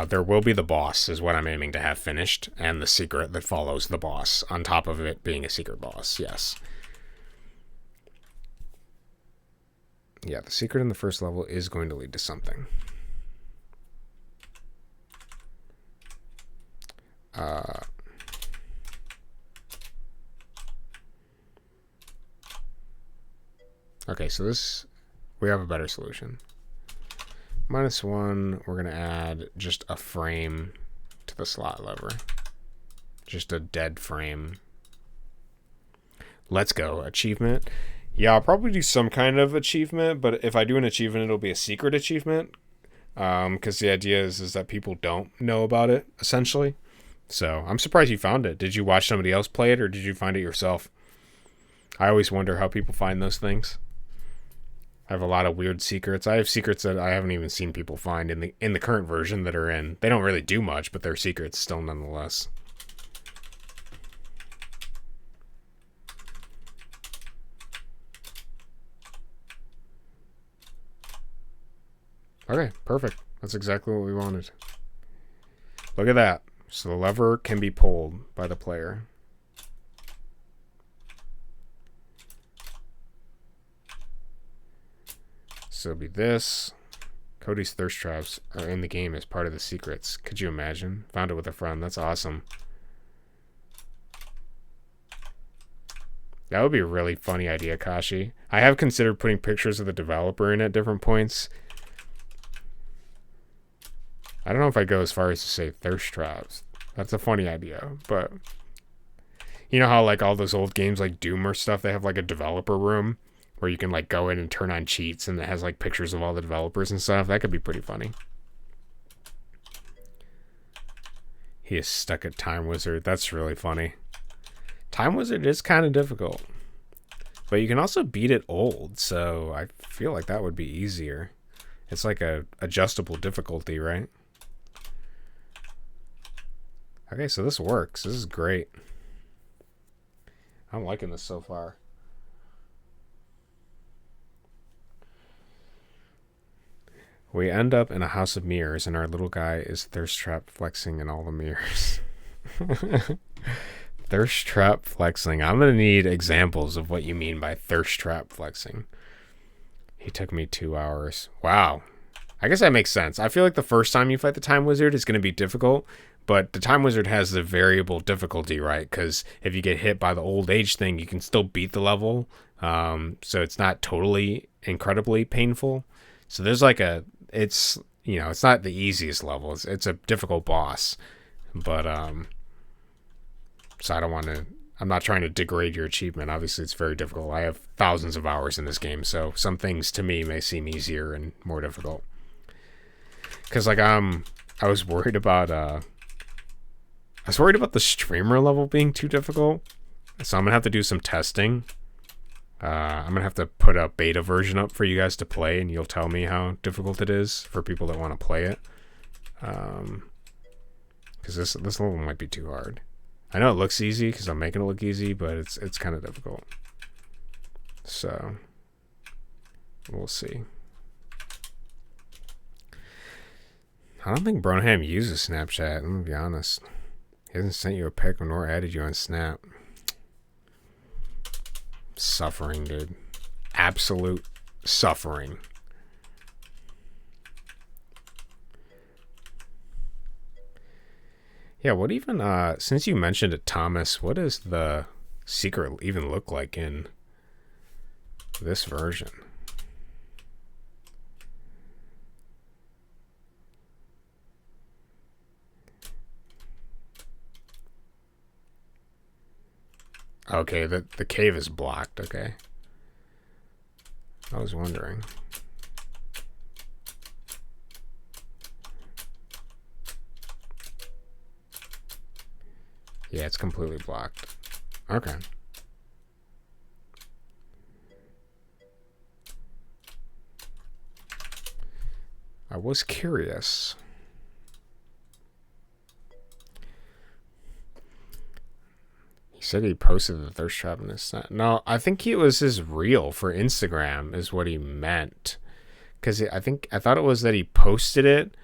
There will be the boss, is what I'm aiming to have finished, and the secret that follows the boss, on top of it being a secret boss, yes. Yeah, the secret in the first level is going to lead to something. Okay, so we have a better solution. -1, we're going to add just a frame to the slot lever. Just a dead frame. Let's go. Achievement. Yeah, I'll probably do some kind of achievement, but if I do an achievement, it'll be a secret achievement. Because the idea is that people don't know about it, essentially. So, I'm surprised you found it. Did you watch somebody else play it, or did you find it yourself? I always wonder how people find those things. I have a lot of weird secrets. I have secrets that I haven't even seen people find in the current version that are in. They don't really do much, but they're secrets still nonetheless. Okay, perfect. That's exactly what we wanted. Look at that. So the lever can be pulled by the player. So it'll be this. Cody's thirst traps are in the game as part of the secrets. Could you imagine? Found it with a friend. That's awesome. That would be a really funny idea, Kashi. I have considered putting pictures of the developer in at different points. I don't know if I'd go as far as to say thirst traps. That's a funny idea, but you know how like all those old games like Doom or stuff, they have like a developer room where you can like go in and turn on cheats and it has like pictures of all the developers and stuff. That could be pretty funny. He is stuck at Time Wizard. That's really funny. Time Wizard is kind of difficult, but you can also beat it old, so I feel like that would be easier. It's like a adjustable difficulty, right? Okay, so this works. This is great. I'm liking this so far. We end up in a house of mirrors, and our little guy is thirst trap flexing in all the mirrors. Thirst trap flexing. I'm going to need examples of what you mean by thirst trap flexing. He took me 2 hours. Wow. I guess that makes sense. I feel like the first time you fight the Time Wizard is going to be difficult, but the Time Wizard has the variable difficulty, right? Because if you get hit by the old age thing, you can still beat the level. So it's not totally incredibly painful. So there's like it's not the easiest level. It's a difficult boss, but so I'm not trying to degrade your achievement. Obviously, it's very difficult. I have thousands of hours in this game, so some things to me may seem easier and more difficult. Because I was worried about the streamer level being too difficult, so I'm gonna have to do some testing. I'm gonna have to put a beta version up for you guys to play, and you'll tell me how difficult it is for people that want to play it. Because this level might be too hard. I know it looks easy because I'm making it look easy, but it's kind of difficult. So we'll see. I don't think Bronham uses Snapchat. I'm gonna be honest. He hasn't sent you a pic nor added you on Snap. Suffering, dude. Absolute suffering. Yeah, what even, since you mentioned it, Thomas, what does the secret even look like in this version? Okay, the cave is blocked, okay. I was wondering. Yeah, it's completely blocked. Okay. I was curious. He said he posted the thirst trap in his snap. No, I think it was his reel for Instagram is what he meant. Because I thought it was that he posted it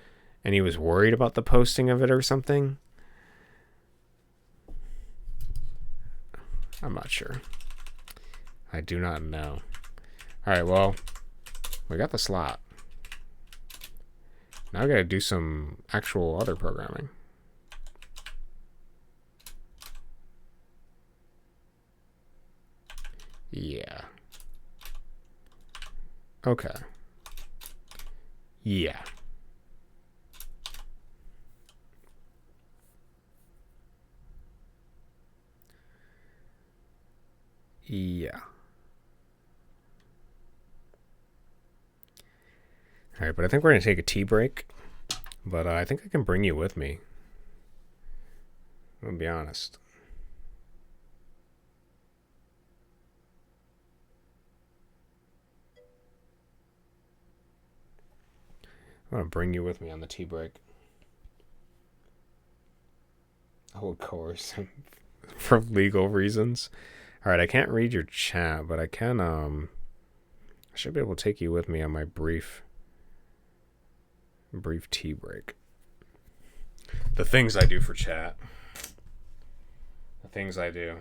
and he was worried about the posting of it or something. I'm not sure. I do not know. Alright, well, we got the slot. Now I gotta do some actual other programming. Yeah. Okay. Yeah. Yeah. All right, but I think we're going to take a tea break. But I think I can bring you with me. I'm going to be honest. I'm going to bring you with me on the tea break. Oh, of course. For legal reasons. All right, I can't read your chat, but I can, I should be able to take you with me on my brief tea break. The things I do for chat. The things I do.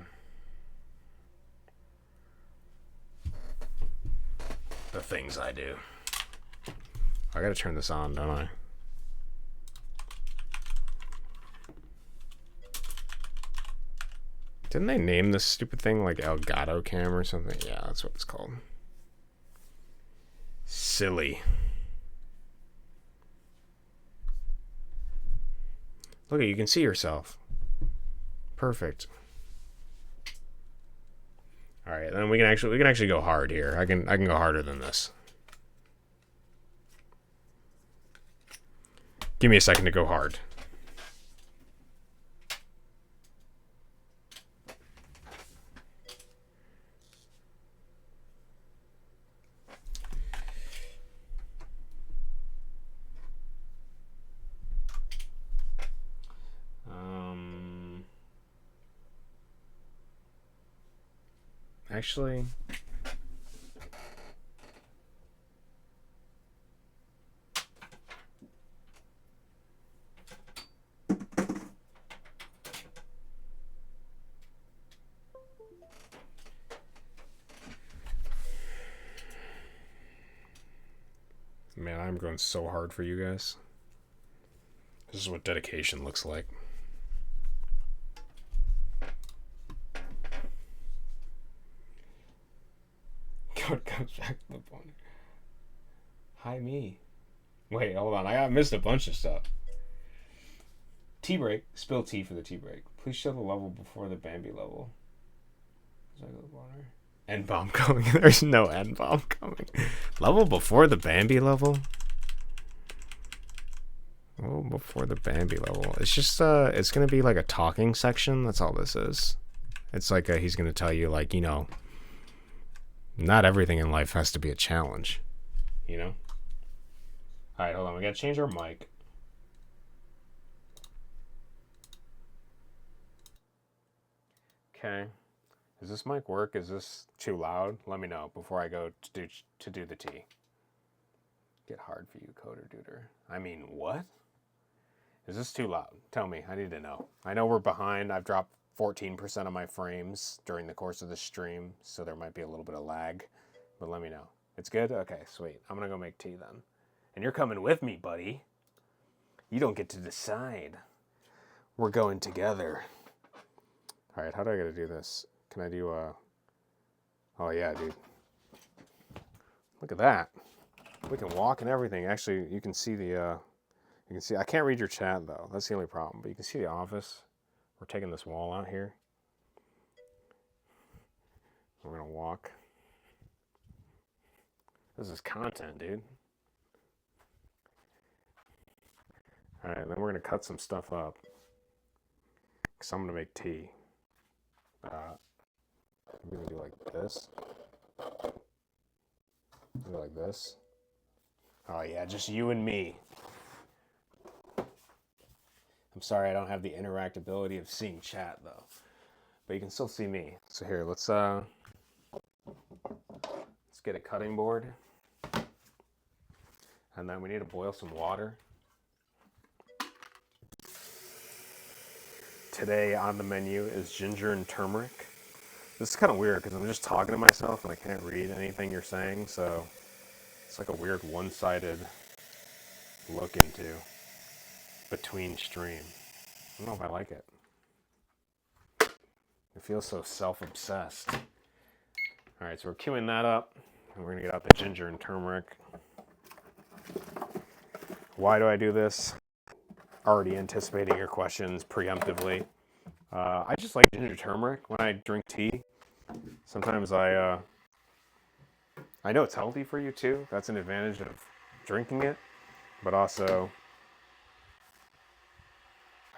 The things I do. I gotta turn this on, don't I? Didn't they name this stupid thing like Elgato Cam or something? Yeah, that's what it's called. Silly. Look, you can see yourself. Perfect. All right, then we can actually go hard here. I can go harder than this. Give me a second to go hard. Actually, man, I'm going so hard for you guys. This is what dedication looks like. God comes back to the point. Hi, me. Wait, hold on. I missed a bunch of stuff. Tea break. Spill tea for the tea break. Please show the level before the Bambi level. End bomb coming. There's no end bomb coming. Level before the Bambi level? Oh, before the Bambi level. It's just, it's gonna be like a talking section. That's all this is. It's like he's gonna tell you, like, you know, not everything in life has to be a challenge. You know? Alright, hold on. We gotta change our mic. Okay. Does this mic work? Is this too loud? Let me know before I go to do the tea. Get hard for you, Coder Duder. I mean, what? Is this too loud? Tell me. I need to know. I know we're behind. I've dropped 14% of my frames during the course of the stream, so there might be a little bit of lag. But let me know. It's good? Okay, sweet. I'm going to go make tea then. And you're coming with me, buddy. You don't get to decide. We're going together. All right, how do I gotta do this? Can I do oh yeah, dude. Look at that. We can walk and everything. Actually, you can see the you can see, I can't read your chat though. That's the only problem. But you can see the office. We're taking this wall out here. We're gonna walk. This is content, dude. All right, then we're gonna cut some stuff up. Cause I'm gonna make tea. We're gonna do like this. Do like this. Oh yeah, just you and me. I'm sorry I don't have the interactability of seeing chat though, but you can still see me. So here, let's get a cutting board, and then we need to boil some water. Today on the menu is ginger and turmeric. This is kind of weird because I'm just talking to myself and I can't read anything you're saying, so it's like a weird one-sided look into between stream. I don't know if I like it. It feels so self-obsessed. All right, so we're queuing that up, and we're gonna get out the ginger and turmeric. Why do I do this? Already anticipating your questions preemptively. I just like ginger turmeric when I drink tea. Sometimes I know it's healthy for you too. That's an advantage of drinking it. But also,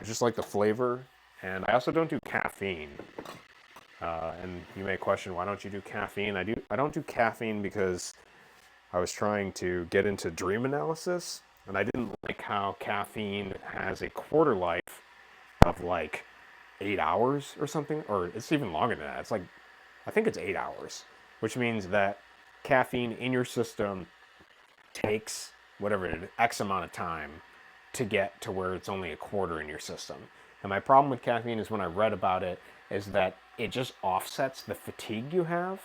I just like the flavor. And I also don't do caffeine. And you may question, why don't you do caffeine? I don't do caffeine because I was trying to get into dream analysis. And I didn't like how caffeine has a quarter life of like 8 hours or something, or it's even longer than that. It's like, I think it's 8 hours, which means that caffeine in your system takes whatever it is, X amount of time to get to where it's only a quarter in your system. And my problem with caffeine is when I read about it is that it just offsets the fatigue you have,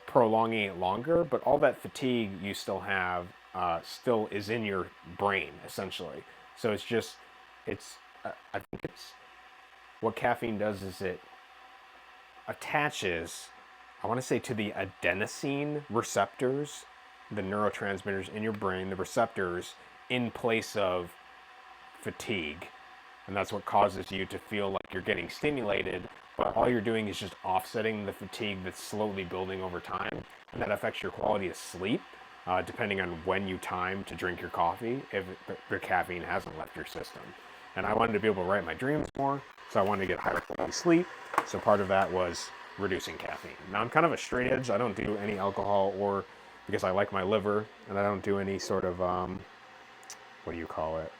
prolonging it longer, but all that fatigue you still have still is in your brain, essentially. So it's just, I think it's, what caffeine does is it attaches, I want to say, to the adenosine receptors, the neurotransmitters in your brain, the receptors, in place of fatigue. And that's what causes you to feel like you're getting stimulated, but all you're doing is just offsetting the fatigue that's slowly building over time. And that affects your quality of sleep, depending on when you time to drink your coffee, if the caffeine hasn't left your system. And I wanted to be able to write my dreams more, so I wanted to get higher quality sleep. So part of that was reducing caffeine. Now I'm kind of a straight edge. I don't do any alcohol, or because I like my liver, and I don't do any sort of, what do you call it?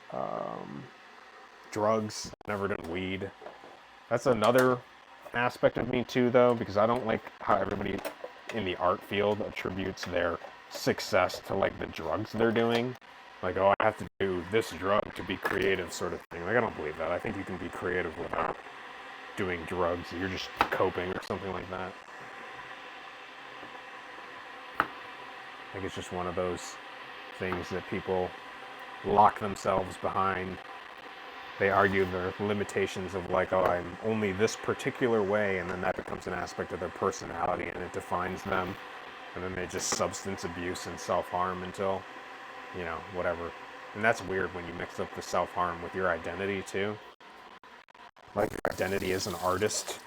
Drugs. Never done weed. That's another aspect of me too, though, because I don't like how everybody in the art field attributes their success to like the drugs they're doing. Like, oh, I have to do this drug to be creative, sort of thing. Like, I don't believe that. I think you can be creative without doing drugs. You're just coping or something like that. I think it's just one of those things that people lock themselves behind. They argue their limitations of like, oh, I'm only this particular way, and then that becomes an aspect of their personality and it defines them. And then they just substance abuse and self-harm until, you know, whatever. And that's weird when you mix up the self-harm with your identity too. Like, your identity as an artist,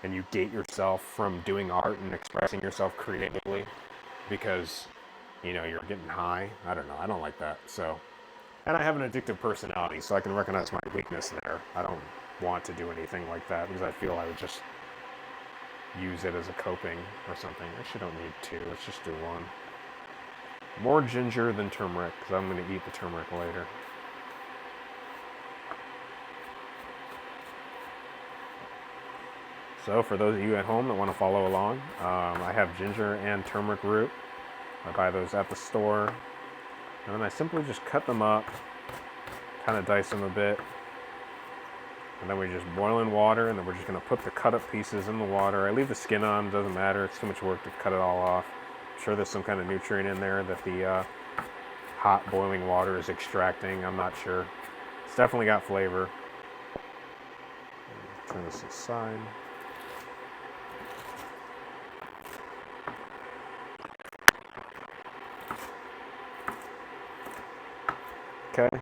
and you gate yourself from doing art and expressing yourself creatively because, you know, you're getting high. I don't know. I don't like that. So, and I have an addictive personality, so I can recognize my weakness there. I don't want to do anything like that because I feel I would just use it as a coping or something. I actually don't need two. Let's just do one. More ginger than turmeric, because I'm going to eat the turmeric later. So for those of you at home that want to follow along, I have ginger and turmeric root. I buy those at the store. And then I simply just cut them up, kind of dice them a bit. And then we just boil in water, and then we're just going to put the cut up pieces in the water. I leave the skin on, doesn't matter. It's too much work to cut it all off. I'm sure there's some kind of nutrient in there that the hot boiling water is extracting. I'm not sure. It's definitely got flavor. Turn this aside. Okay.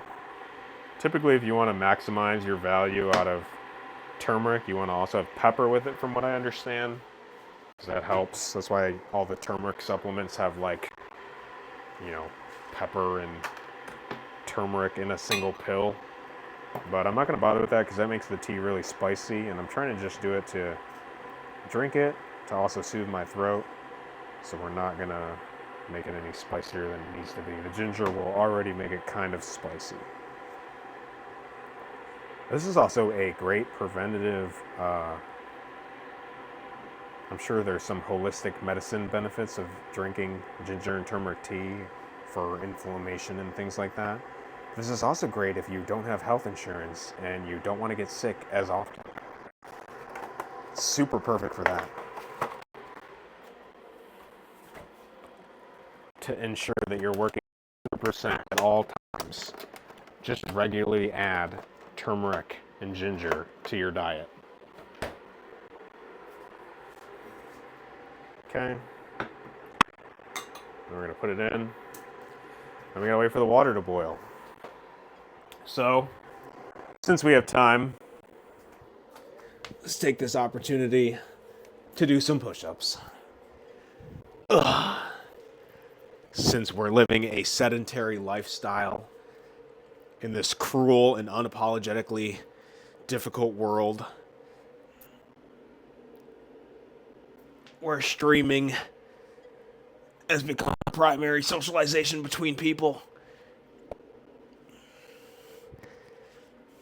Typically, if you want to maximize your value out of turmeric, you want to also have pepper with it, from what I understand. So that helps. That's why all the turmeric supplements have, like, you know, pepper and turmeric in a single pill. But I'm not going to bother with that because that makes the tea really spicy, and I'm trying to just do it to drink it, to also soothe my throat. So we're not going to make it any spicier than it needs to be. The ginger will already make it kind of spicy. This is also a great preventative, I'm sure there's some holistic medicine benefits of drinking ginger and turmeric tea for inflammation and things like that. This is also great if you don't have health insurance and you don't want to get sick as often. It's super perfect for that. To ensure that you're working 100% at all times, just regularly add turmeric and ginger to your diet. Okay. We're going to put it in. And we got to wait for the water to boil. So, since we have time, let's take this opportunity to do some push-ups. Since we're living a sedentary lifestyle in this cruel and unapologetically difficult world, where streaming has become primary socialization between people.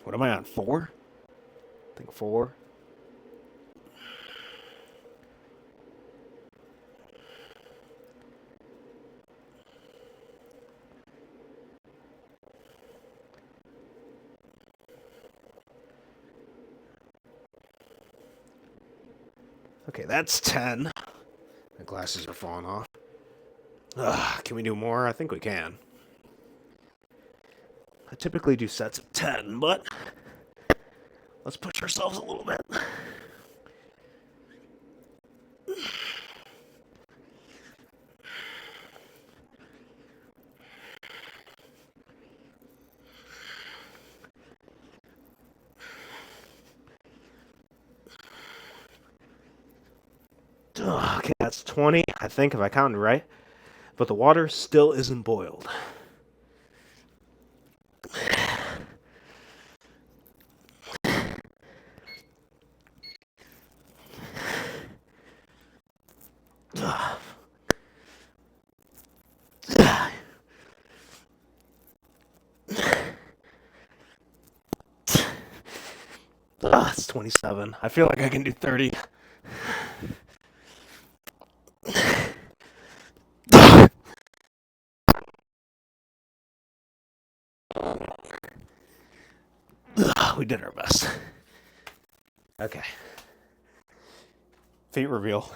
What am I on? 4? I think 4. Okay, that's 10. My glasses are falling off. Can we do more? I think we can. I typically do sets of 10, but let's push ourselves a little bit. Okay, that's 20, I think, if I counted right. But the water still isn't boiled. It's 27. I feel like I can do 30. We did our best. Okay. Feet reveal.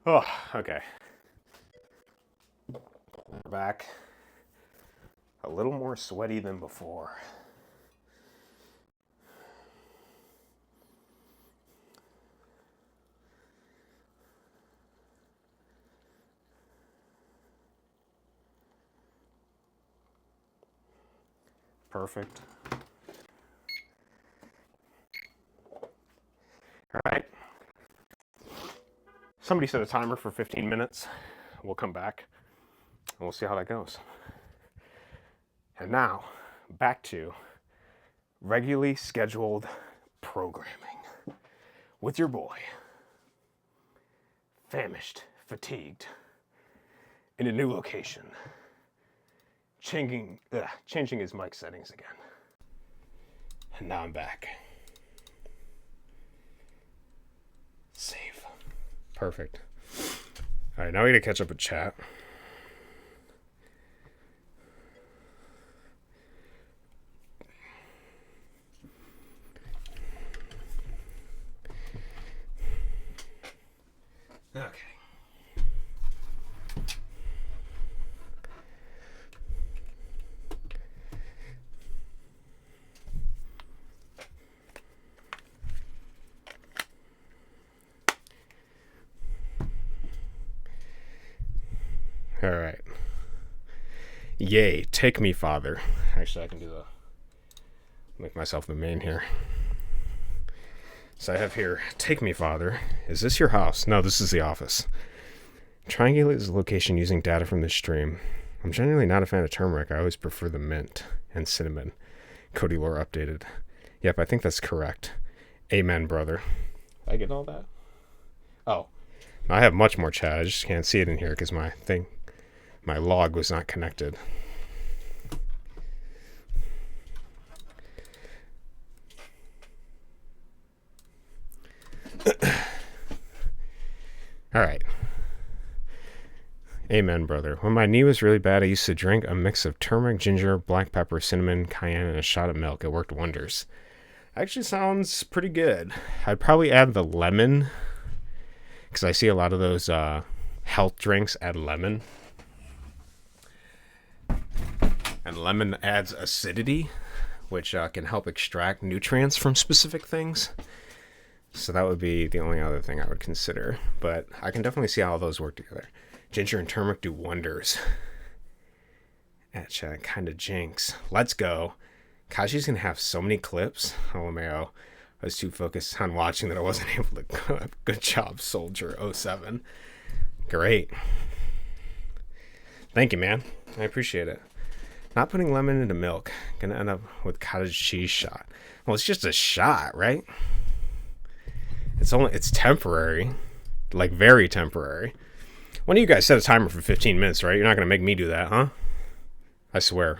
Oh, okay. Back. A little more sweaty than before. Perfect. All right. Somebody set a timer for 15 minutes. We'll come back and we'll see how that goes. And now, back to regularly scheduled programming with your boy, famished, fatigued, in a new location, changing his mic settings again. And now I'm back. Save. Perfect. All right, now we gotta catch up with chat. Okay. All right. Yay, take me, Father. Actually, I can do make myself the main here. So I have here, take me, Father. Is this your house? No, this is the office. Triangulate the location using data from the stream. I'm generally not a fan of turmeric. I always prefer the mint and cinnamon. Cody Lore updated. Yep, I think that's correct. Amen, brother. Did I get all that? Oh. I have much more chat. I just can't see it in here because my log was not connected. All right. Amen, brother. When my knee was really bad, I used to drink a mix of turmeric, ginger, black pepper, cinnamon, cayenne, and a shot of milk. It worked wonders. Actually sounds pretty good. I'd probably add the lemon because I see a lot of those health drinks add lemon. And lemon adds acidity, which can help extract nutrients from specific things. So that would be the only other thing I would consider. But I can definitely see how those work together. Ginger and turmeric do wonders. Chat kind of jinx. Let's go. Kashi's going to have so many clips. Oh, Mayo. I was too focused on watching that I wasn't able to. Good job, Soldier 07. Great. Thank you, man. I appreciate it. Not putting lemon into milk. Gonna end up with cottage cheese shot. Well, it's just a shot, right? It's temporary. Like, very temporary. One of you guys set a timer for 15 minutes, right? You're not gonna make me do that, huh? I swear.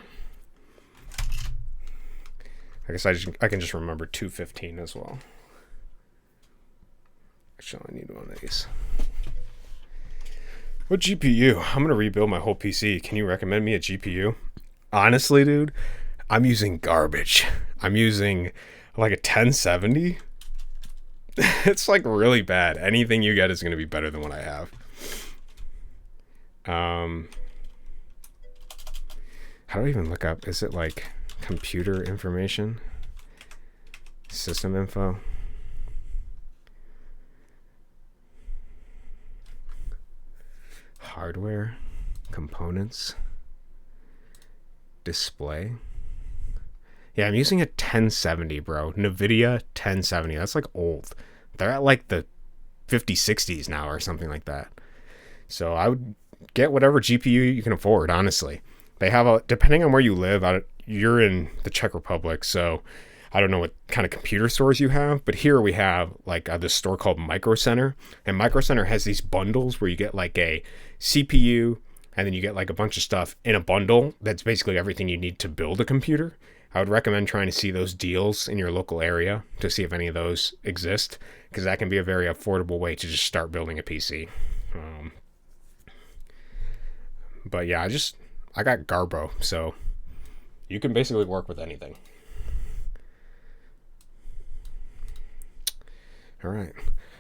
I guess I can just remember 2:15 as well. Actually, I need one of these. What GPU? I'm gonna rebuild my whole PC. Can you recommend me a GPU? Honestly, dude, I'm using garbage. I'm using like a 1070. It's like really bad. Anything you get is going to be better than what I have. How do I even look up? Is it like computer information? System info? Hardware? Components? Display. Yeah, I'm using a 1070, bro. NVIDIA 1070. That's like old. They're at like the 5060s now or something like that. So I would get whatever GPU you can afford, honestly. They have depending on where you live, you're in the Czech Republic, so I don't know what kind of computer stores you have, but here we have like this store called Micro Center, and Micro Center has these bundles where you get like a CPU, and then you get like a bunch of stuff in a bundle that's basically everything you need to build a computer. I would recommend trying to see those deals in your local area to see if any of those exist, because that can be a very affordable way to just start building a PC. But yeah, I got Garbo, so you can basically work with anything. All right.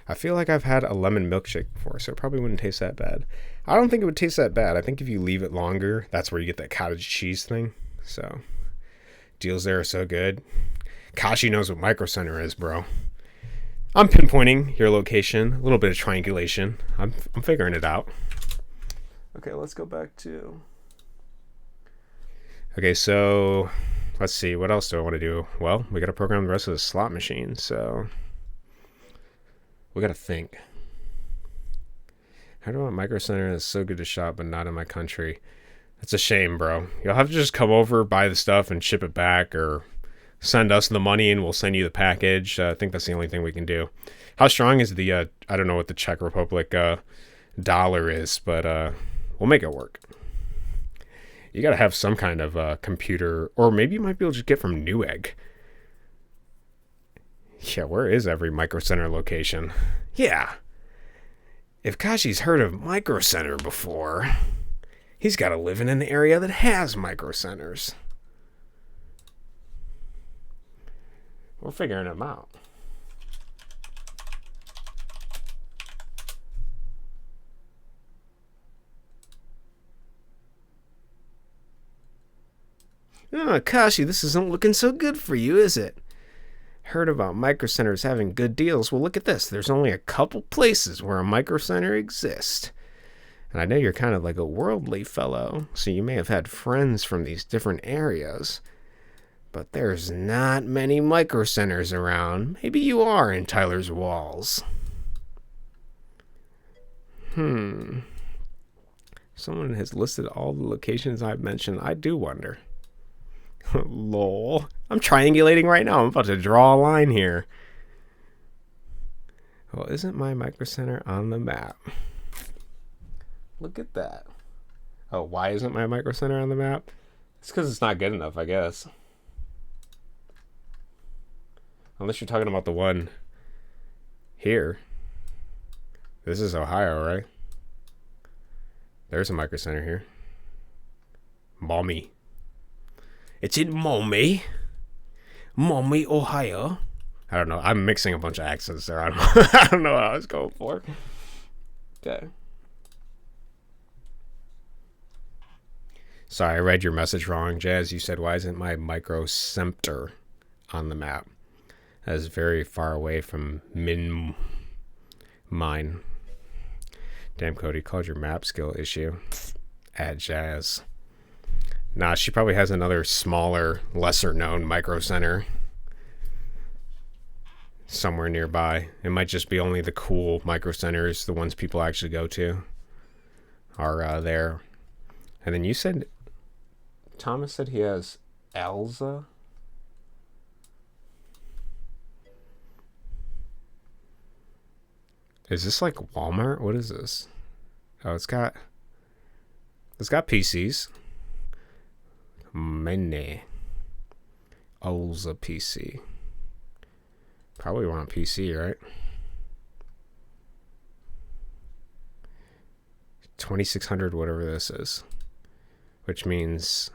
I feel like I've had a lemon milkshake before, so it probably wouldn't taste that bad. I don't think it would taste that bad. I think if you leave it longer, that's where you get that cottage cheese thing. So, deals there are so good. Kashi knows what Micro Center is, bro. I'm pinpointing your location. A little bit of triangulation. I'm figuring it out. Okay, let's go back to... Okay, so... Let's see. What else do I want to do? Well, we got to program the rest of the slot machine, so... We got to think. How do I want Micro Center is so good to shop, but not in my country? That's a shame, bro. You'll have to just come over, buy the stuff, and ship it back, or send us the money and we'll send you the package. I think that's the only thing we can do. How strong is the, I don't know what the Czech Republic dollar is, but we'll make it work. You got to have some kind of computer, or maybe you might be able to just get from Newegg. Yeah, where is every Micro Center location? Yeah. If Kashi's heard of Micro Center before, he's got to live in an area that has Micro Centers. We're figuring them out. Oh, Kashi, this isn't looking so good for you, is it? Heard about Micro Centers having good deals. Well, look at this. There's only a couple places where a Micro Center exists. And I know you're kind of like a worldly fellow, so you may have had friends from these different areas. But there's not many Micro Centers around. Maybe you are in Tyler's Walls. Someone has listed all the locations I've mentioned. I do wonder. Lol. I'm triangulating right now. I'm about to draw a line here. Well, isn't my Micro Center on the map? Look at that. Oh, why isn't my Micro Center on the map? It's because it's not good enough, I guess. Unless you're talking about the one here. This is Ohio, right? There's a Micro Center here. Maumee. It's in Maumee, Ohio. I don't know. I'm mixing a bunch of accents there. I don't know what I was going for. Okay. Sorry, I read your message wrong, Jazz. You said, why isn't my Micro Center on the map? That is very far away from mine. Damn, Cody, called your map skill issue. Add Jazz. Nah, she probably has another smaller, lesser-known Micro Center somewhere nearby. It might just be only the cool Micro Centers, the ones people actually go to, are there. And then you said, Thomas said he has Elza. Is this like Walmart? What is this? Oh, it's got PCs. Many. Elza PC. Probably want PC, right? 2600, whatever this is. Which means,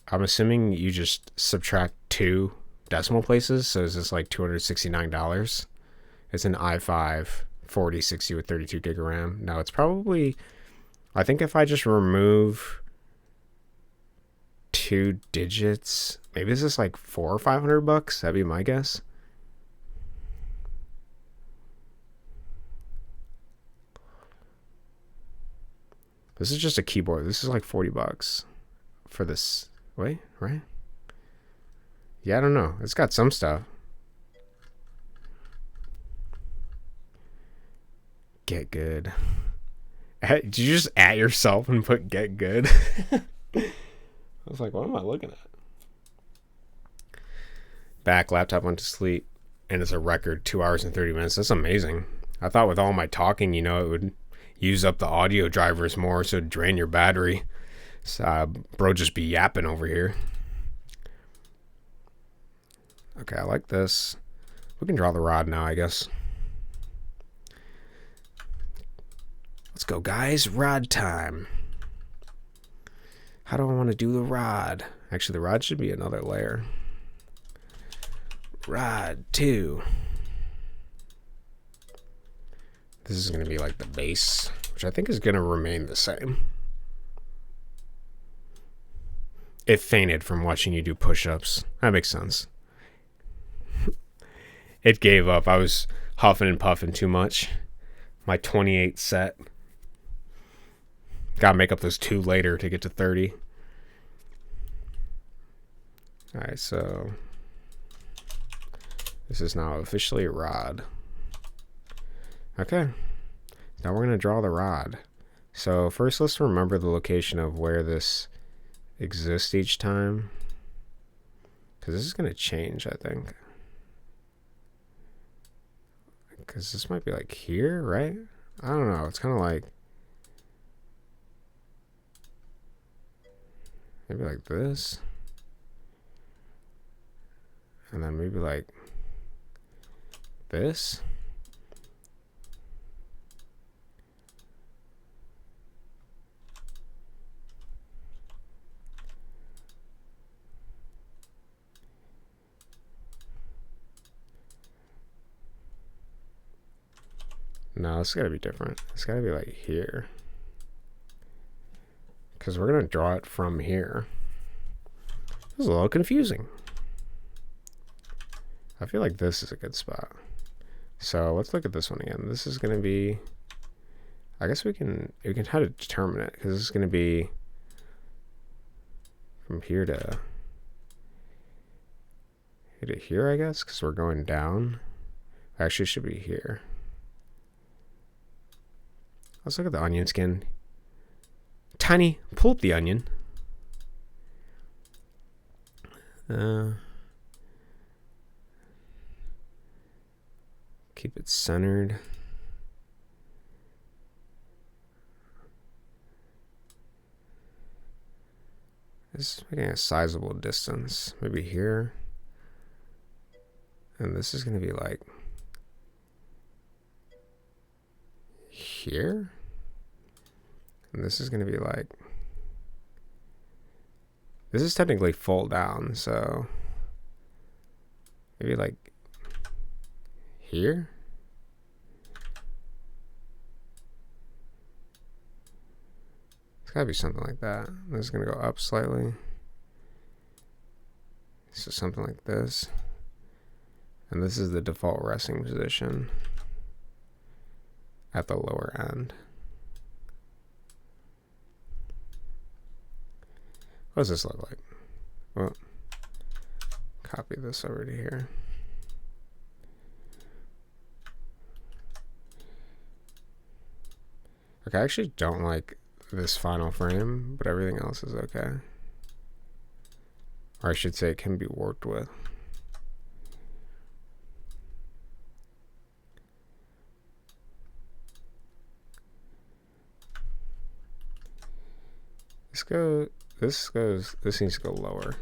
I'm assuming you just subtract 2 decimal places. So is this like $269? It's an i5 4060 with 32 gig of RAM. No, it's probably, I think if I just remove 2 digits, maybe this is like $400 or $500. That'd be my guess. This is just a keyboard. This is like $40 for this. Wait, right? Yeah, I don't know. It's got some stuff. Get good. Did you just at yourself and put get good? I was like, what am I looking at? Back, laptop went to sleep, and it's a record 2 hours and 30 minutes. That's amazing. I thought with all my talking, it would use up the audio drivers more, so it'd drain your battery. So, bro, just be yapping over here. Okay, I like this. We can draw the rod now, I guess. Let's go, guys. Rod time. How do I want to do the rod? Actually, the rod should be another layer. Rod 2. This is going to be like the base, which I think is going to remain the same. It fainted from watching you do push-ups. That makes sense. It gave up. I was huffing and puffing too much. My 28 set. Gotta make up those 2 later to get to 30. Alright, so this is now officially a rod. Okay, now we're going to draw the rod. So first let's remember the location of where this exists each time, because this is going to change, I think. Because this might be like here, right? I don't know. It's kind of like maybe like this. And then maybe like this. No, it's gotta be different. It's gotta be like here. Because we're gonna draw it from here. This is a little confusing. I feel like this is a good spot. So let's look at this one again. This is gonna be, I guess we can try to determine it, because this is gonna be from here to here, I guess, because we're going down. Actually, it should be here. Let's look at the onion skin. Tiny, pull up the onion. Keep it centered. This is making a sizable distance. Maybe here. And this is going to be like here. And this is going to be like, this is technically full down, so maybe like here. It's gotta be something like that. This is gonna go up slightly. So something like this. And this is the default resting position at the lower end. What does this look like? Well, copy this over to here. Okay, I actually don't like this final frame, but everything else is okay. Or I should say it can be worked with. This needs to go lower.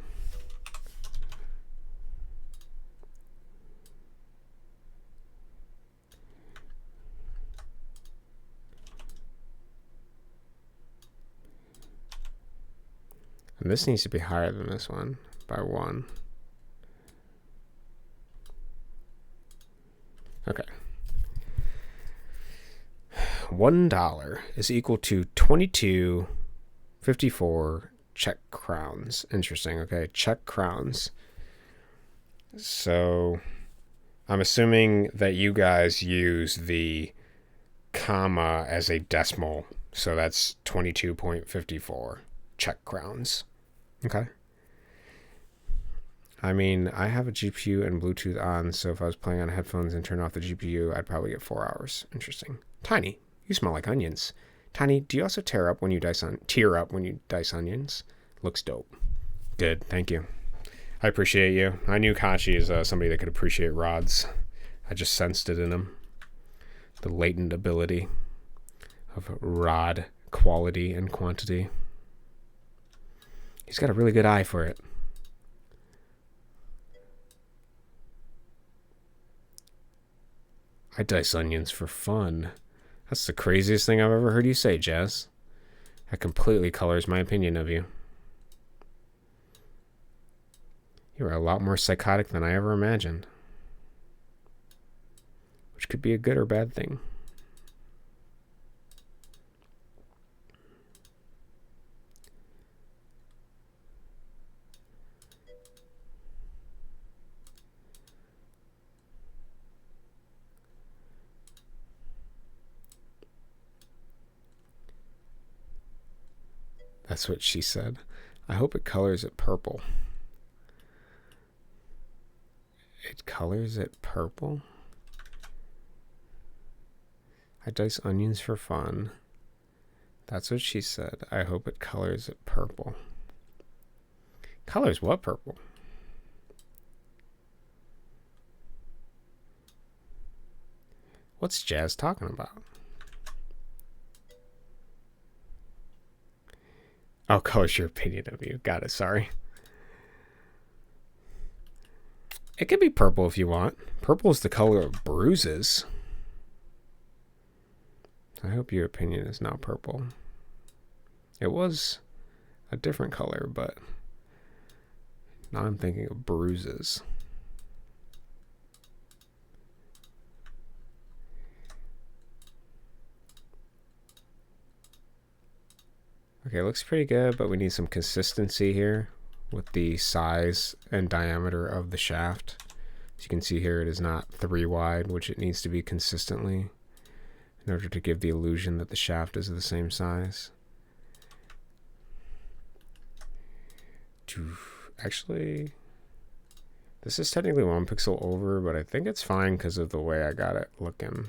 And this needs to be higher than this one by 1. Okay. $1 is equal to 22.54 Czech crowns. Interesting. Okay, Czech crowns. So I'm assuming that you guys use the comma as a decimal. So that's 22.54 Czech crowns. Okay. I mean, I have a GPU and Bluetooth on, so if I was playing on headphones and turned off the GPU, I'd probably get 4 hours. Interesting. Tiny, you smell like onions. Tiny, do you also tear up when you dice onions? Looks dope. Good, thank you. I appreciate you. I knew Kashi is somebody that could appreciate rods. I just sensed it in him. The latent ability of rod quality and quantity. He's got a really good eye for it. I dice onions for fun. That's the craziest thing I've ever heard you say, Jazz. That completely colors my opinion of you. You are a lot more psychotic than I ever imagined. Which could be a good or bad thing. That's what she said. I hope it colors it purple. It colors it purple? I dice onions for fun. That's what she said. I hope it colors it purple. Colors what purple? What's Jazz talking about? Oh, colors your opinion of you. Got it, sorry. It could be purple if you want. Purple is the color of bruises. I hope your opinion is not purple. It was a different color, but now I'm thinking of bruises. Okay, it looks pretty good, but we need some consistency here with the size and diameter of the shaft. As you can see here, it is not 3 wide, which it needs to be consistently in order to give the illusion that the shaft is the same size. Actually, this is technically 1 pixel over, but I think it's fine because of the way I got it looking.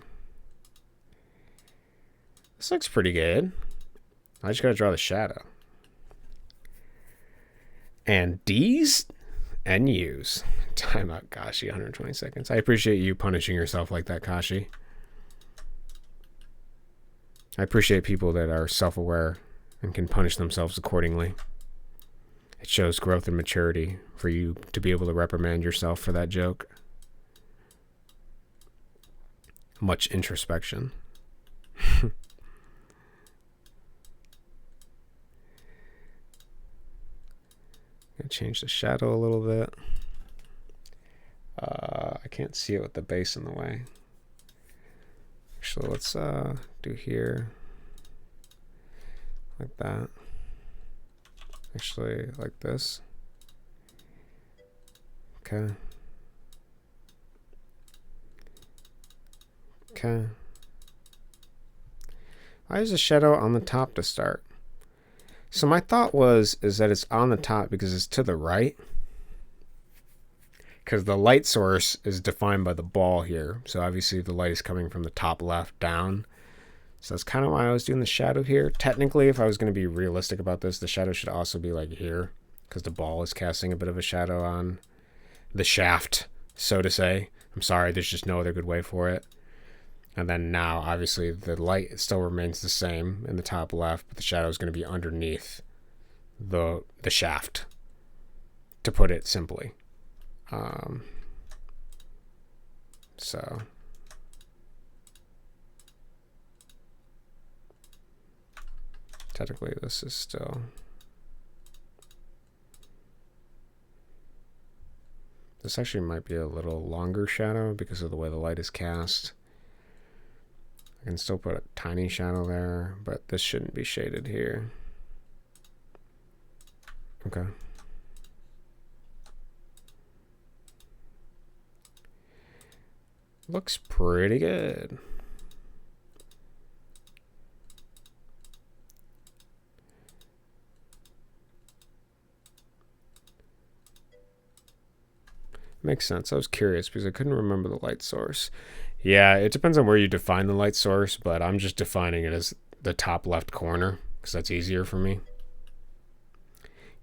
This looks pretty good. I just gotta draw the shadow. And D's and U's. Timeout, Kashi, 120 seconds. I appreciate you punishing yourself like that, Kashi. I appreciate people that are self-aware and can punish themselves accordingly. It shows growth and maturity for you to be able to reprimand yourself for that joke. Much introspection. Gonna change the shadow a little bit. I can't see it with the base in the way. Actually, let's do here like that. Actually, like this. Okay. Okay. Why is the shadow on the top to start? So my thought is that it's on the top because it's to the right. Because the light source is defined by the ball here. So obviously the light is coming from the top left down. So that's kind of why I was doing the shadow here. Technically, if I was going to be realistic about this, the shadow should also be like here. Because the ball is casting a bit of a shadow on the shaft, so to say. I'm sorry, there's just no other good way for it. And then now, obviously, the light still remains the same in the top left, but the shadow is going to be underneath the shaft, to put it simply. So technically, this is still. This actually might be a little longer shadow because of the way the light is cast. I can still put a tiny shadow there, but this shouldn't be shaded here. Okay. Looks pretty good. Makes sense. I was curious because I couldn't remember the light source. Yeah, it depends on where you define the light source, but I'm just defining it as the top left corner because that's easier for me.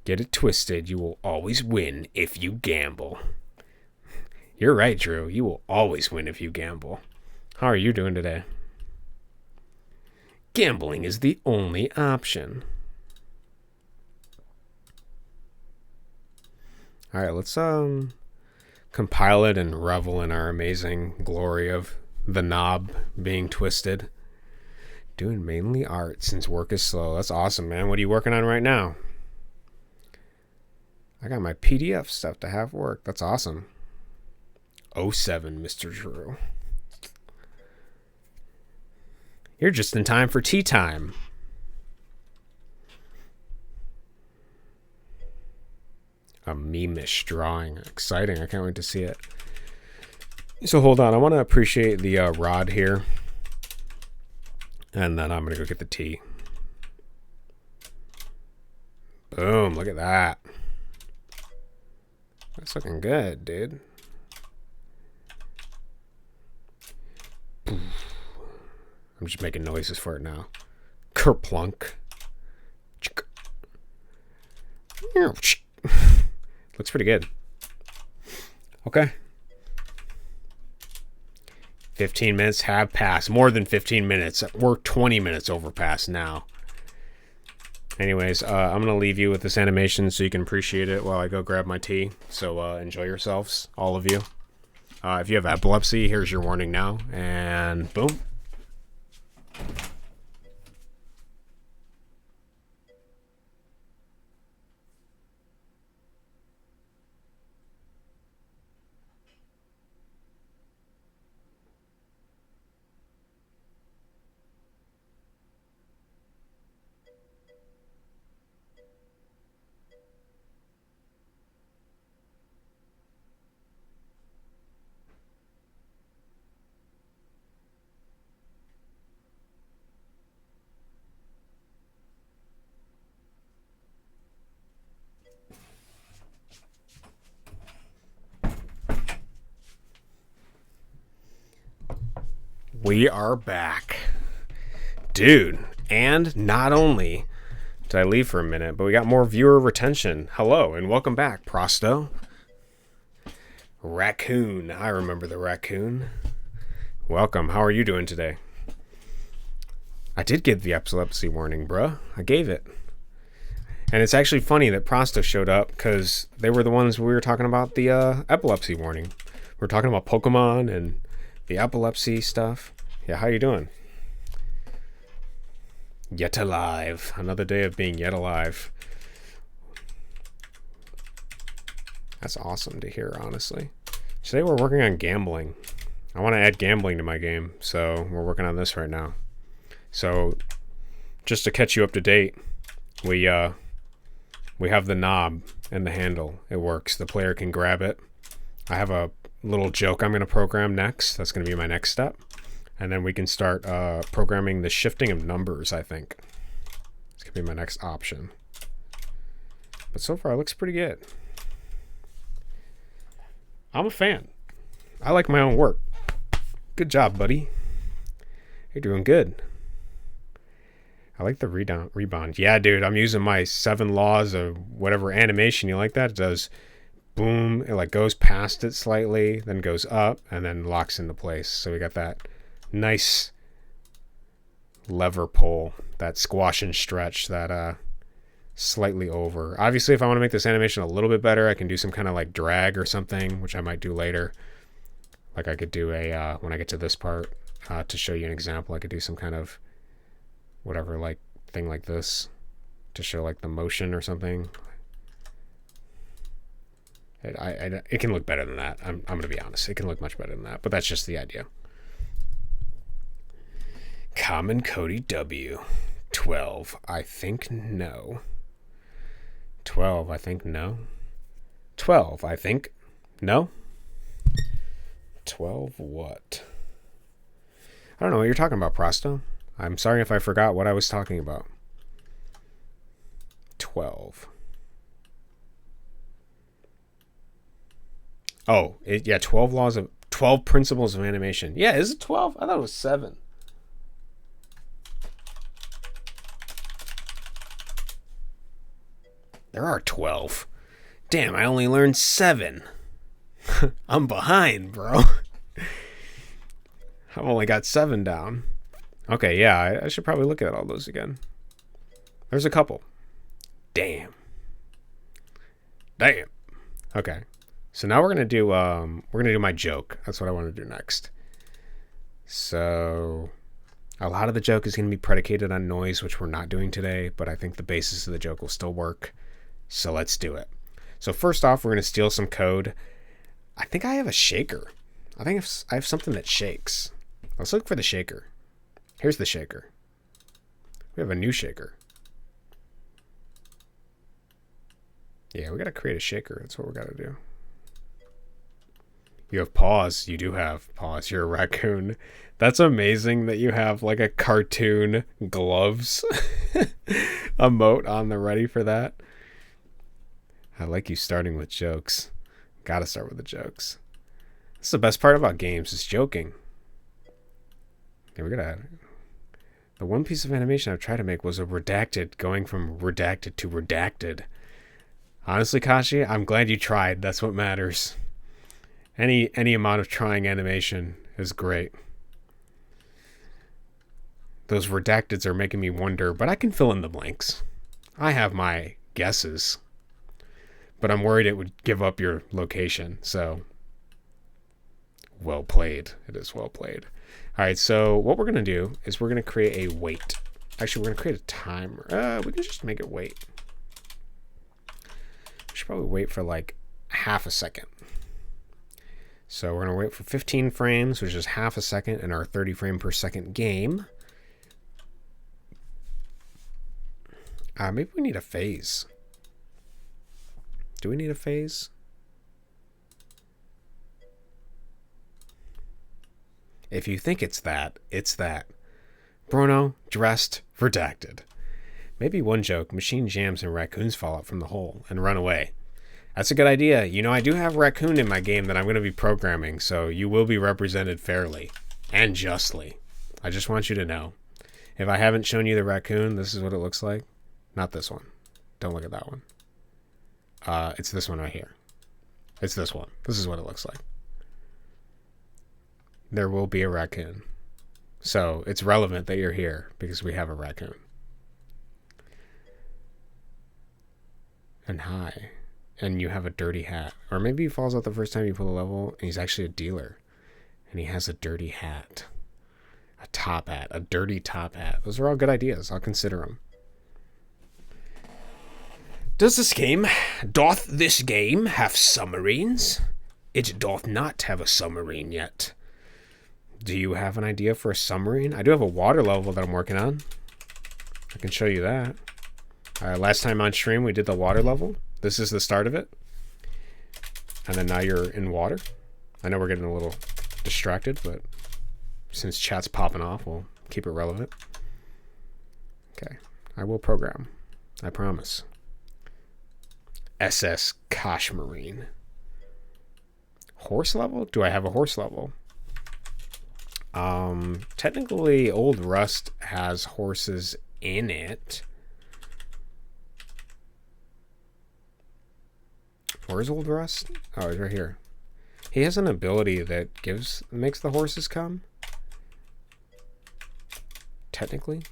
Get it twisted. You will always win if you gamble. You're right, Drew. You will always win if you gamble. How are you doing today? Gambling is the only option. All right, let's compile it and revel in our amazing glory of the knob being twisted. Doing mainly art since work is slow. That's awesome, man. What are you working on right now? I got my PDF stuff to have work. That's awesome. 07, Mr. Drew. You're just in time for tea time. A meme-ish drawing. Exciting. I can't wait to see it. So hold on. I want to appreciate the rod here. And then I'm going to go get the tea. Boom. Look at that. That's looking good, dude. I'm just making noises for it now. Kerplunk. Looks pretty good. Okay. 15 minutes have passed. More than 15 minutes. We're 20 minutes over past now. Anyways, I'm going to leave you with this animation so you can appreciate it while I go grab my tea. So enjoy yourselves, all of you. If you have epilepsy, here's your warning now. And boom. We are back. Dude, and not only did I leave for a minute, but we got more viewer retention. Hello, and welcome back, Prosto. Raccoon. I remember the raccoon. Welcome. How are you doing today? I did give the epilepsy warning, bruh. I gave it. And it's actually funny that Prosto showed up because they were the ones we were talking about the epilepsy warning. We were talking about Pokemon and the epilepsy stuff. Yeah, how you doing? Yet alive. Another day of being yet alive. That's awesome to hear, honestly. Today we're working on gambling. I want to add gambling to my game, so we're working on this right now. So, just to catch you up to date, we have the knob and the handle. It works. The player can grab it. I have a little joke I'm going to program next. That's going to be my next step. And then we can start programming the shifting of numbers, I think. It's going to be my next option. But so far, it looks pretty good. I'm a fan. I like my own work. Good job, buddy. You're doing good. I like the rebound. Yeah, dude, I'm using my 7 laws of whatever animation you like that. It does boom. It like goes past it slightly, then goes up, and then locks into place. So we got that nice lever pull, that squash and stretch, that slightly over. Obviously, if I want to make this animation a little bit better, I can do some kind of like drag or something, which I might do later. Like I could do a, when I get to this part, to show you an example, I could do some kind of whatever like thing like this to show like the motion or something. It can look better than that. I'm going to be honest. It can look much better than that, but that's just the idea. Common Cody W. 12. I think no. 12. I think no. 12. I think no. 12 what? I don't know what you're talking about, Prosto. I'm sorry if I forgot what I was talking about. 12. Oh, yeah, 12 principles of animation. Yeah, is it 12? I thought it was 7. There are 12. Damn, I only learned 7. I'm behind, bro. I've only got 7 down. Okay, yeah, I should probably look at all those again. There's a couple. Damn. Okay. So now we're gonna do my joke. That's what I want to do next. So a lot of the joke is going to be predicated on noise, which we're not doing today, but I think the basis of the joke will still work. So let's do it. So first off, we're going to steal some code. I think I have a shaker. I think I have something that shakes. Let's look for the shaker. Here's the shaker. We have a new shaker. Yeah, we got to create a shaker. That's what we got to do. You have paws. You do have paws. You're a raccoon. That's amazing that you have like a cartoon gloves emote on the ready for that. I like you starting with jokes. Gotta start with the jokes. That's the best part about games is joking. Yeah, we gotta. The one piece of animation I've tried to make was a redacted, going from redacted to redacted. Honestly, Kashi, I'm glad you tried. That's what matters. Any amount of trying animation is great. Those redacteds are making me wonder, but I can fill in the blanks. I have my guesses, but I'm worried it would give up your location, so well played. It is well played. All right, so what we're going to do is we're going to create a wait. Actually, we're going to create a timer. We can just make it wait. We should probably wait for like half a second. So we're going to wait for 15 frames, which is half a second in our 30 frame per second game. Maybe we need a phase. Do we need a phase? If you think it's that, it's that. Bruno, dressed, redacted. Maybe one joke, machine jams and raccoons fall out from the hole and run away. That's a good idea. You know, I do have raccoon in my game that I'm going to be programming, so you will be represented fairly and justly. I just want you to know. If I haven't shown you the raccoon, this is what it looks like. Not this one. Don't look at that one. It's this one right here. It's this one. This is what it looks like. There will be a raccoon. So it's relevant that you're here because we have a raccoon. And hi. And you have a dirty hat. Or maybe he falls out the first time you pull a level and he's actually a dealer. And he has a dirty hat. A top hat. A dirty top hat. Those are all good ideas. I'll consider them. Doth this game have submarines? It doth not have a submarine yet. Do you have an idea for a submarine? I do have a water level that I'm working on. I can show you that. Last time on stream we did the water level. This is the start of it. And then now you're in water. I know we're getting a little distracted, but since chat's popping off, we'll keep it relevant. Okay. I will program. I promise. SS Kashmarine. Horse level? Do I have a horse level? Technically Old Rust has horses in it. Where's Old Rust? Oh, he's right here. He has an ability that makes the horses come. Technically.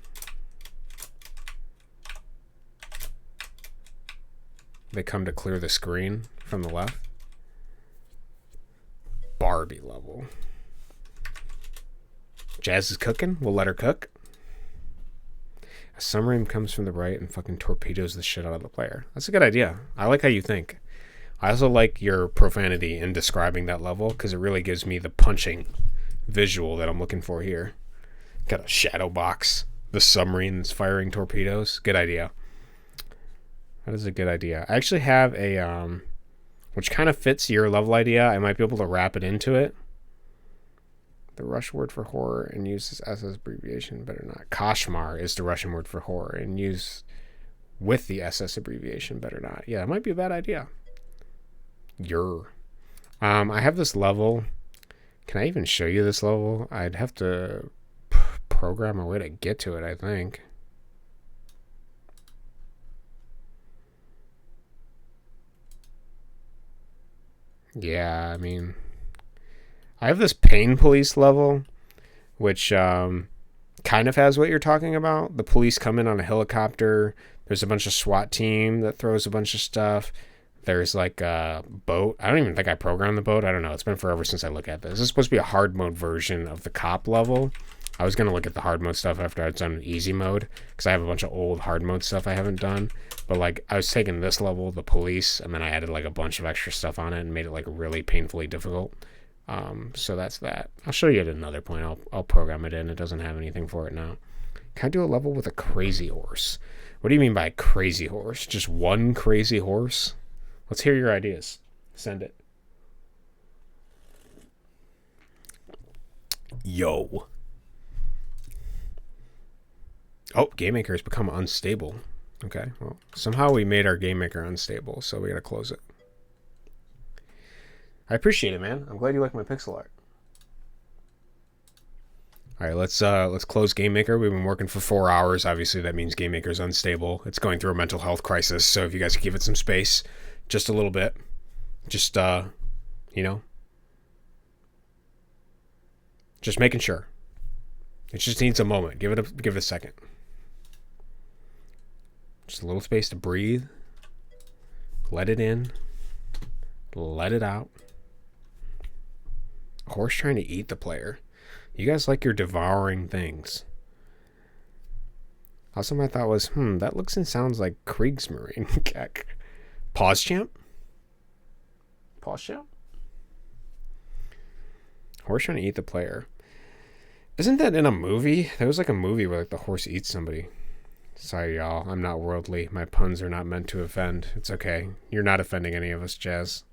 They come to clear the screen from the left. Barbie level. Jazz is cooking. We'll let her cook. A submarine comes from the right and fucking torpedoes the shit out of the player. That's a good idea. I like how you think. I also like your profanity in describing that level because it really gives me the punching visual that I'm looking for here. Got a shadow box. The submarine that's firing torpedoes. Good idea. That is a good idea. I actually have a, which kind of fits your level idea. I might be able to wrap it into it. The Russian word for horror and use this SS abbreviation better not. Kashmar is the Russian word for horror and use with the SS abbreviation better not. Yeah, that might be a bad idea. I have this level. Can I even show you this level? I'd have to program a way to get to it, I think. Yeah, I mean, I have this Pain Police level, which kind of has what you're talking about. The police come in on a helicopter. There's a bunch of SWAT team that throws a bunch of stuff. There's like a boat. I don't even think I programmed the boat. I don't know. It's been forever since I looked at this. This is supposed to be a hard mode version of the cop level. I was going to look at the hard mode stuff after I'd done easy mode because I have a bunch of old hard mode stuff I haven't done. But like I was taking this level, the police, and then I added like a bunch of extra stuff on it and made it like really painfully difficult. So that's that. I'll show you at another point. I'll program it in. It doesn't have anything for it now. Can I do a level with a crazy horse? What do you mean by crazy horse? Just one crazy horse? Let's hear your ideas. Send it. Yo. Oh, GameMaker has become unstable. Okay, well, somehow we made our GameMaker unstable, so we gotta close it. I appreciate it, man. I'm glad you like my pixel art. All right, let's close GameMaker. We've been working for 4 hours. Obviously, that means GameMaker's unstable. It's going through a mental health crisis. So if you guys give it some space, just a little bit, just just making sure. It just needs a moment. Give it a second. Just a little space to breathe. Let it in. Let it out. A horse trying to eat the player. You guys like your devouring things. Also, my thought was, that looks and sounds like Kriegsmarine. Pause champ? Pause champ? Horse trying to eat the player. Isn't that in a movie? There was like a movie where like the horse eats somebody. Sorry, y'all. I'm not worldly. My puns are not meant to offend. It's okay. You're not offending any of us, Jazz.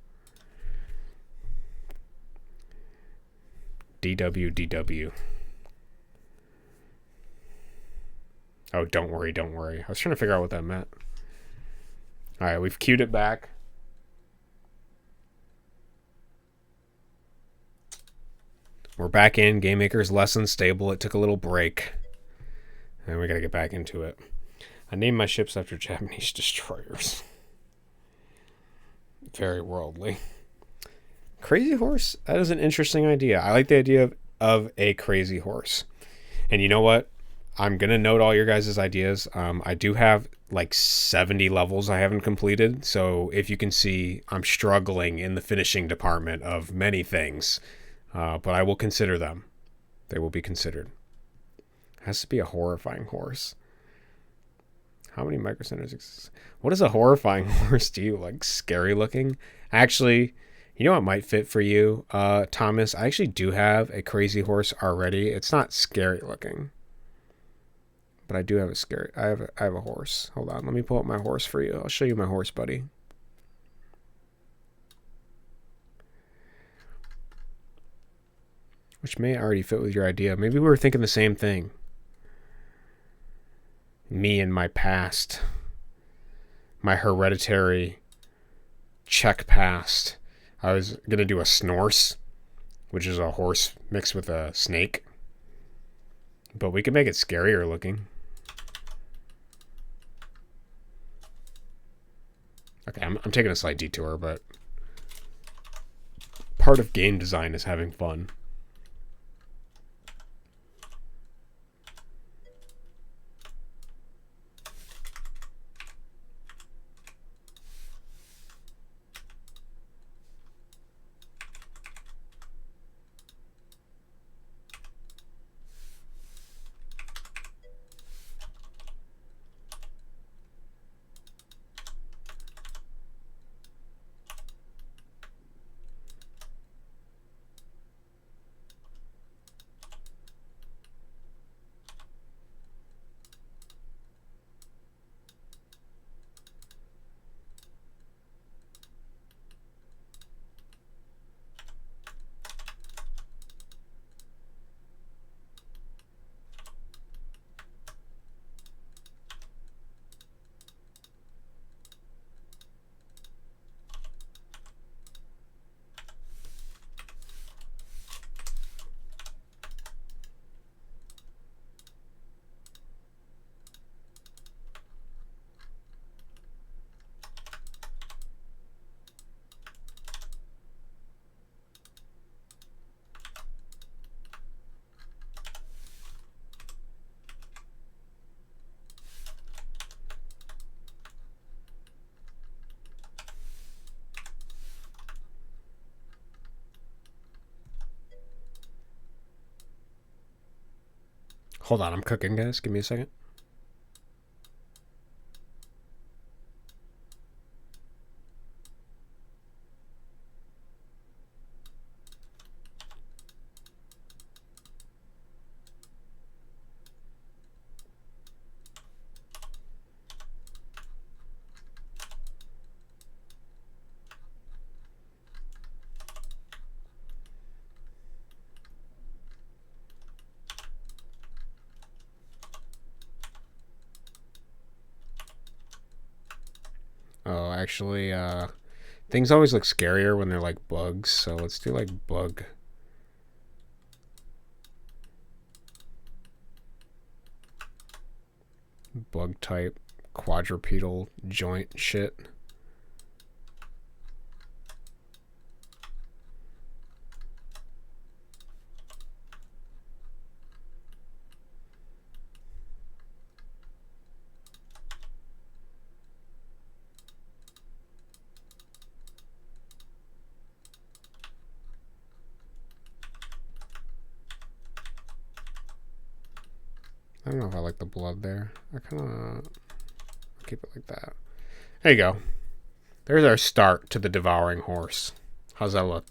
DW. Oh, don't worry. I was trying to figure out what that meant. All right, we've queued it back. We're back in. GameMaker's less unstable. It took a little break. And we got to get back into it. I named my ships after Japanese destroyers. Very worldly. Crazy horse? That is an interesting idea. I like the idea of a crazy horse. And you know what? I'm going to note all your guys' ideas. I do have like 70 levels I haven't completed. So if you can see, I'm struggling in the finishing department of many things. But I will consider them. They will be considered. It has to be a horrifying horse. How many micro centers exist? What is a horrifying horse to you? Like scary looking? Actually, you know what might fit for you, Thomas? I actually do have a crazy horse already. It's not scary looking. But I do have I have a horse. Hold on, let me pull up my horse for you. I'll show you my horse, buddy. Which may already fit with your idea. Maybe we were thinking the same thing. Me and my past. My hereditary Czech past. I was going to do a Snorse, which is a horse mixed with a snake. But we could make it scarier looking. Okay, I'm taking a slight detour, but part of game design is having fun. Hold on, I'm cooking, guys. Give me a second. Oh, actually, things always look scarier when they're like bugs, so let's do like bug. Bug type, quadrupedal joint shit. I don't know if I like the blood there. I kind of keep it like that. There you go. There's our start to the devouring horse. How's that look?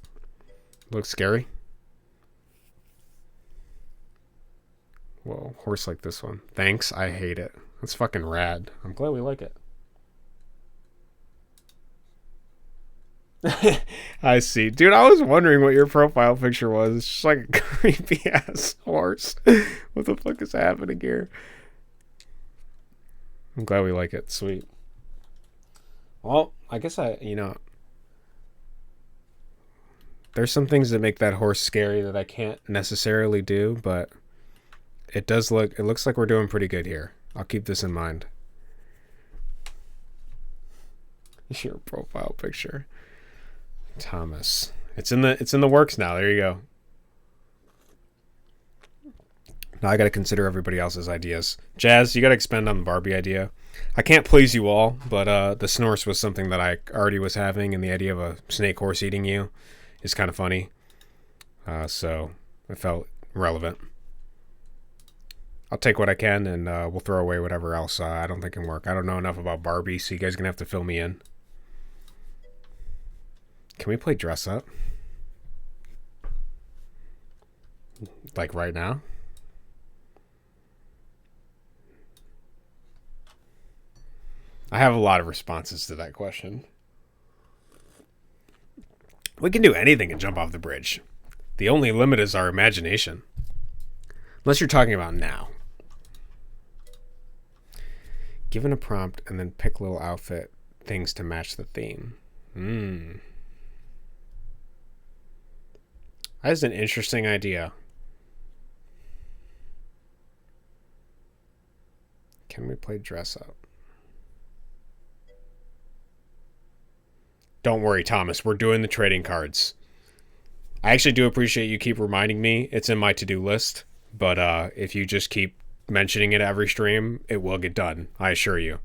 Looks scary? Whoa, horse like this one. Thanks, I hate it. That's fucking rad. I'm glad we like it. I see. Dude, I was wondering what your profile picture was. It's just like a creepy ass horse. What the fuck is happening here? I'm glad we like it. Sweet. Well, I guess there's some things that make that horse scary that I can't necessarily do, but it looks like we're doing pretty good here. I'll keep this in mind. Your profile picture. Thomas. It's in the works now. There you go. Now I got to consider everybody else's ideas. Jazz, you got to expand on the Barbie idea. I can't please you all, but the Snorse was something that I already was having, and the idea of a snake horse eating you is kind of funny. So it felt relevant. I'll take what I can, and we'll throw away whatever else I don't think can work. I don't know enough about Barbie, so you guys are going to have to fill me in. Can we play dress up? Like right now? I have a lot of responses to that question. We can do anything and jump off the bridge. The only limit is our imagination. Unless you're talking about now. Given a prompt and then pick little outfit things to match the theme. That is an interesting idea. Can we play dress up? Don't worry, Thomas. We're doing the trading cards. I actually do appreciate you keep reminding me. It's in my to-do list. But if you just keep mentioning it every stream, it will get done. I assure you.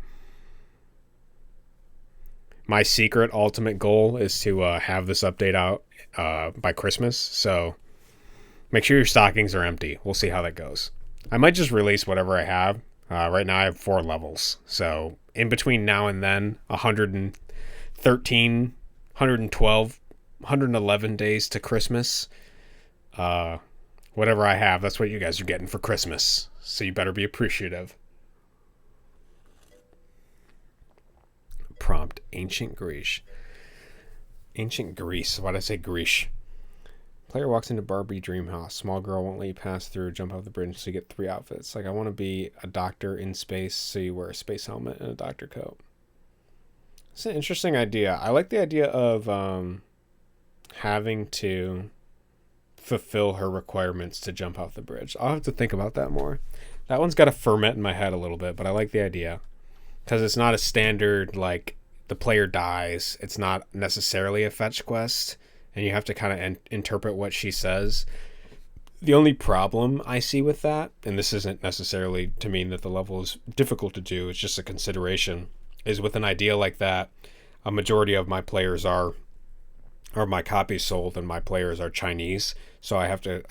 My secret ultimate goal is to have this update out by Christmas. So make sure your stockings are empty. We'll see how that goes. I might just release whatever I have. Right now I have 4 levels. So in between now and then, 113, 112, 111 days to Christmas. Whatever I have, that's what you guys are getting for Christmas. So you better be appreciative. Prompt, ancient Greece. Ancient Greece. Why'd I say Greece? Player walks into Barbie dream house. Small girl won't let you pass through. Jump off the bridge so you get 3 outfits. Like, I want to be a doctor in space, so you wear a space helmet and a doctor coat. It's an interesting idea. I like the idea of having to fulfill her requirements to jump off the bridge. I'll have to think about that more. That one's got to ferment in my head a little bit, but I like the idea. Because it's not a standard, like, the player dies. It's not necessarily a fetch quest, and you have to kind of interpret what she says. The only problem I see with that, and this isn't necessarily to mean that the level is difficult to do, it's just a consideration, is with an idea like that, a majority of my players are my copies sold, and my players are Chinese, so I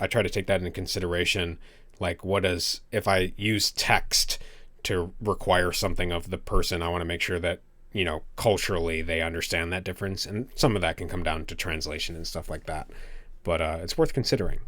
try to take that into consideration. Like, what does, if I use text to require something of the person, I want to make sure that, you know, culturally they understand that difference. And some of that can come down to translation and stuff like that. But it's worth considering.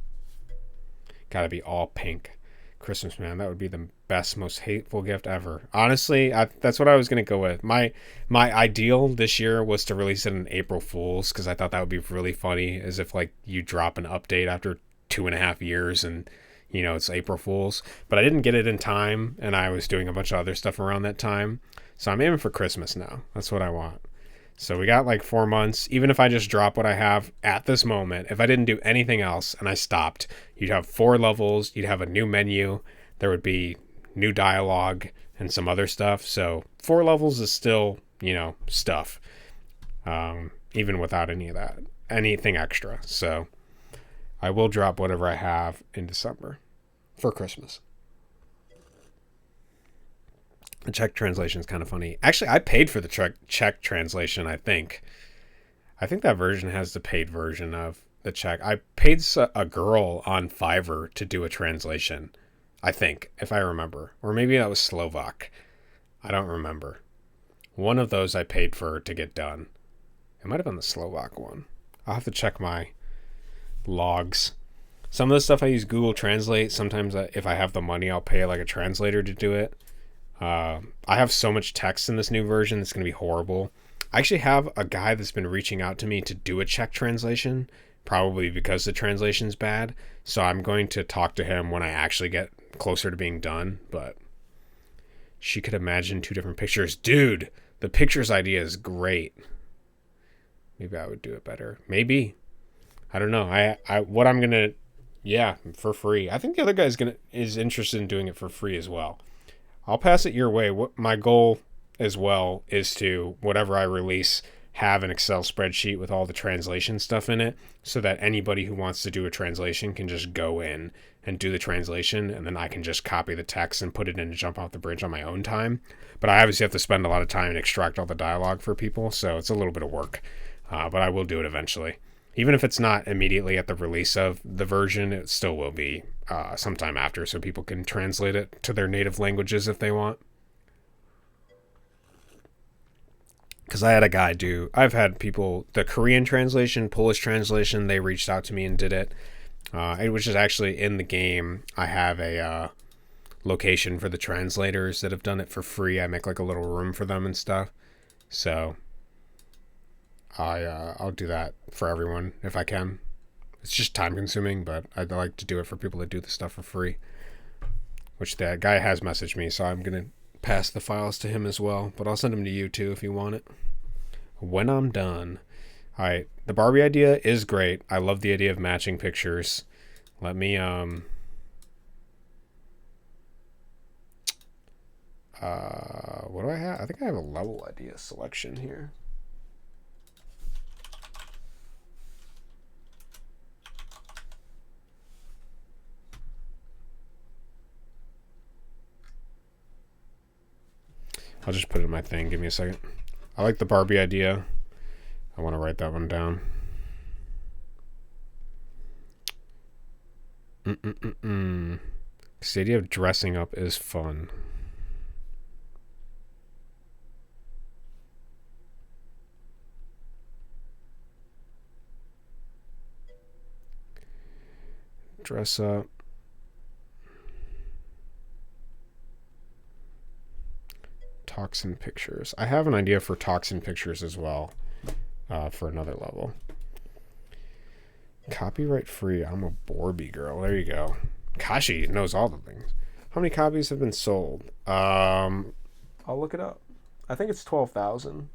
Gotta be all pink. Christmas, man, that would be the best, most hateful gift ever. Honestly, that's what I was gonna go with. My ideal this year was to release it in April Fools, because I thought that would be really funny, as if like you drop an update after 2.5 years and you know it's April Fools. But I didn't get it in time, and I was doing a bunch of other stuff around that time, so I'm aiming for Christmas now. That's what I want. So we got like 4 months. Even if I just drop what I have at this moment, if I didn't do anything else and I stopped, you'd have 4 levels, you'd have a new menu, there would be new dialogue and some other stuff. So 4 levels is still, you know, stuff, even without any of that, anything extra. So I will drop whatever I have in December for Christmas. The Czech translation is kind of funny. Actually, I paid for the Czech translation, I think. I think that version has the paid version of the Czech. I paid a girl on Fiverr to do a translation, I think, if I remember. Or maybe that was Slovak. I don't remember. One of those I paid for to get done. It might have been the Slovak one. I'll have to check my logs. Some of the stuff I use Google Translate. Sometimes if I have the money, I'll pay like a translator to do it. I have so much text in this new version, it's going to be horrible. I actually have a guy that's been reaching out to me to do a Czech translation, probably because the translation's bad. So I'm going to talk to him when I actually get closer to being done. But she could imagine 2 different pictures. Dude, the pictures idea is great. Maybe I would do it better. Maybe. I don't know. What I'm going to, yeah, for free. I think the other guy is interested in doing it for free as well. I'll pass it your way. What my goal as well is to, whatever I release, have an Excel spreadsheet with all the translation stuff in it, so that anybody who wants to do a translation can just go in and do the translation, and then I can just copy the text and put it in and jump off the bridge on my own time. But I obviously have to spend a lot of time and extract all the dialogue for people, so it's a little bit of work. But I will do it eventually. Even if it's not immediately at the release of the version, it still will be sometime after, so people can translate it to their native languages if they want. Because I had a guy I've had people, the Korean translation, Polish translation, they reached out to me and did it. It was just actually in the game. I have a location for the translators that have done it for free. I make like a little room for them and stuff. So I'll do that for everyone if I can. It's just time consuming, but I'd like to do it for people that do the stuff for free. Which that guy has messaged me, so I'm gonna pass the files to him as well. But I'll send them to you too if you want it. When I'm done. Alright, the Barbie idea is great. I love the idea of matching pictures. Let me what do I have? I think I have a level idea selection here. I'll just put it in my thing. Give me a second. I like the Barbie idea. I want to write that one down. The idea of dressing up is fun. Dress up. Toxin pictures. I have an idea for toxin pictures as well, for another level. Copyright free. I'm a Barbie girl. There you go. Kashi knows all the things. How many copies have been sold? I'll look it up. I think it's 12,000.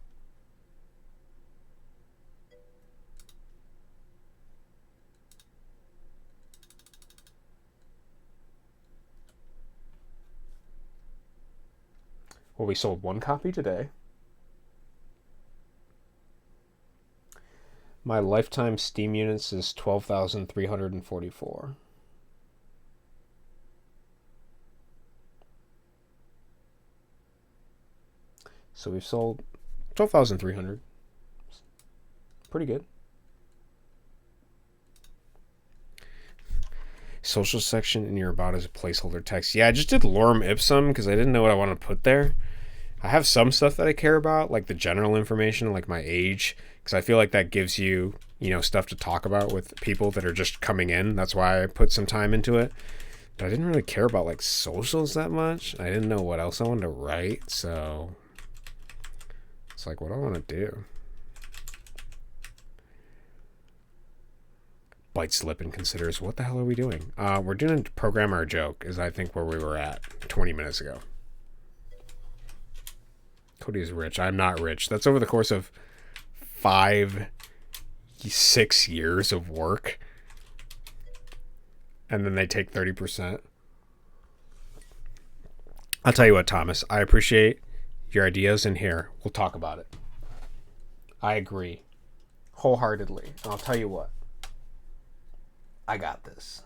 Well, we sold 1 copy today. My lifetime Steam units is 12,344. So we've sold 12,300. Pretty good. Social section in your about as a placeholder text. Yeah, I just did lorem ipsum because I didn't know what I want to put there. I have some stuff that I care about, like the general information, like my age, because I feel like that gives you, stuff to talk about with people that are just coming in. That's why I put some time into it. But I didn't really care about like socials that much. I didn't know what else I wanted to write, so it's like, what do I want to do? Bite slip and considers, what the hell are we doing? We're doing a program or a joke, is I think where we were at 20 minutes ago. Cody is rich. I'm not rich. That's over the course of 5-6 years of work. And then they take 30%. I'll tell you what, Thomas. I appreciate your ideas, and here, we'll talk about it. I agree. Wholeheartedly. And I'll tell you what. I got this.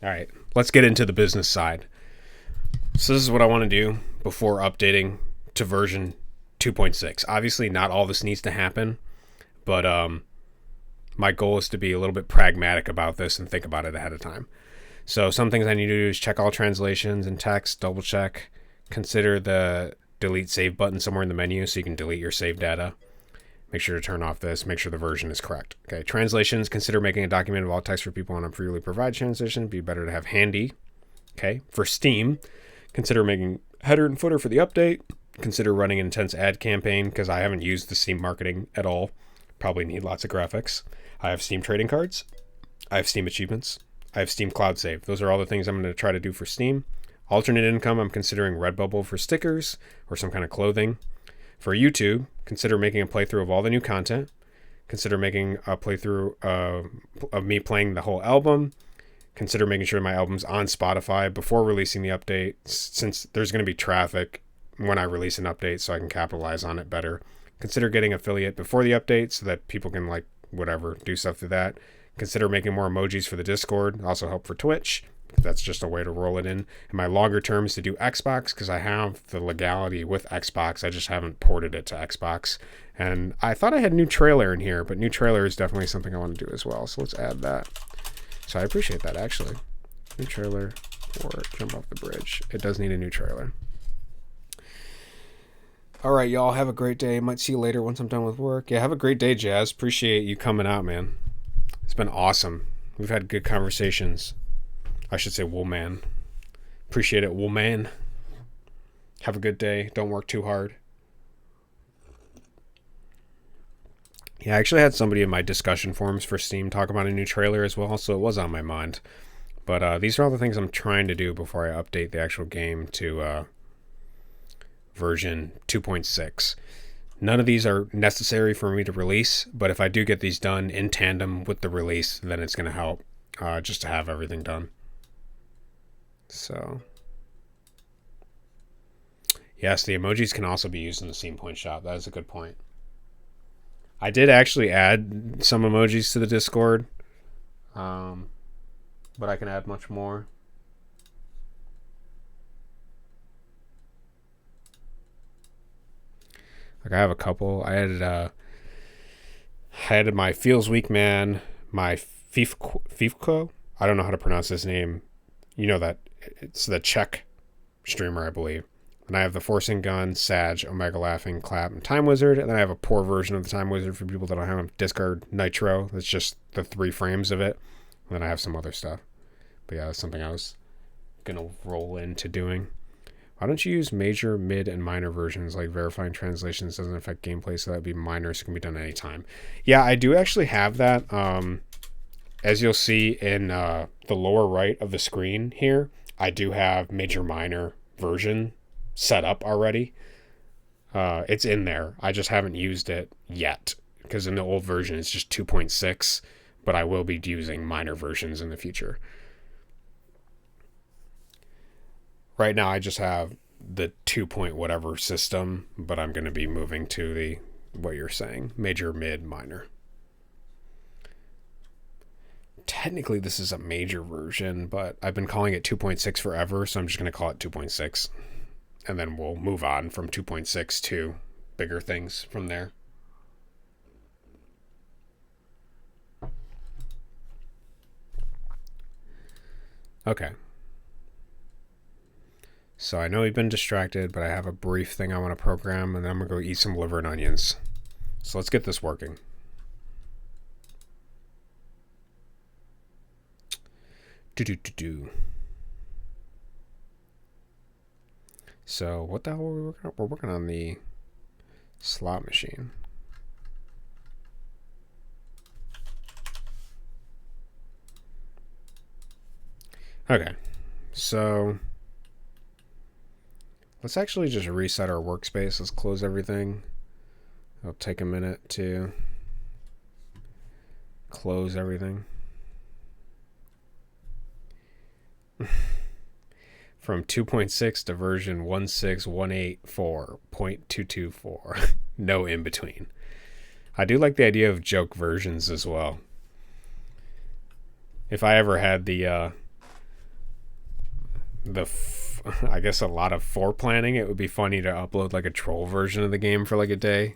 All right, let's get into the business side. So this is what I want to do before updating to version 2.6. Obviously, not all this needs to happen, but my goal is to be a little bit pragmatic about this and think about it ahead of time. So some things I need to do is check all translations and text, double check, consider the delete save button somewhere in the menu so you can delete your save data. Make sure to turn off this. Make sure the version is correct. Okay, translations. Consider making a document of all text for people on a freely provided translation. It'd be better to have handy. Okay, for Steam, consider making header and footer for the update. Consider running an intense ad campaign because I haven't used the Steam marketing at all. Probably need lots of graphics. I have Steam trading cards. I have Steam achievements. I have Steam Cloud Save. Those are all the things I'm going to try to do for Steam. Alternate income, I'm considering Redbubble for stickers or some kind of clothing. For YouTube, consider making a playthrough of all the new content. Consider making a playthrough of me playing the whole album. Consider making sure my album's on Spotify before releasing the update, since there's going to be traffic when I release an update, so I can capitalize on it better. Consider getting affiliate before the update so that people can, do stuff through that. Consider making more emojis for the Discord. Also help for Twitch. That's just a way to roll it in. And my longer term is to do Xbox because I have the legality with Xbox. I just haven't ported it to Xbox. And I thought I had new trailer in here, but new trailer is definitely something I want to do as well. So let's add that. So I appreciate that, actually. New trailer for Jump Off the Bridge. It does need a new trailer. All right, y'all. Have a great day. Might see you later once I'm done with work. Yeah, have a great day, Jazz. Appreciate you coming out, man. It's been awesome. We've had good conversations. I should say Woolman. Appreciate it, Woolman. Have a good day. Don't work too hard. Yeah, I actually had somebody in my discussion forums for Steam talk about a new trailer as well, so it was on my mind. But these are all the things I'm trying to do before I update the actual game to version 2.6. None of these are necessary for me to release, but if I do get these done in tandem with the release, then it's going to help just to have everything done. So, yes, the emojis can also be used in the Steam Point shop. That is a good point. I did actually add some emojis to the Discord, but I can add much more. I have a couple. I added my Feels Weak Man, my Fifco. I don't know how to pronounce his name. You know that it's the Czech streamer, I believe. And I have the Forcing Gun, Sag, Omega Laughing, Clap, and Time Wizard. And then I have a poor version of the Time Wizard for people that don't have Discard Nitro. That's just the 3 frames of it. And then I have some other stuff. But yeah, that's something I was going to roll into doing. Why don't you use major, mid, and minor versions, like verifying translations doesn't affect gameplay, so that would be minor, so it can be done anytime. Yeah, I do actually have that. As you'll see in the lower right of the screen here, I do have major, minor version set up already. It's in there. I just haven't used it yet, because in the old version it's just 2.6, but I will be using minor versions in the future. Right now, I just have the 2 point whatever system, but I'm going to be moving to the, what you're saying, major, mid, minor. Technically, this is a major version, but I've been calling it 2.6 forever, so I'm just going to call it 2.6. And then we'll move on from 2.6 to bigger things from there. Okay. So I know we've been distracted, but I have a brief thing I want to program, and then I'm going to go eat some liver and onions. So let's get this working. So what the hell are we working on? We're working on the slot machine. Okay, so let's actually just reset our workspace. Let's close everything. It'll take a minute to close everything. From 2.6 to version 16184.224. No in between. I do like the idea of joke versions as well. If I ever had I guess a lot of planning, it would be funny to upload like a troll version of the game for like a day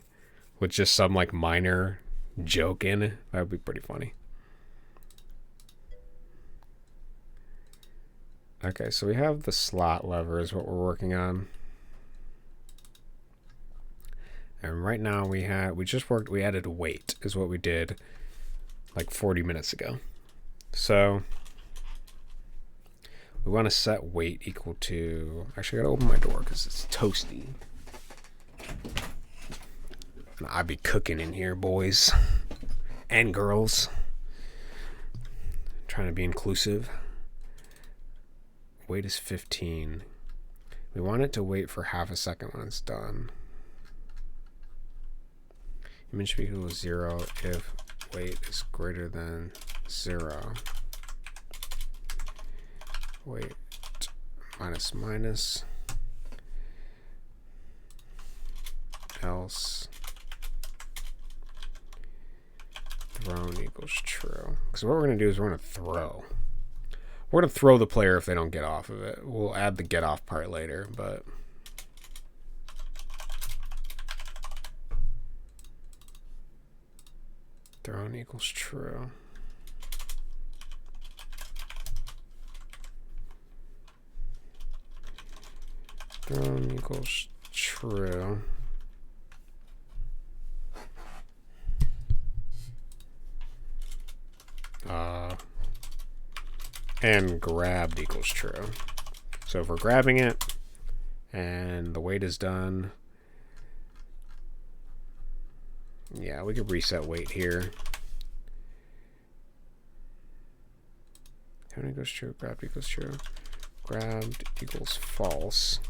with just some like minor joke in it. That would be pretty funny. Okay, so we have the slot lever is what we're working on. And right now we added weight is what we did like 40 minutes ago. So we want to set weight equal to, actually I gotta open my door because it's toasty. And I be cooking in here, boys and girls. Trying to be inclusive. Weight is 15. We want it to wait for half a second when it's done. Image should be equal to 0 if weight is greater than 0. Weight minus else thrown equals true. Because what we're going to do is we're going to throw. We're going to throw the player if they don't get off of it. We'll add the get off part later, but thrown equals true. Thrown equals true. And grabbed equals true. So if we're grabbing it and the weight is done, yeah, we could reset weight here. Thrown equals true, grabbed equals true. Grabbed equals false.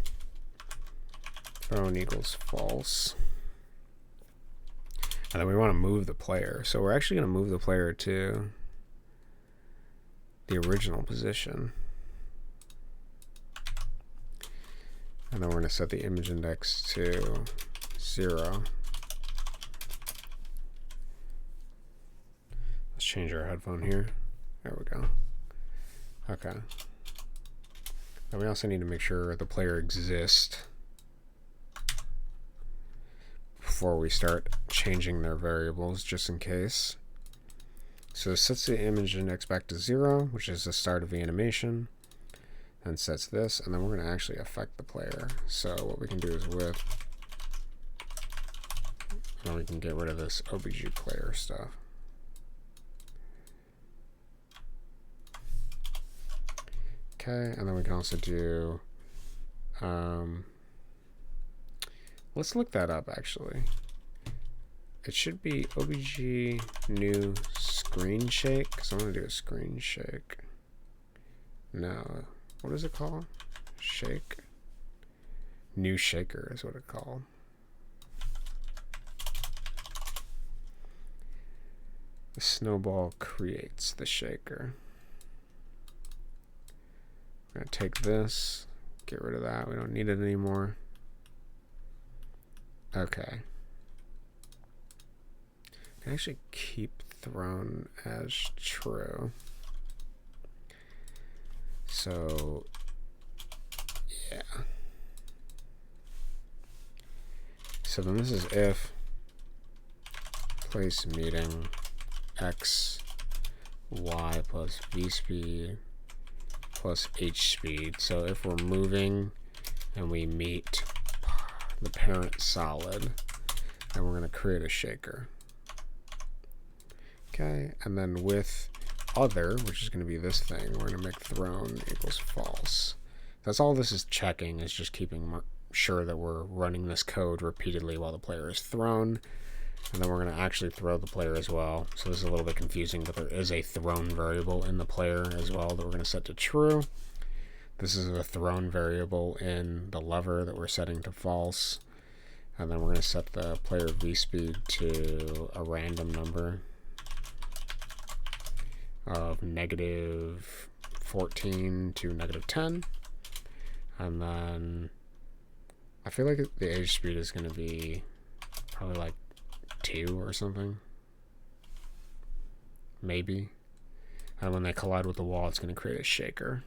Thrown equals false. And then we want to move the player. So we're actually going to move the player to the original position. And then we're going to set the image index to 0. Let's change our headphone here. There we go. Okay. And we also need to make sure the player exists before we start changing their variables, just in case. So it sets the image index back to 0, which is the start of the animation, and sets this, and then we're going to actually affect the player. So what we can do is with, and then we can get rid of this OBG player stuff. Okay, and then we can also do, let's look that up actually. It should be OBG new screen shake, because I want to do a screen shake. No, what is it called? Shake? New shaker is what it's called. The snowball creates the shaker. I'm going to take this, get rid of that. We don't need it anymore. Okay. I can actually keep thrown as true. So, yeah. So then this is if place meeting x y plus v speed plus h speed. So if we're moving and we meet the parent solid, then we're going to create a shaker. Okay, and then with other, which is going to be this thing, we're going to make thrown equals false. That's all this is checking, is just keeping sure that we're running this code repeatedly while the player is thrown. And then we're going to actually throw the player as well. So this is a little bit confusing, but there is a thrown variable in the player as well that we're going to set to true. This is a thrown variable in the lever that we're setting to false. And then we're going to set the player v-speed to a random number of -14 to -10. And then I feel like the h speed is going to be probably like 2 or something. Maybe. And when they collide with the wall, it's going to create a shaker.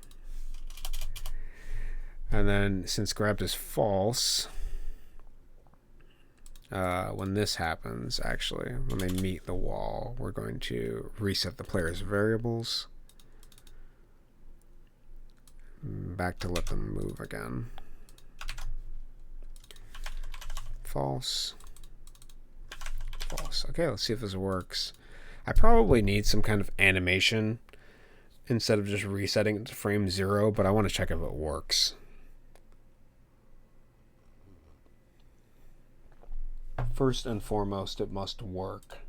And then since grabbed is false, when this happens, actually, when they meet the wall, we're going to reset the player's variables back to let them move again. False. False. Okay, let's see if this works. I probably need some kind of animation instead of just resetting it to frame 0, but I want to check if it works. First and foremost, it must work.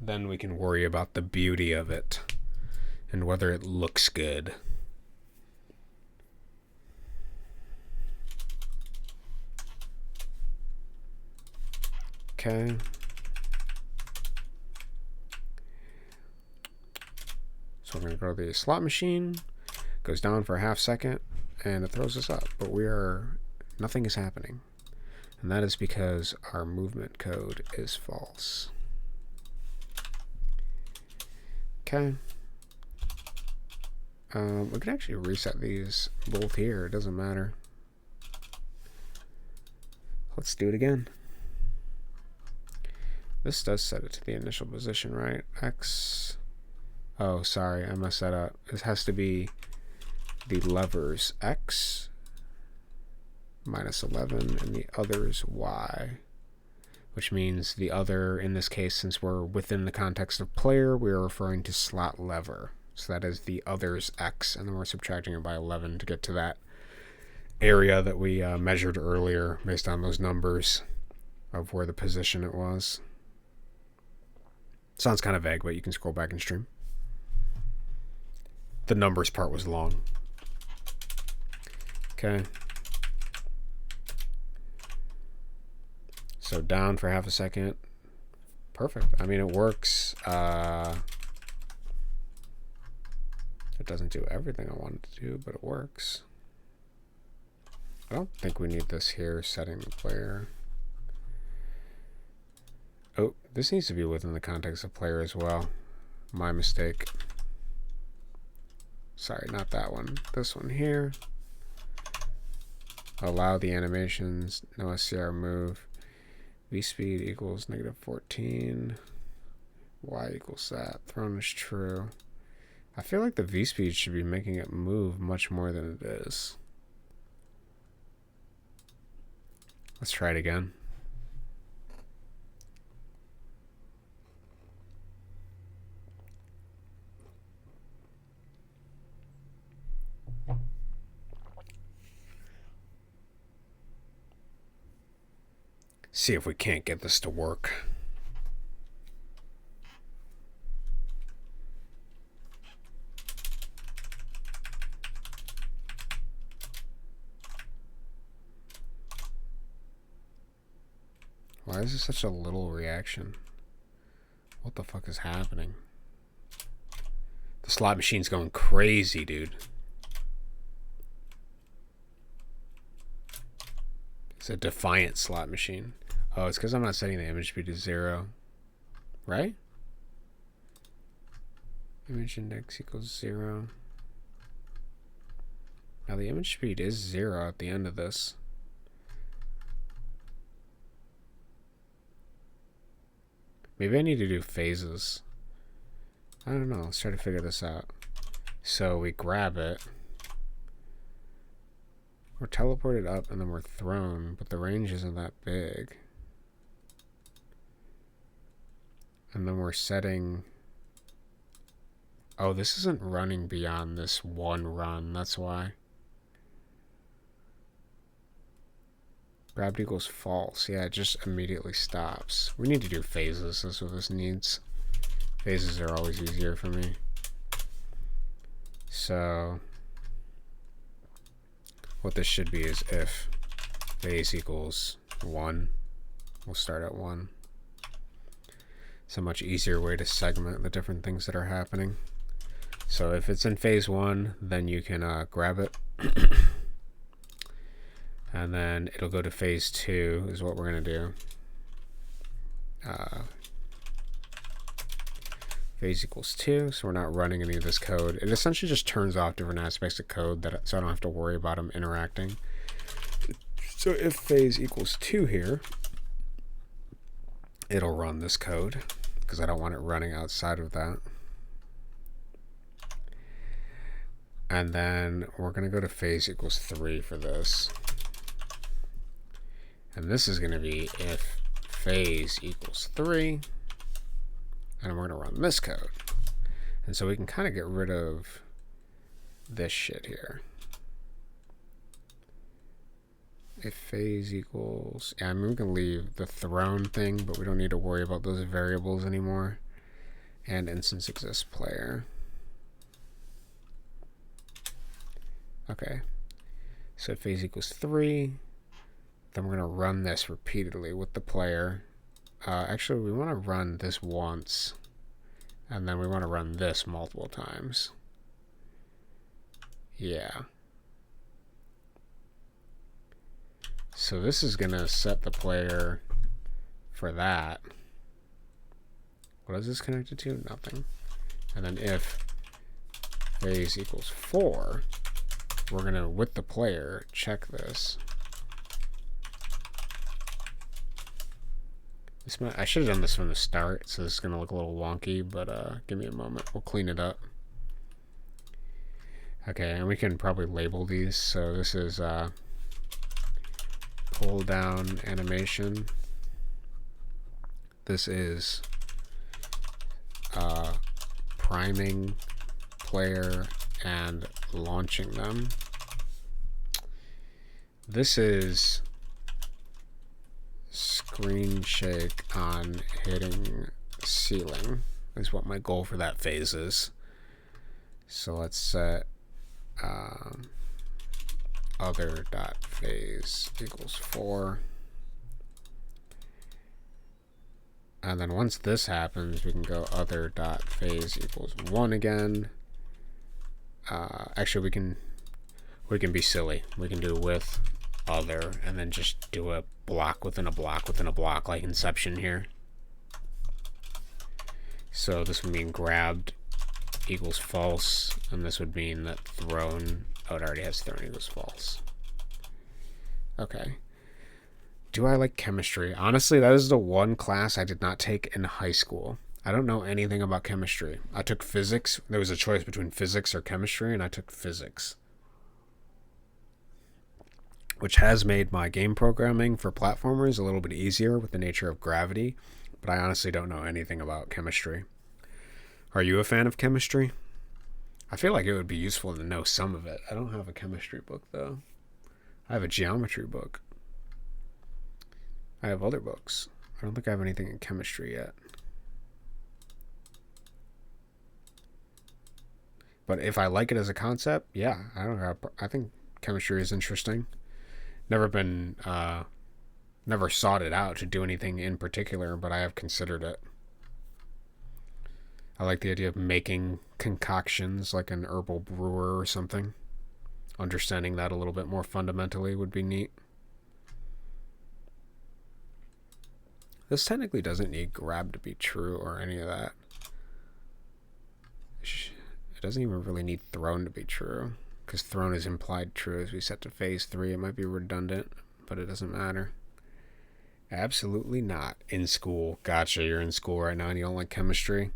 Then we can worry about the beauty of it and whether it looks good. Okay. So we're going to go to the slot machine, goes down for a half second, and it throws us up. But nothing is happening. And that is because our movement code is false. Okay. We can actually reset these both here. It doesn't matter. Let's do it again. This does set it to the initial position, right? X. Oh, sorry, I messed that up. This has to be the levers X minus 11 and the other's Y, which means the other, in this case, since we're within the context of player, we are referring to slot lever. So that is the other's X, and then we're subtracting it by 11 to get to that area that we measured earlier based on those numbers of where the position it was. Sounds kind of vague, but you can scroll back and stream. The numbers part was long. Okay. So down for half a second. Perfect. I mean, it works. It doesn't do everything I want it to do, but it works. I don't think we need this here, setting the player. Oh, this needs to be within the context of player as well. My mistake. Sorry, not that one. This one here. Allow the animations. No SCR move. V-speed equals -14. Y equals that. Thrown is true. I feel like the V-speed should be making it move much more than it is. Let's try it again. See if we can't get this to work. Why is this such a little reaction? What the fuck is happening? The slot machine's going crazy, dude. It's a defiant slot machine. Oh, it's because I'm not setting the image speed to 0. Right? Image index equals 0. Now the image speed is 0 at the end of this. Maybe I need to do phases. I don't know. Let's try to figure this out. So we grab it. We're teleported up and then we're thrown, but the range isn't that big. And then we're setting... Oh, this isn't running beyond this one run. That's why. Grabbed equals false. Yeah, it just immediately stops. We need to do phases. That's what this needs. Phases are always easier for me. So what this should be is if phase equals 1, we'll start at 1. It's a much easier way to segment the different things that are happening. So if it's in phase 1, then you can grab it. And then it'll go to phase 2 is what we're going to do. Phase equals 2, so we're not running any of this code. It essentially just turns off different aspects of code so I don't have to worry about them interacting. So if phase equals 2 here, it'll run this code because I don't want it running outside of that. And then we're going to go to phase equals 3 for this. And this is going to be if phase equals 3. And we're going to run this code. And so we can kind of get rid of this shit here. If phase equals... Yeah, I mean, we can leave the thrown thing, but we don't need to worry about those variables anymore. And instance exists player. Okay. So if phase equals 3... Then we're going to run this repeatedly with the player. Actually, we want to run this once. And then we want to run this multiple times. Yeah. So this is going to set the player for that. What is this connected to? Nothing. And then if phase equals 4, we're going to, with the player, check this. I should have done this from the start, so this is going to look a little wonky, but give me a moment. We'll clean it up. Okay, and we can probably label these. So this is pull down animation. This is priming player and launching them. This is screen shake on hitting ceiling is what my goal for that phase is. So let's set other.phase equals 4. And then once this happens, we can go other.phase equals 1 again. Actually, we can be silly. We can do with other and then just do a block within a block within a block, like Inception here. So this would mean grabbed equals false, and this would mean that thrown, oh, it already has thrown equals false. Okay. Do I like chemistry? Honestly, that is the one class I did not take in high school. I don't know anything about chemistry. I took physics. There was a choice between physics or chemistry, and I took physics, which has made my game programming for platformers a little bit easier with the nature of gravity, but I honestly don't know anything about chemistry. Are you a fan of chemistry? I feel like it would be useful to know some of it. I don't have a chemistry book, though. I have a geometry book. I have other books. I don't think I have anything in chemistry yet. But if I like it as a concept, yeah, I think chemistry is interesting. Never sought it out to do anything in particular, but I have considered it. I like the idea of making concoctions like an herbal brewer or something. Understanding that a little bit more fundamentally would be neat. This technically doesn't need grab to be true or any of that. It doesn't even really need thrown to be true, because thrown is implied true as we set to phase 3. It might be redundant, but it doesn't matter. Absolutely not. In school. Gotcha. You're in school right now and you don't like chemistry.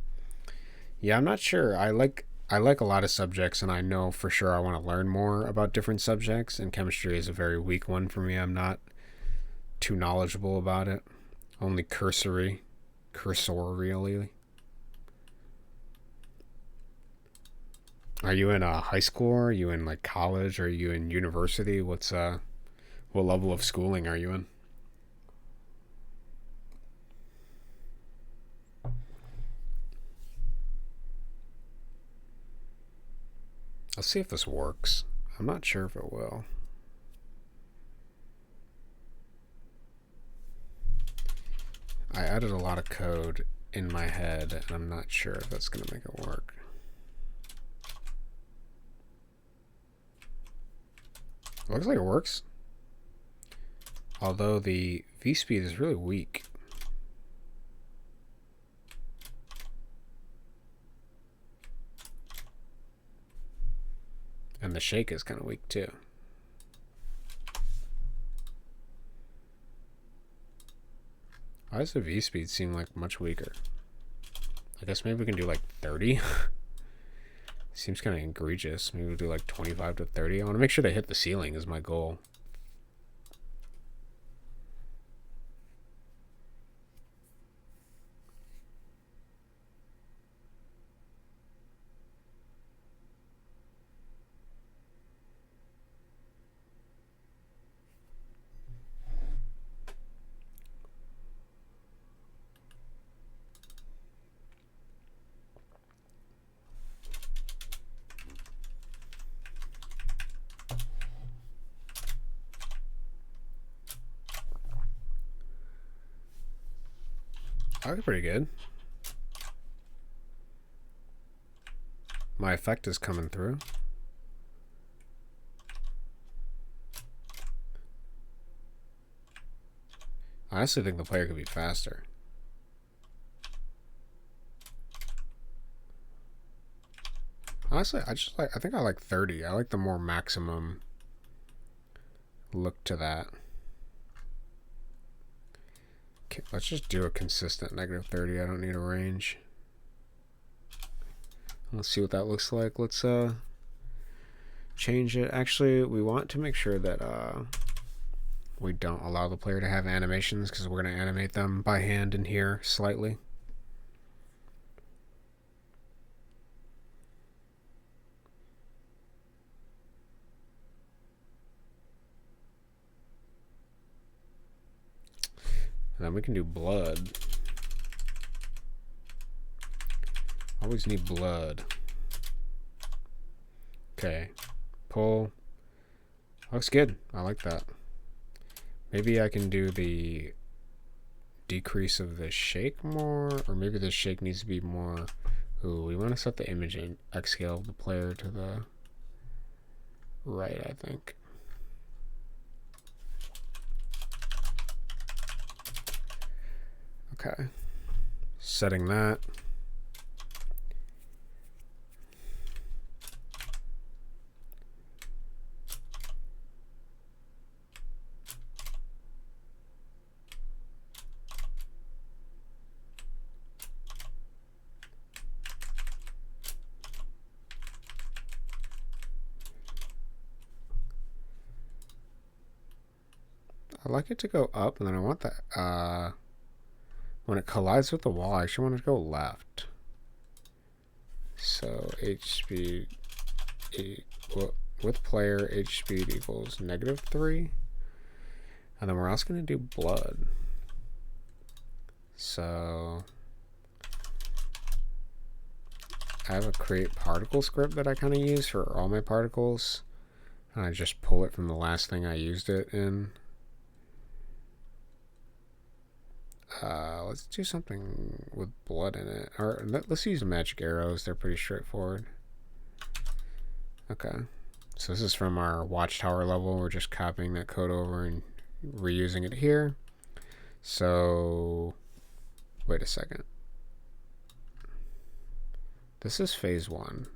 Yeah, I'm not sure. I like a lot of subjects and I know for sure I want to learn more about different subjects, and chemistry is a very weak one for me. I'm not too knowledgeable about it. Only cursorily. Are you in high school? Are you in like college? Are you in university? What level of schooling are you in? Let's see if this works. I'm not sure if it will. I added a lot of code in my head and I'm not sure if that's going to make it work. Looks like it works. Although the V-speed is really weak. And the shake is kind of weak too. Why does the V-speed seem like much weaker? I guess maybe we can do like 30. Seems kind of egregious. Maybe we'll do like 25 to 30. I want to make sure they hit the ceiling is my goal. That was pretty good. My effect is coming through. I honestly think the player could be faster. Honestly, I think I like 30. I like the more maximum look to that. Okay, let's just do a consistent negative 30. I don't need a range. Let's see what that looks like. Let's change it. Actually, we want to make sure that we don't allow the player to have animations, because we're going to animate them by hand in here slightly. And then we can do blood. Always need blood. Okay. Pull. Looks good. I like that. Maybe I can do the decrease of the shake more, or maybe the shake needs to be more. Ooh, we want to set the image in X scale of the player to the right, I think. Okay. Setting that. I like it to go up, and then I want that when it collides with the wall, I actually want it to go left. So H speed with player H speed equals -3, and then we're also going to do blood. So I have a create particle script that I kind of use for all my particles, and I just pull it from the last thing I used it in. Let's do something with blood in it. Or let's use magic arrows. They're pretty straightforward. Okay. So this is from our watchtower level. We're just copying that code over and reusing it here. So, wait a second. This is phase 1.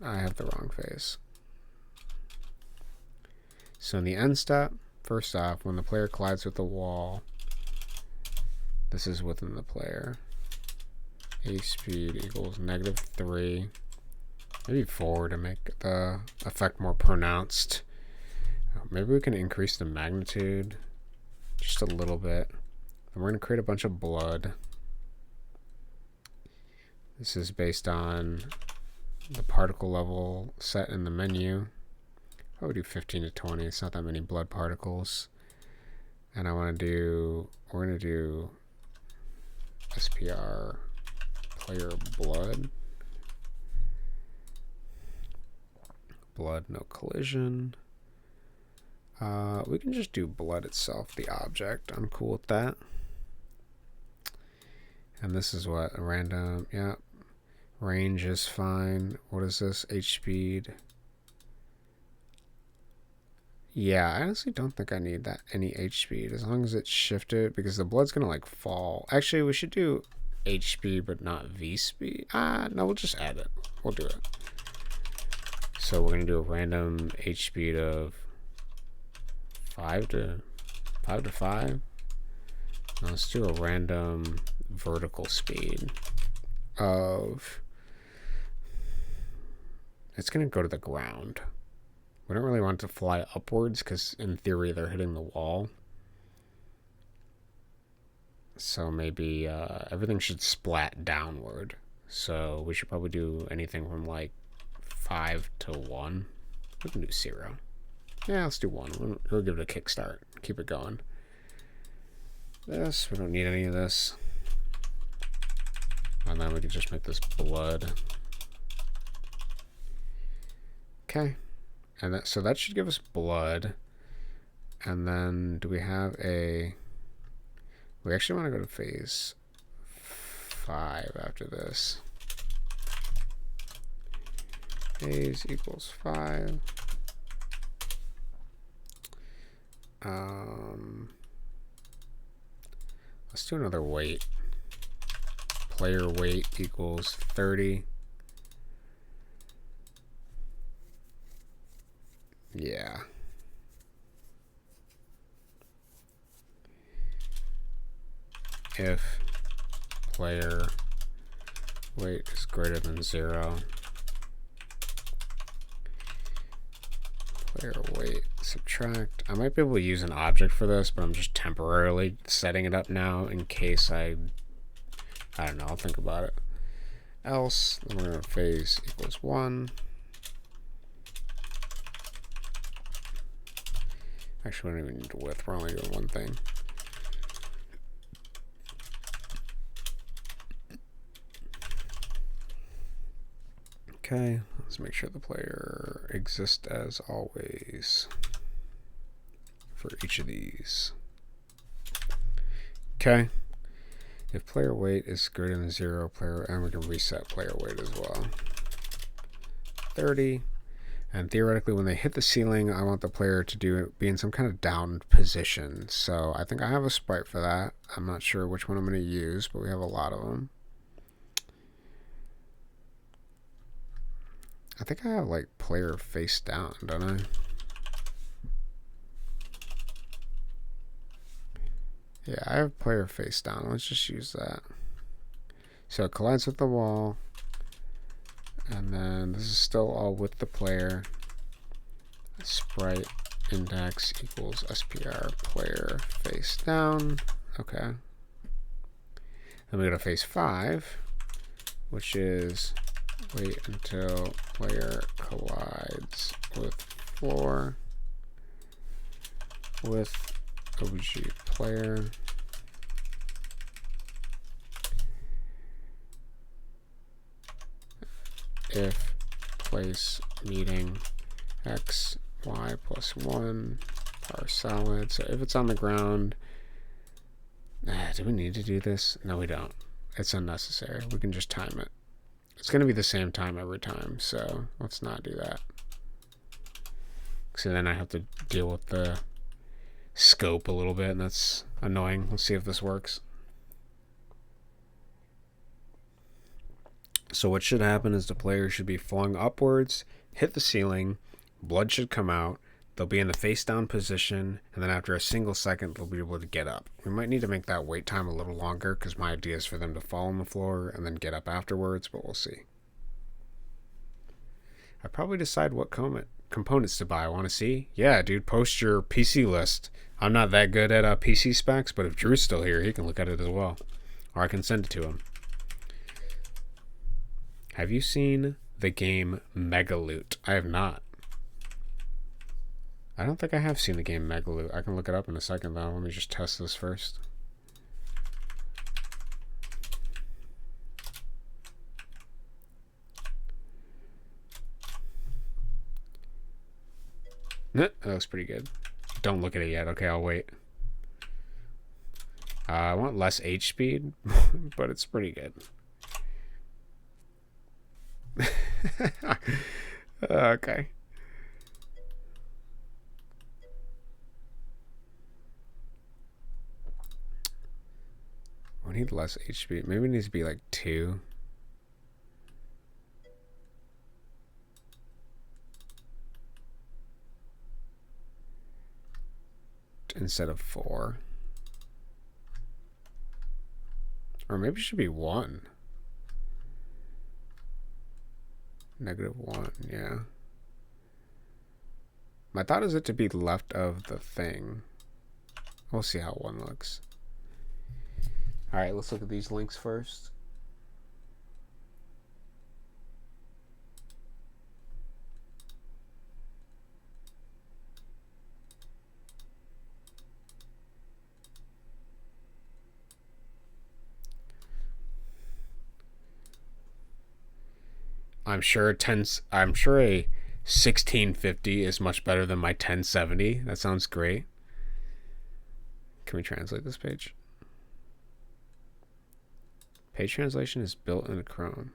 I have the wrong phase. So in the end step, first off, when the player collides with the wall, This is within the player. A speed equals -3. Maybe 4 to make the effect more pronounced. Maybe we can increase the magnitude just a little bit. And we're going to create a bunch of blood. This is based on the particle level set in the menu. I would do 15 to 20. It's not that many blood particles. And we're going to do SPR player blood. Blood, no collision. We can just do blood itself, the object. I'm cool with that. And this is what? A random, yeah. Range is fine. What is this? H speed. Yeah, I honestly don't think I need that any H speed as long as it's shifted, because the blood's gonna like fall. Actually, we should do H speed but not V speed. No, we'll just add it. We'll do it. So we're gonna do a random H speed of 5 to 5. Now let's do a random vertical speed of, it's gonna go to the ground. We don't really want it to fly upwards because in theory they're hitting the wall. So maybe everything should splat downward. So we should probably do anything from like 5 to 1. We can do 0. Yeah, let's do 1. We'll give it a kickstart. Keep it going. This, we don't need any of this. And then we can just make this blood. Okay. And so that should give us blood. And then do we have a... We actually want to go to phase 5 after this. Phase equals 5. Let's do another weight. Player weight equals 30. Yeah. If player weight is greater than 0, player weight subtract. I might be able to use an object for this, but I'm just temporarily setting it up now in case I don't know, I'll think about it. Else, then we're going to phase equals 1. Actually, we don't even need width. We're only doing one thing. Okay, let's make sure the player exists as always for each of these. Okay. If player weight is greater than 0, and we can reset player weight as well. 30. And theoretically, when they hit the ceiling, I want the player to be in some kind of down position. So I think I have a sprite for that. I'm not sure which one I'm going to use, but we have a lot of them. I think I have like player face down, don't I? Yeah, I have player face down. Let's just use that. So it collides with the wall. And then this is still all with the player. Sprite index equals SPR player face down. Okay. Then we go to phase 5, which is wait until player collides with floor with OG player. If place meeting x, y plus 1 parse solid. So if it's on the ground, do we need to do this? No, we don't. It's unnecessary. We can just time it. It's going to be the same time every time, so let's not do that. So then I have to deal with the scope a little bit, and that's annoying. Let's see if this works. So what should happen is the player should be flung upwards, hit the ceiling, blood should come out, they'll be in the face down position, and then after a single second, they'll be able to get up. We might need to make that wait time a little longer because my idea is for them to fall on the floor and then get up afterwards, but we'll see. I probably decide what components to buy. I want to see? Yeah, dude, post your PC list. I'm not that good at PC specs, but if Drew's still here, he can look at it as well. Or I can send it to him. Have you seen the game Megaloot? I have not. I don't think I have seen the game Megaloot. I can look it up in a second, though. Let me just test this first. That looks pretty good. Don't look at it yet. Okay, I'll wait. I want less H speed, but it's pretty good. Okay. We need less H speed. Maybe it needs to be like 2. Instead of 4. Or maybe it should be 1. -1, yeah. My thought is it to be left of the thing. We'll see how 1 looks. Alright, let's look at these links first. I'm sure a 1650 is much better than my 1070. That sounds great. Can we translate this page? Page translation is built into Chrome.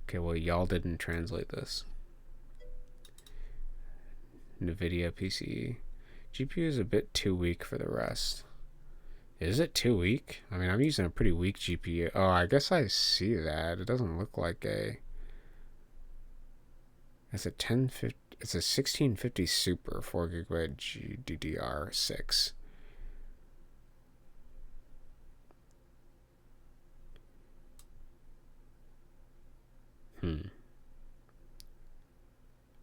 Okay, well, y'all didn't translate this. NVIDIA PCE. GPU is a bit too weak for the rest. Is it too weak? I mean, I'm using a pretty weak GPU. Oh, I guess I see that. It doesn't look like a... It's a 1050... It's a 1650 Super 4GB GDDR6.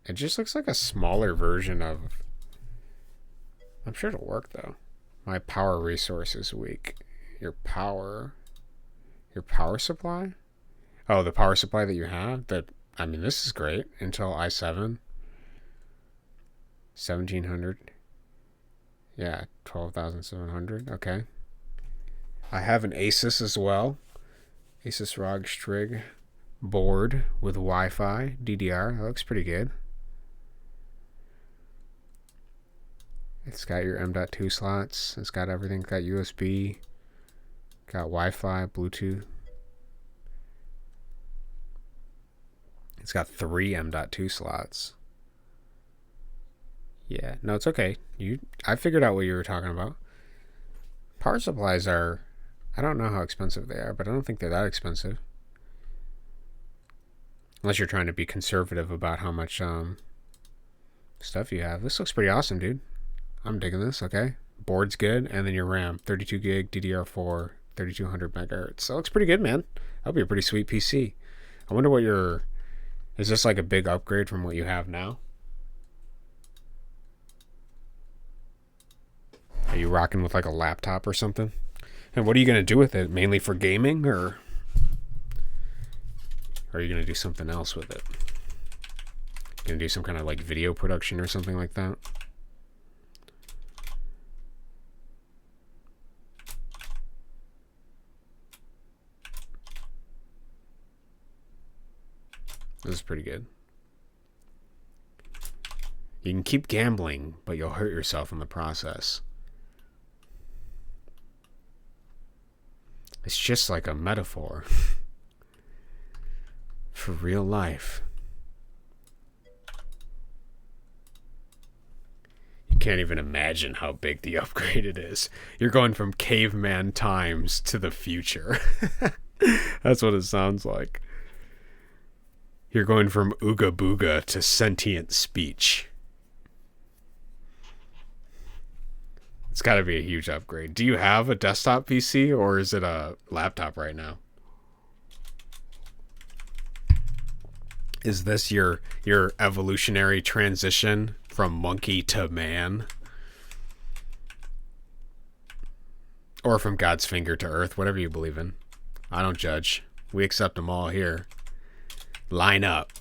It just looks like a smaller version of... I'm sure it'll work, though. My power resource is weak. Your power supply? Oh, the power supply that you have? I mean, this is great. Intel i7. 1700. Yeah, 12,700. Okay. I have an Asus as well. Asus ROG Strix board with Wi-Fi DDR. That looks pretty good. It's got your M.2 slots. It's got everything. It's got USB. Got Wi-Fi, Bluetooth. It's got 3 M.2 slots. Yeah, no, it's okay. I figured out what you were talking about. Power supplies are... I don't know how expensive they are, but I don't think they're that expensive. Unless you're trying to be conservative about how much stuff you have. This looks pretty awesome, dude. I'm digging this, okay? Board's good, and then your RAM, 32 gig, DDR4, 3200 megahertz. That looks pretty good, man. That'll be a pretty sweet PC. I wonder what your... Is this like a big upgrade from what you have now? Are you rocking with like a laptop or something? And what are you going to do with it? Mainly for gaming, or are you going to do something else with it? Going to do some kind of like video production or something like that? This is pretty good. You can keep gambling, but you'll hurt yourself in the process. It's just like a metaphor for real life. You can't even imagine how big the upgrade it is. You're going from caveman times to the future. That's what it sounds like. You're going from ooga booga to sentient speech. It's got to be a huge upgrade. Do you have a desktop PC or is it a laptop right now? Is this your evolutionary transition from monkey to man? Or from God's finger to earth, whatever you believe in. I don't judge. We accept them all here. Line up.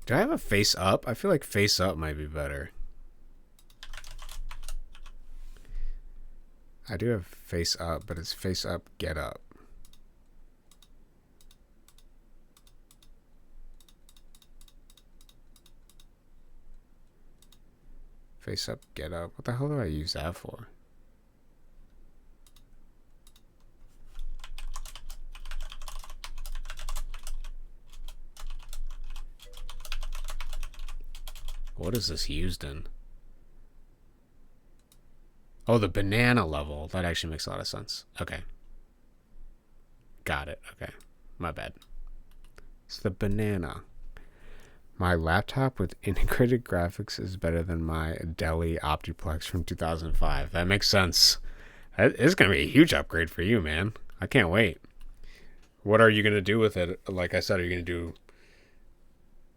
Do I have a face up? I feel like face up might be better. I do have face up, but it's face up, get up. Face up, get up. What the hell do I use that for? What is this used in? Oh, the banana level. That actually makes a lot of sense. Okay. Got it. Okay. My bad. It's the banana. My laptop with integrated graphics is better than my Dell Optiplex from 2005. That makes sense. It's going to be a huge upgrade for you, man. I can't wait. What are you going to do with it? Like I said, are you going to do...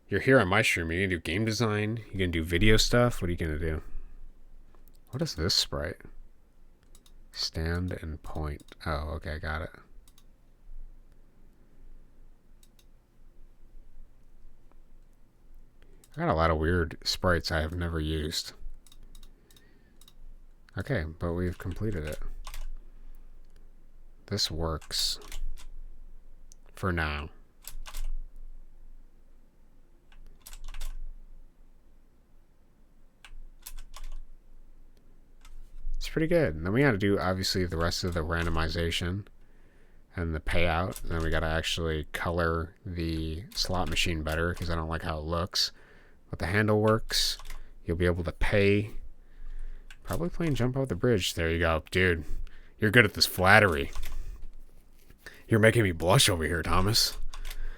You're here on my stream. Are you going to do game design? You going to do video stuff? What are you going to do? What is this sprite? Stand and point. Oh, okay, got it. I got a lot of weird sprites I have never used. Okay, but we've completed it. This works. For now. Pretty good. And then we got to do obviously the rest of the randomization and the payout. And then we got to actually color the slot machine better because I don't like how it looks. But the handle works. You'll be able to pay. Probably playing Jump Off the Bridge. There you go, dude. You're good at this flattery. You're making me blush over here, Thomas.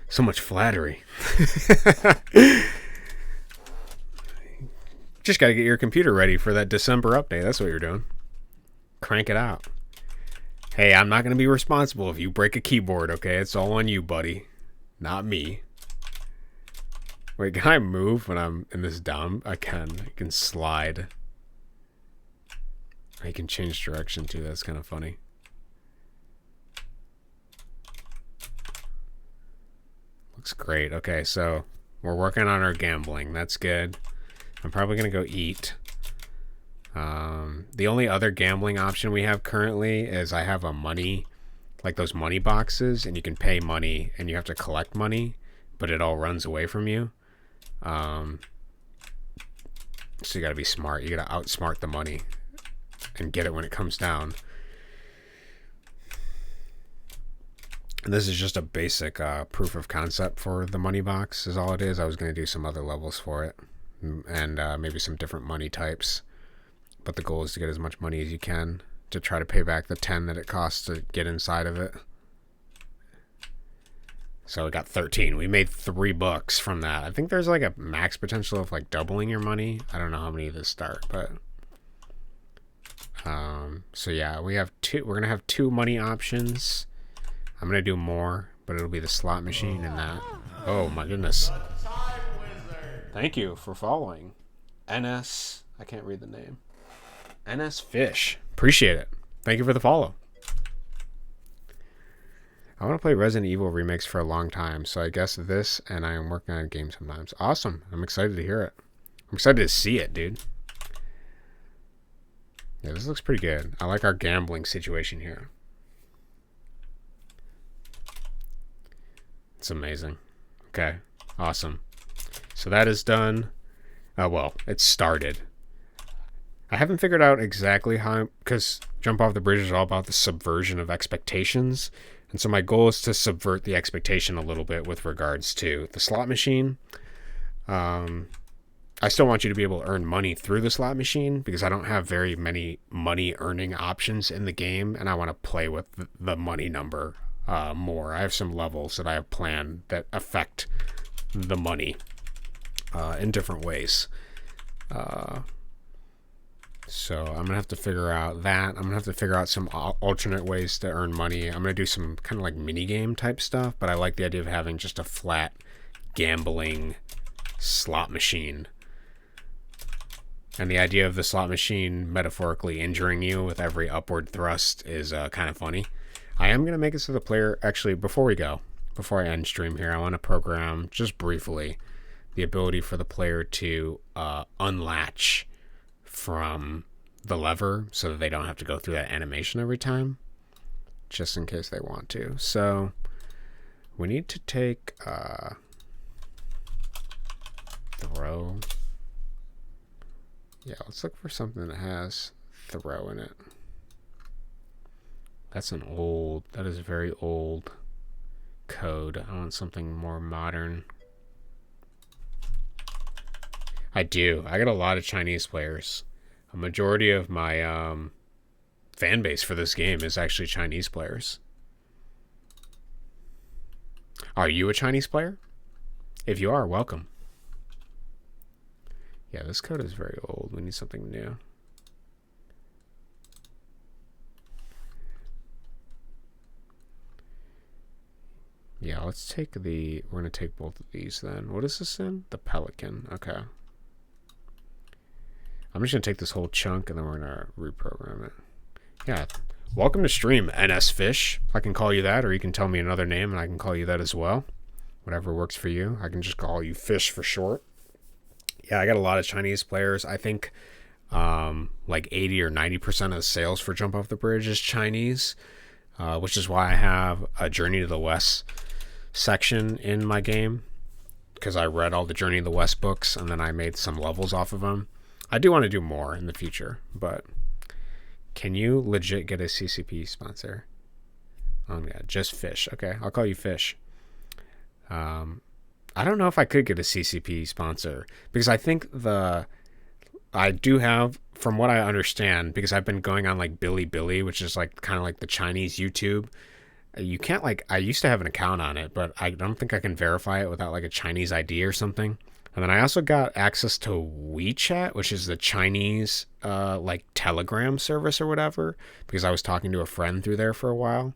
So much flattery. Just got to get your computer ready for that December update. That's what you're doing. Crank it out. Hey, I'm not going to be responsible if you break a keyboard, okay? It's all on you, buddy. Not me. Wait, can I move when I'm in this dumb? I can. I can slide. I can change direction too. That's kind of funny. Looks great. Okay, so we're working on our gambling. That's good. I'm probably going to go eat. The only other gambling option we have currently is I have a money, like those money boxes, and you can pay money and you have to collect money, but it all runs away from you. So you got to be smart. You got to outsmart the money and get it when it comes down. And this is just a basic proof of concept for the money box is all it is. I was going to do some other levels for it and maybe some different money types. But the goal is to get as much money as you can to try to pay back the 10 that it costs to get inside of it. So we got 13. We made $3 from that. I think there's like a max potential of like doubling your money. I don't know how many of this start, but so yeah, we have two. We're gonna have 2 money options. I'm gonna do more, but it'll be the slot machine and that. Oh my goodness! Thank you for following, NS. I can't read the name. NS Fish. Appreciate it. Thank you for the follow. I want to play Resident Evil remakes for a long time, so I guess this and I am working on games sometimes. Awesome. I'm excited to hear it. I'm excited to see it, dude. Yeah, this looks pretty good. I like our gambling situation here. It's amazing. Okay. Awesome. So that is done. Well, it started. I haven't figured out exactly how, because Jump Off the Bridge is all about the subversion of expectations. And so my goal is to subvert the expectation a little bit with regards to the slot machine. I I still want you to be able to earn money through the slot machine because I don't have very many money earning options in the game, and I want to play with the money number more. I have some levels that I have planned that affect the money in different ways. So I'm going to have to figure out that. I'm going to have to figure out some alternate ways to earn money. I'm going to do some kind of like mini game type stuff, but I like the idea of having just a flat gambling slot machine. And the idea of the slot machine metaphorically injuring you with every upward thrust is kind of funny. I am going to make it so the player, actually, before I end stream here, I want to program just briefly the ability for the player to unlatch from the lever so that they don't have to go through that animation every time, just in case they want to. So we need to take throw. Yeah, let's look for something that has throw in it. That is very old code. I want something more modern. I do. I got a lot of Chinese players. A majority of my fan base for this game is actually Chinese players. Are you a Chinese player? If you are, welcome. Yeah, this code is very old. We need something new. Yeah, let's take we're going to take both of these then. What is this in? The Pelican. Okay. I'm just going to take this whole chunk and then we're going to reprogram it. Yeah. Welcome to stream, NS Fish. I can call you that, or you can tell me another name and I can call you that as well. Whatever works for you. I can just call you Fish for short. Yeah, I got a lot of Chinese players. I think like 80 or 90% of the sales for Jump Off the Bridge is Chinese, which is why I have a Journey to the West section in my game, because I read all the Journey to the West books and then I made some levels off of them. I do want to do more in the future, but can you legit get a CCP sponsor? Oh yeah, just Fish. Okay, I'll call you Fish. I don't know if I could get a CCP sponsor because I think I do have, from what I understand, because I've been going on like Bilibili, which is like kind of like the Chinese YouTube. You can't I used to have an account on it, but I don't think I can verify it without like a Chinese ID or something. And then I also got access to WeChat, which is the Chinese like Telegram service or whatever, because I was talking to a friend through there for a while.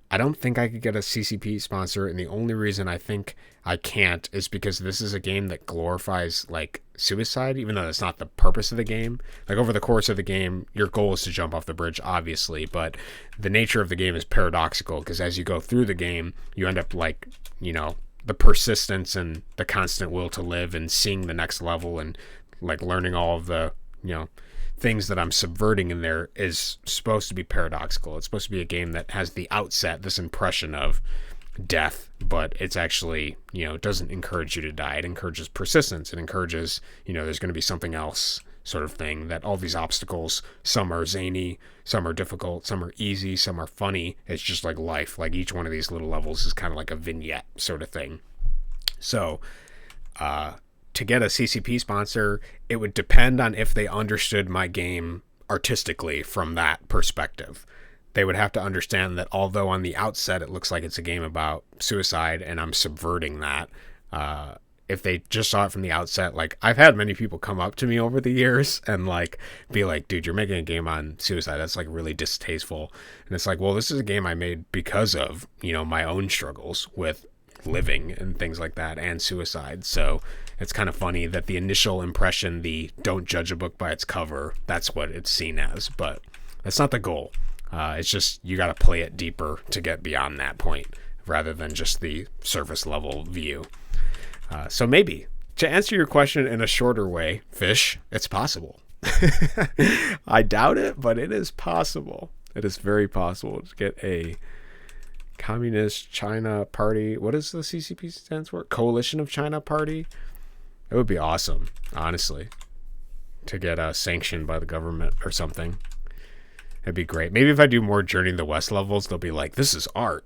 I don't think I could get a CCP sponsor, and the only reason I think I can't is because this is a game that glorifies like suicide, even though that's not the purpose of the game. Like over the course of the game, your goal is to jump off the bridge, obviously, but the nature of the game is paradoxical because as you go through the game, you end up like, you know, the persistence and the constant will to live and seeing the next level and like learning all of the, you know, things that I'm subverting in there is supposed to be paradoxical. It's supposed to be a game that has the outset this impression of death, but it's actually, you know, it doesn't encourage you to die. It encourages persistence. It encourages, you know, there's going to be something else sort of thing, that all these obstacles, some are zany, some are difficult, some are easy, some are funny. It's just like life. Like each one of these little levels is kind of like a vignette sort of thing. So, to get a CCP sponsor, it would depend on if they understood my game artistically from that perspective. They would have to understand that although on the outset it looks like it's a game about suicide and I'm subverting that, if they just saw it from the outset, like I've had many people come up to me over the years and like be like, dude, you're making a game on suicide. That's like really distasteful. And it's like, well, this is a game I made because of, you know, my own struggles with living and things like that and suicide. So it's kind of funny that the initial impression, the don't judge a book by its cover, that's what it's seen as, but that's not the goal. It's just you got to play it deeper to get beyond that point rather than just the surface level view. So maybe to answer your question in a shorter way, Fish, it's possible. I doubt it, but it is possible. It is very possible to get a Communist China Party. What does the CCP stands for? Coalition of China Party. It would be awesome, honestly, to get sanctioned by the government or something. It'd be great. Maybe if I do more Journey to the West levels, they'll be like, this is art.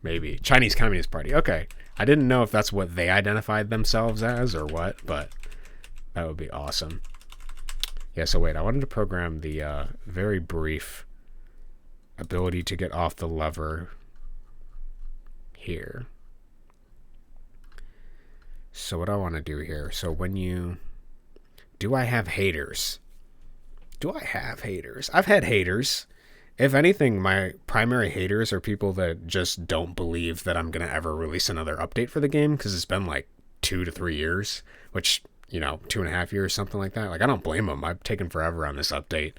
Maybe. Chinese Communist Party. Okay. I didn't know if that's what they identified themselves as or what, but That would be awesome. Yeah, so wait, I wanted to program the very brief ability to get off the lever here. So what I want to do here, so when you... Do I have haters? Do I have haters? I've had haters. If anything, my primary haters are people that just don't believe that I'm going to ever release another update for the game, because it's been like 2 to 3 years, which, 2.5 years, something like that. Like, I don't blame them. I've taken forever on this update.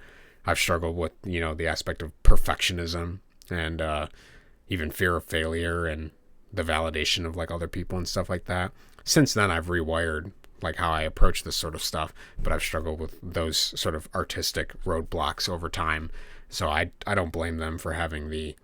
I've struggled with, the aspect of perfectionism and even fear of failure and the validation of like other people and stuff like that. Since then, I've rewired like how I approach this sort of stuff, but I've struggled with those sort of artistic roadblocks over time. So I don't blame them for having the,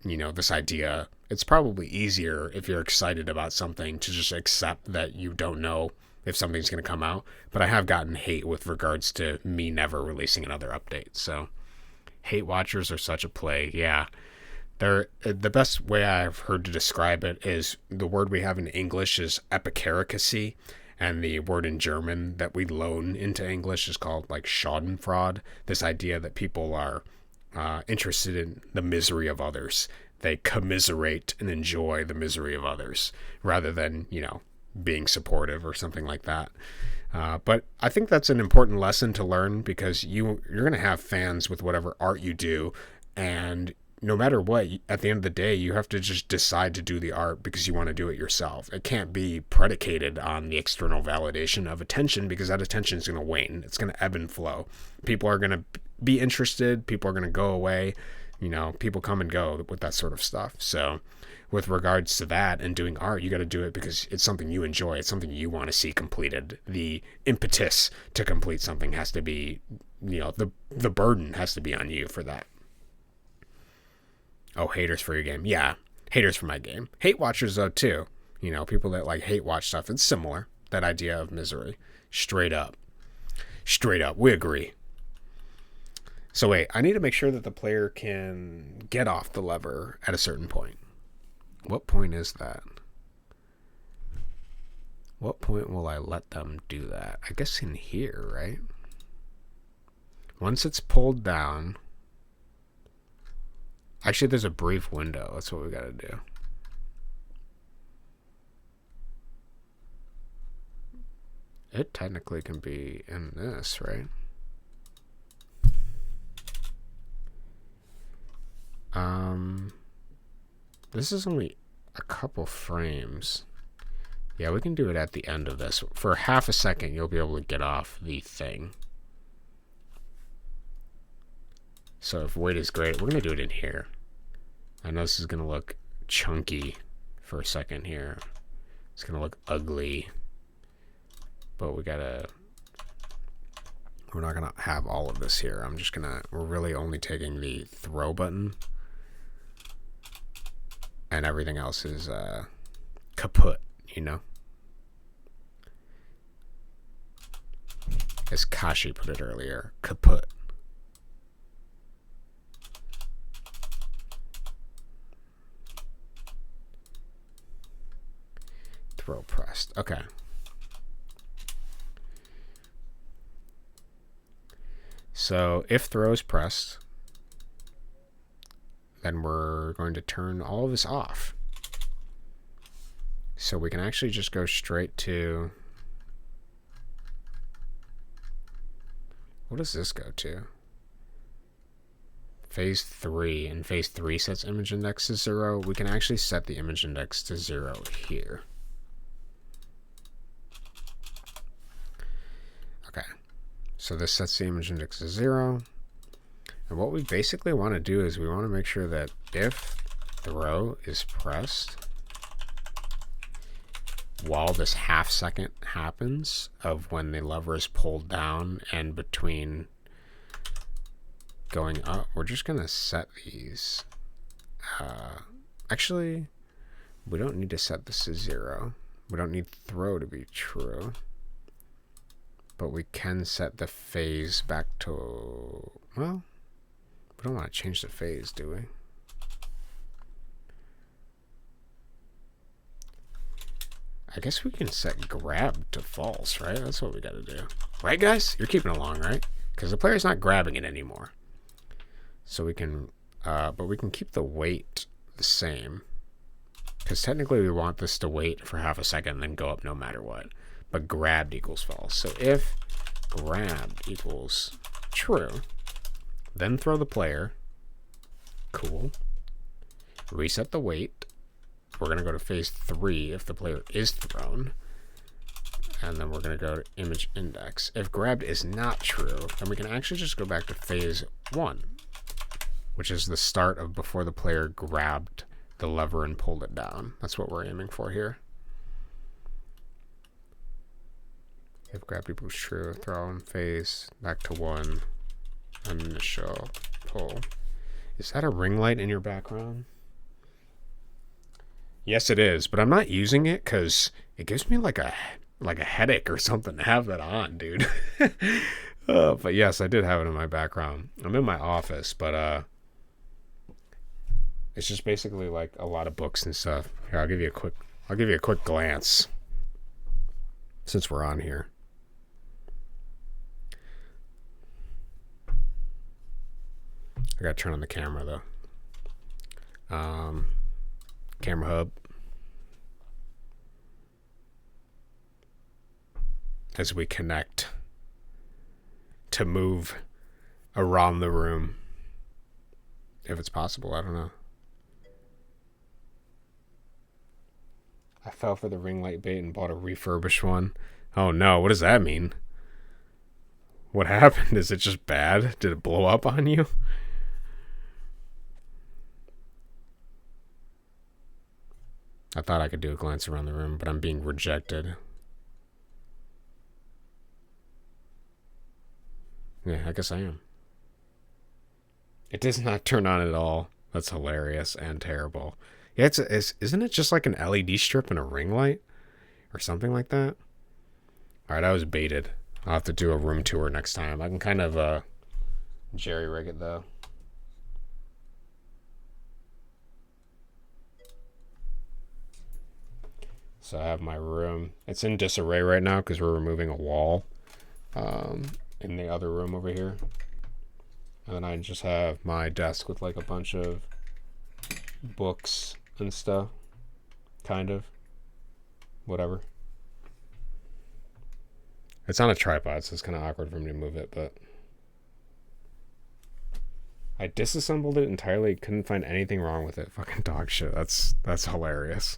this idea. It's probably easier if you're excited about something to just accept that you don't know if something's going to come out. But I have gotten hate with regards to me never releasing another update. So hate watchers are such a plague. Yeah. They're, the best way I've heard to describe it is the word we have in English is epicaricacy. And the word in German that we loan into English is called like Schadenfreude. This idea that people are interested in the misery of others. They commiserate and enjoy the misery of others rather than, being supportive or something like that. But I think that's an important lesson to learn, because you're going to have fans with whatever art you do. And no matter what, at the end of the day, you have to just decide to do the art because you want to do it yourself. It can't be predicated on the external validation of attention, because that attention is going to wane. It's going to ebb and flow. People are going to be interested. People are going to go away. People come and go with that sort of stuff. So with regards to that and doing art, you got to do it because it's something you enjoy. It's something you want to see completed. The impetus to complete something has to be, the burden has to be on you for that. Oh, haters for your game. Yeah, haters for my game. Hate watchers, though, too. People that, like, hate watch stuff. It's similar, that idea of misery. Straight up. Straight up. We agree. So, wait. I need to make sure that the player can get off the lever at a certain point. What point is that? What point will I let them do that? I guess in here, right? Once it's pulled down... Actually, there's a brief window. That's what we got to do. It technically can be in this, right? This is only a couple frames. Yeah, we can do it at the end of this. For half a second, you'll be able to get off the thing. So if weight is great, we're going to do it in here. I know this is going to look chunky for a second here. It's going to look ugly. But we're not going to have all of this here. We're really only taking the throw button. And everything else is kaput, As Kashi put it earlier, kaput. Throw pressed. Okay. So if throw is pressed, then we're going to turn all of this off. So we can actually just go straight to... What does this go to? Phase 3. And phase 3 sets image index to 0. We can actually set the image index to 0 here. Okay, so this sets the image index to 0. And what we basically want to do is we want to make sure that if throw is pressed, while this half second happens of when the lever is pulled down and between going up, we're just going to set these. Actually, we don't need to set this to 0. We don't need throw to be true. But we can set the phase back to, well, we don't want to change the phase, do we? I guess we can set grab to false, right? That's what we got to do. Right, guys? You're keeping along, right? Because the player's not grabbing it anymore. So we can, but we can keep the wait the same. Because technically we want this to wait for half a second and then go up no matter what. But grabbed equals false. So if grabbed equals true, then throw the player. Cool. Reset the wait. We're going to go to phase 3 if the player is thrown. And then we're going to go to image index. If grabbed is not true, then we can actually just go back to phase 1, which is the start of before the player grabbed the lever and pulled it down. That's what we're aiming for here. If grabbed equals true, throw in phase back to 1, initial pull. Is that a ring light in your background? Yes, it is, but I'm not using it because it gives me like a headache or something to have that on, dude. But yes, I did have it in my background. I'm in my office, but it's just basically like a lot of books and stuff. Here, I'll give you a quick glance since we're on here. I gotta turn on the camera though. Camera hub. As we connect to move around the room. If it's possible, I don't know. I fell for the ring light bait and bought a refurbished one. Oh no, what does that mean? What happened? Is it just bad? Did it blow up on you? I thought I could do a glance around the room, but I'm being rejected. Yeah, I guess I am. It does not turn on at all. That's hilarious and terrible. Yeah, isn't it just like an LED strip and a ring light? Or something like that? Alright, I was baited. I'll have to do a room tour next time. I can kind of jerry-rig it, though. So I have my room. It's in disarray right now because we're removing a wall in the other room over here. And then I just have my desk with like a bunch of books and stuff. Kind of. Whatever. It's on a tripod, so it's kind of awkward for me to move it, but I disassembled it entirely. Couldn't find anything wrong with it. Fucking dog shit. That's hilarious.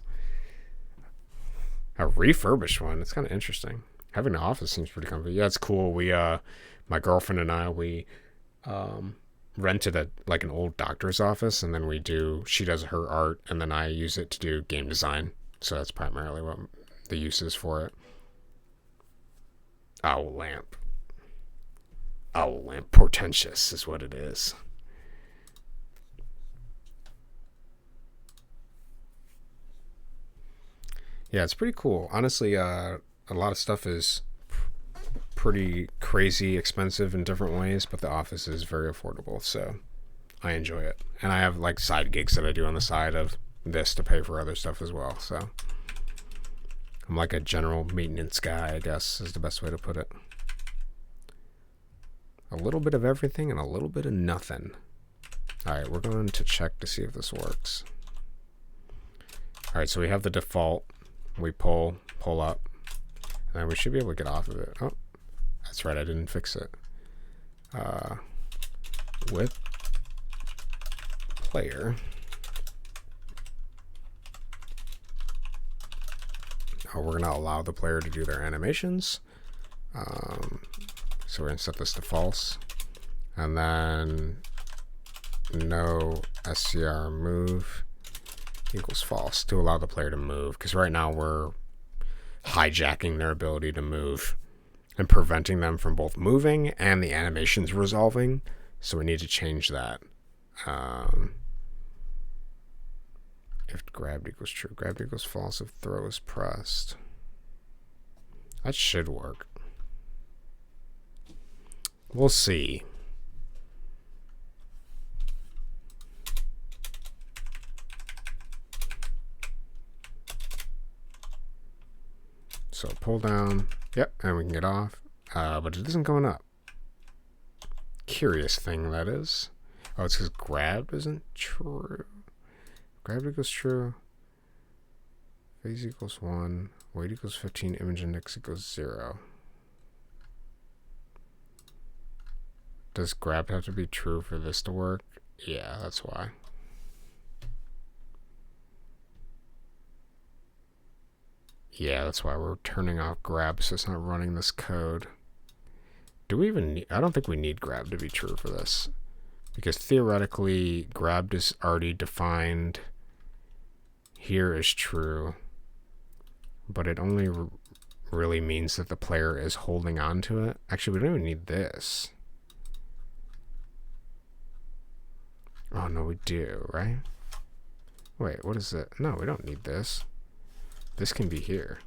A refurbished one. It's kind of interesting. Having an office seems pretty comfy. Yeah, it's cool. We, my girlfriend and I, we rented an old doctor's office, and then she does her art, and then I use it to do game design. So that's primarily what the use is for it. Owl lamp. Owl lamp portentous is what it is. Yeah, it's pretty cool. Honestly, a lot of stuff is pretty crazy expensive in different ways, but the office is very affordable, so I enjoy it. And I have like side gigs that I do on the side of this to pay for other stuff as well, so I'm like a general maintenance guy, I guess, is the best way to put it. A little bit of everything and a little bit of nothing. Alright, we're going to check to see if this works. Alright, so we have the default. We pull up, and then we should be able to get off of it. Oh, that's right, I didn't fix it. With player. Now we're going to allow the player to do their animations. So we're going to set this to false. And then no SCR move equals false to allow the player to move, because right now we're hijacking their ability to move and preventing them from both moving and the animations resolving, so we need to change that. If grabbed equals true, grabbed equals false if throw is pressed. That should work. We'll see. hold down. Yep, and we can get off. But it isn't going up. Curious thing, that is. Oh, it's because grabbed isn't true. Grabbed equals true. Phase equals 1. Weight equals 15. Image index equals 0. Does grabbed have to be true for this to work? Yeah, that's why. Yeah, that's why we're turning off grab, so it's not running this code. Do we even need... I don't think we need grab to be true for this. Because theoretically, grabbed is already defined. Here is true. But it only really means that the player is holding on to it. Actually, we don't even need this. Oh, no, we do, right? Wait, what is it? No, we don't need this. This can be here.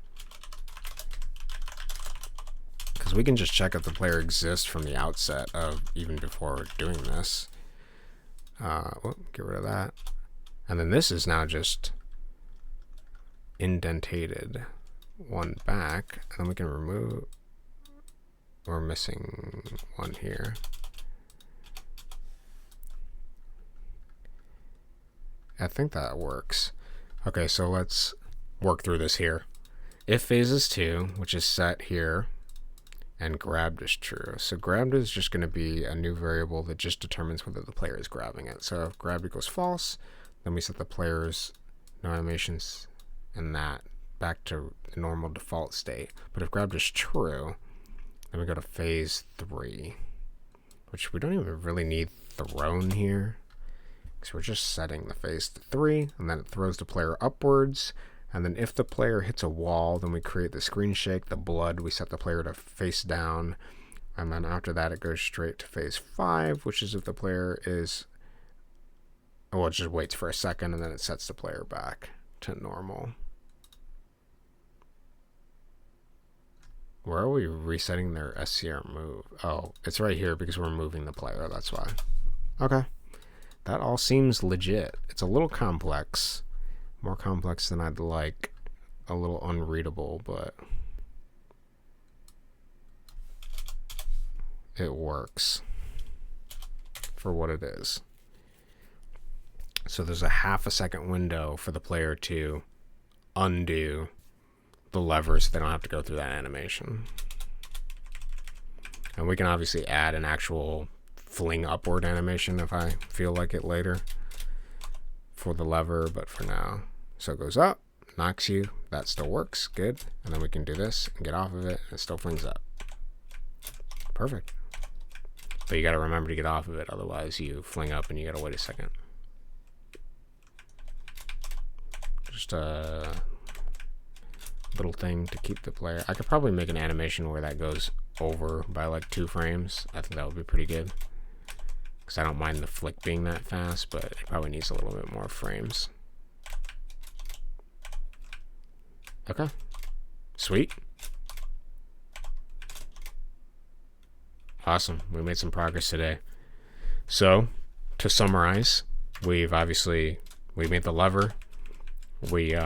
Because we can just check if the player exists from the outset of even before doing this. Get rid of that. And then this is now just indentated one back. And then we can remove... We're missing one here. I think that works. Okay, so let's work through this here. If phase is 2, which is set here, and grabbed is true. So grabbed is just going to be a new variable that just determines whether the player is grabbing it. So if grabbed equals false, then we set the player's no animations and that back to the normal default state. But if grabbed is true, then we go to phase 3, which we don't even really need thrown here. So we're just setting the phase to 3, and then it throws the player upwards. And then if the player hits a wall, then we create the screen shake, the blood, we set the player to face down. And then after that, it goes straight to phase 5, which is if the player is... Well, it just waits for a second, and then it sets the player back to normal. Where are we resetting their SCR move? Oh, it's right here because we're moving the player, that's why. Okay. That all seems legit. It's a little complex. More complex than I'd like. A little unreadable, but it works for what it is. So there's a half a second window for the player to undo the lever so they don't have to go through that animation. And we can obviously add an actual fling upward animation if I feel like it later for the lever, but for now. So it goes up, knocks you, that still works, good. And then we can do this and get off of it, and it still flings up. Perfect. But you gotta remember to get off of it, otherwise you fling up and you gotta wait a second. Just a little thing to keep the player. I could probably make an animation where that goes over by like 2 frames. I think that would be pretty good. Because I don't mind the flick being that fast, but it probably needs a little bit more frames. Okay. Sweet. Awesome. We made some progress today. So, to summarize, we made the lever. We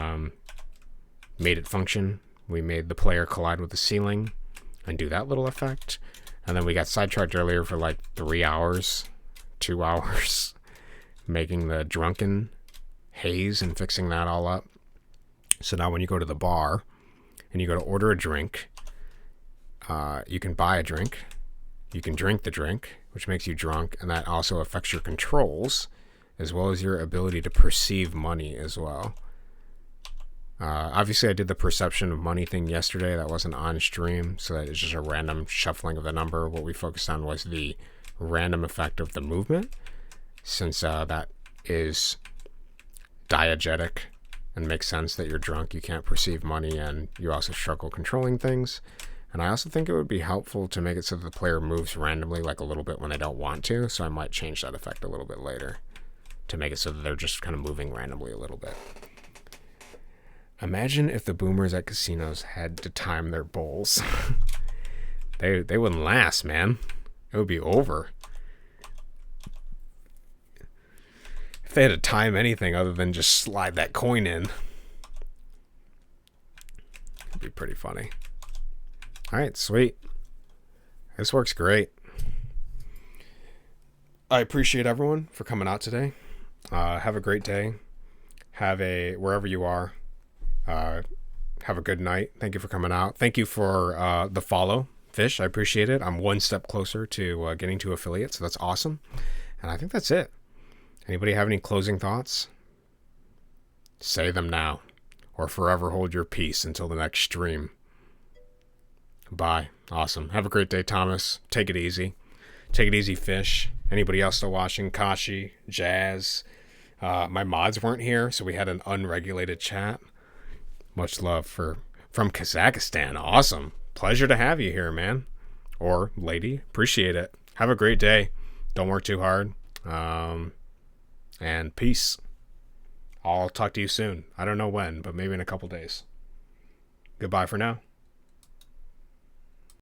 made it function. We made the player collide with the ceiling and do that little effect. And then we got sidetracked earlier for like 3 hours. 2 hours making the drunken haze and fixing that all up. So now when you go to the bar and you go to order a drink, you can buy a drink, you can drink the drink, which makes you drunk, and that also affects your controls as well as your ability to perceive money as well. Obviously I did the perception of money thing yesterday. That wasn't on stream, so that is just a random shuffling of the number. What we focused on was the random effect of the movement, since that is diegetic and makes sense that you're drunk, you can't perceive money, and you also struggle controlling things. And I also think it would be helpful to make it so that the player moves randomly like a little bit when they don't want to, so I might change that effect a little bit later to make it so that they're just kind of moving randomly a little bit. Imagine if the boomers at casinos had to time their bowls. They wouldn't last, man. It would be over. If they had to time anything other than just slide that coin in, it'd be pretty funny. All right, sweet. This works great. I appreciate everyone for coming out today. Have a great day. Wherever you are, have a good night. Thank you for coming out. Thank you for the follow, Fish. I appreciate it. I'm one step closer to getting to affiliate, so that's awesome. And I think that's it. Anybody have any closing thoughts? Say them now, or forever hold your peace until the next stream. Bye. Awesome. Have a great day, Thomas. Take it easy. Take it easy, Fish. Anybody else still watching? Kashi, Jazz. My mods weren't here, so we had an unregulated chat. Much love from Kazakhstan. Awesome. Pleasure to have you here, man. Or lady. Appreciate it. Have a great day. Don't work too hard. And peace. I'll talk to you soon. I don't know when, but maybe in a couple days. Goodbye for now.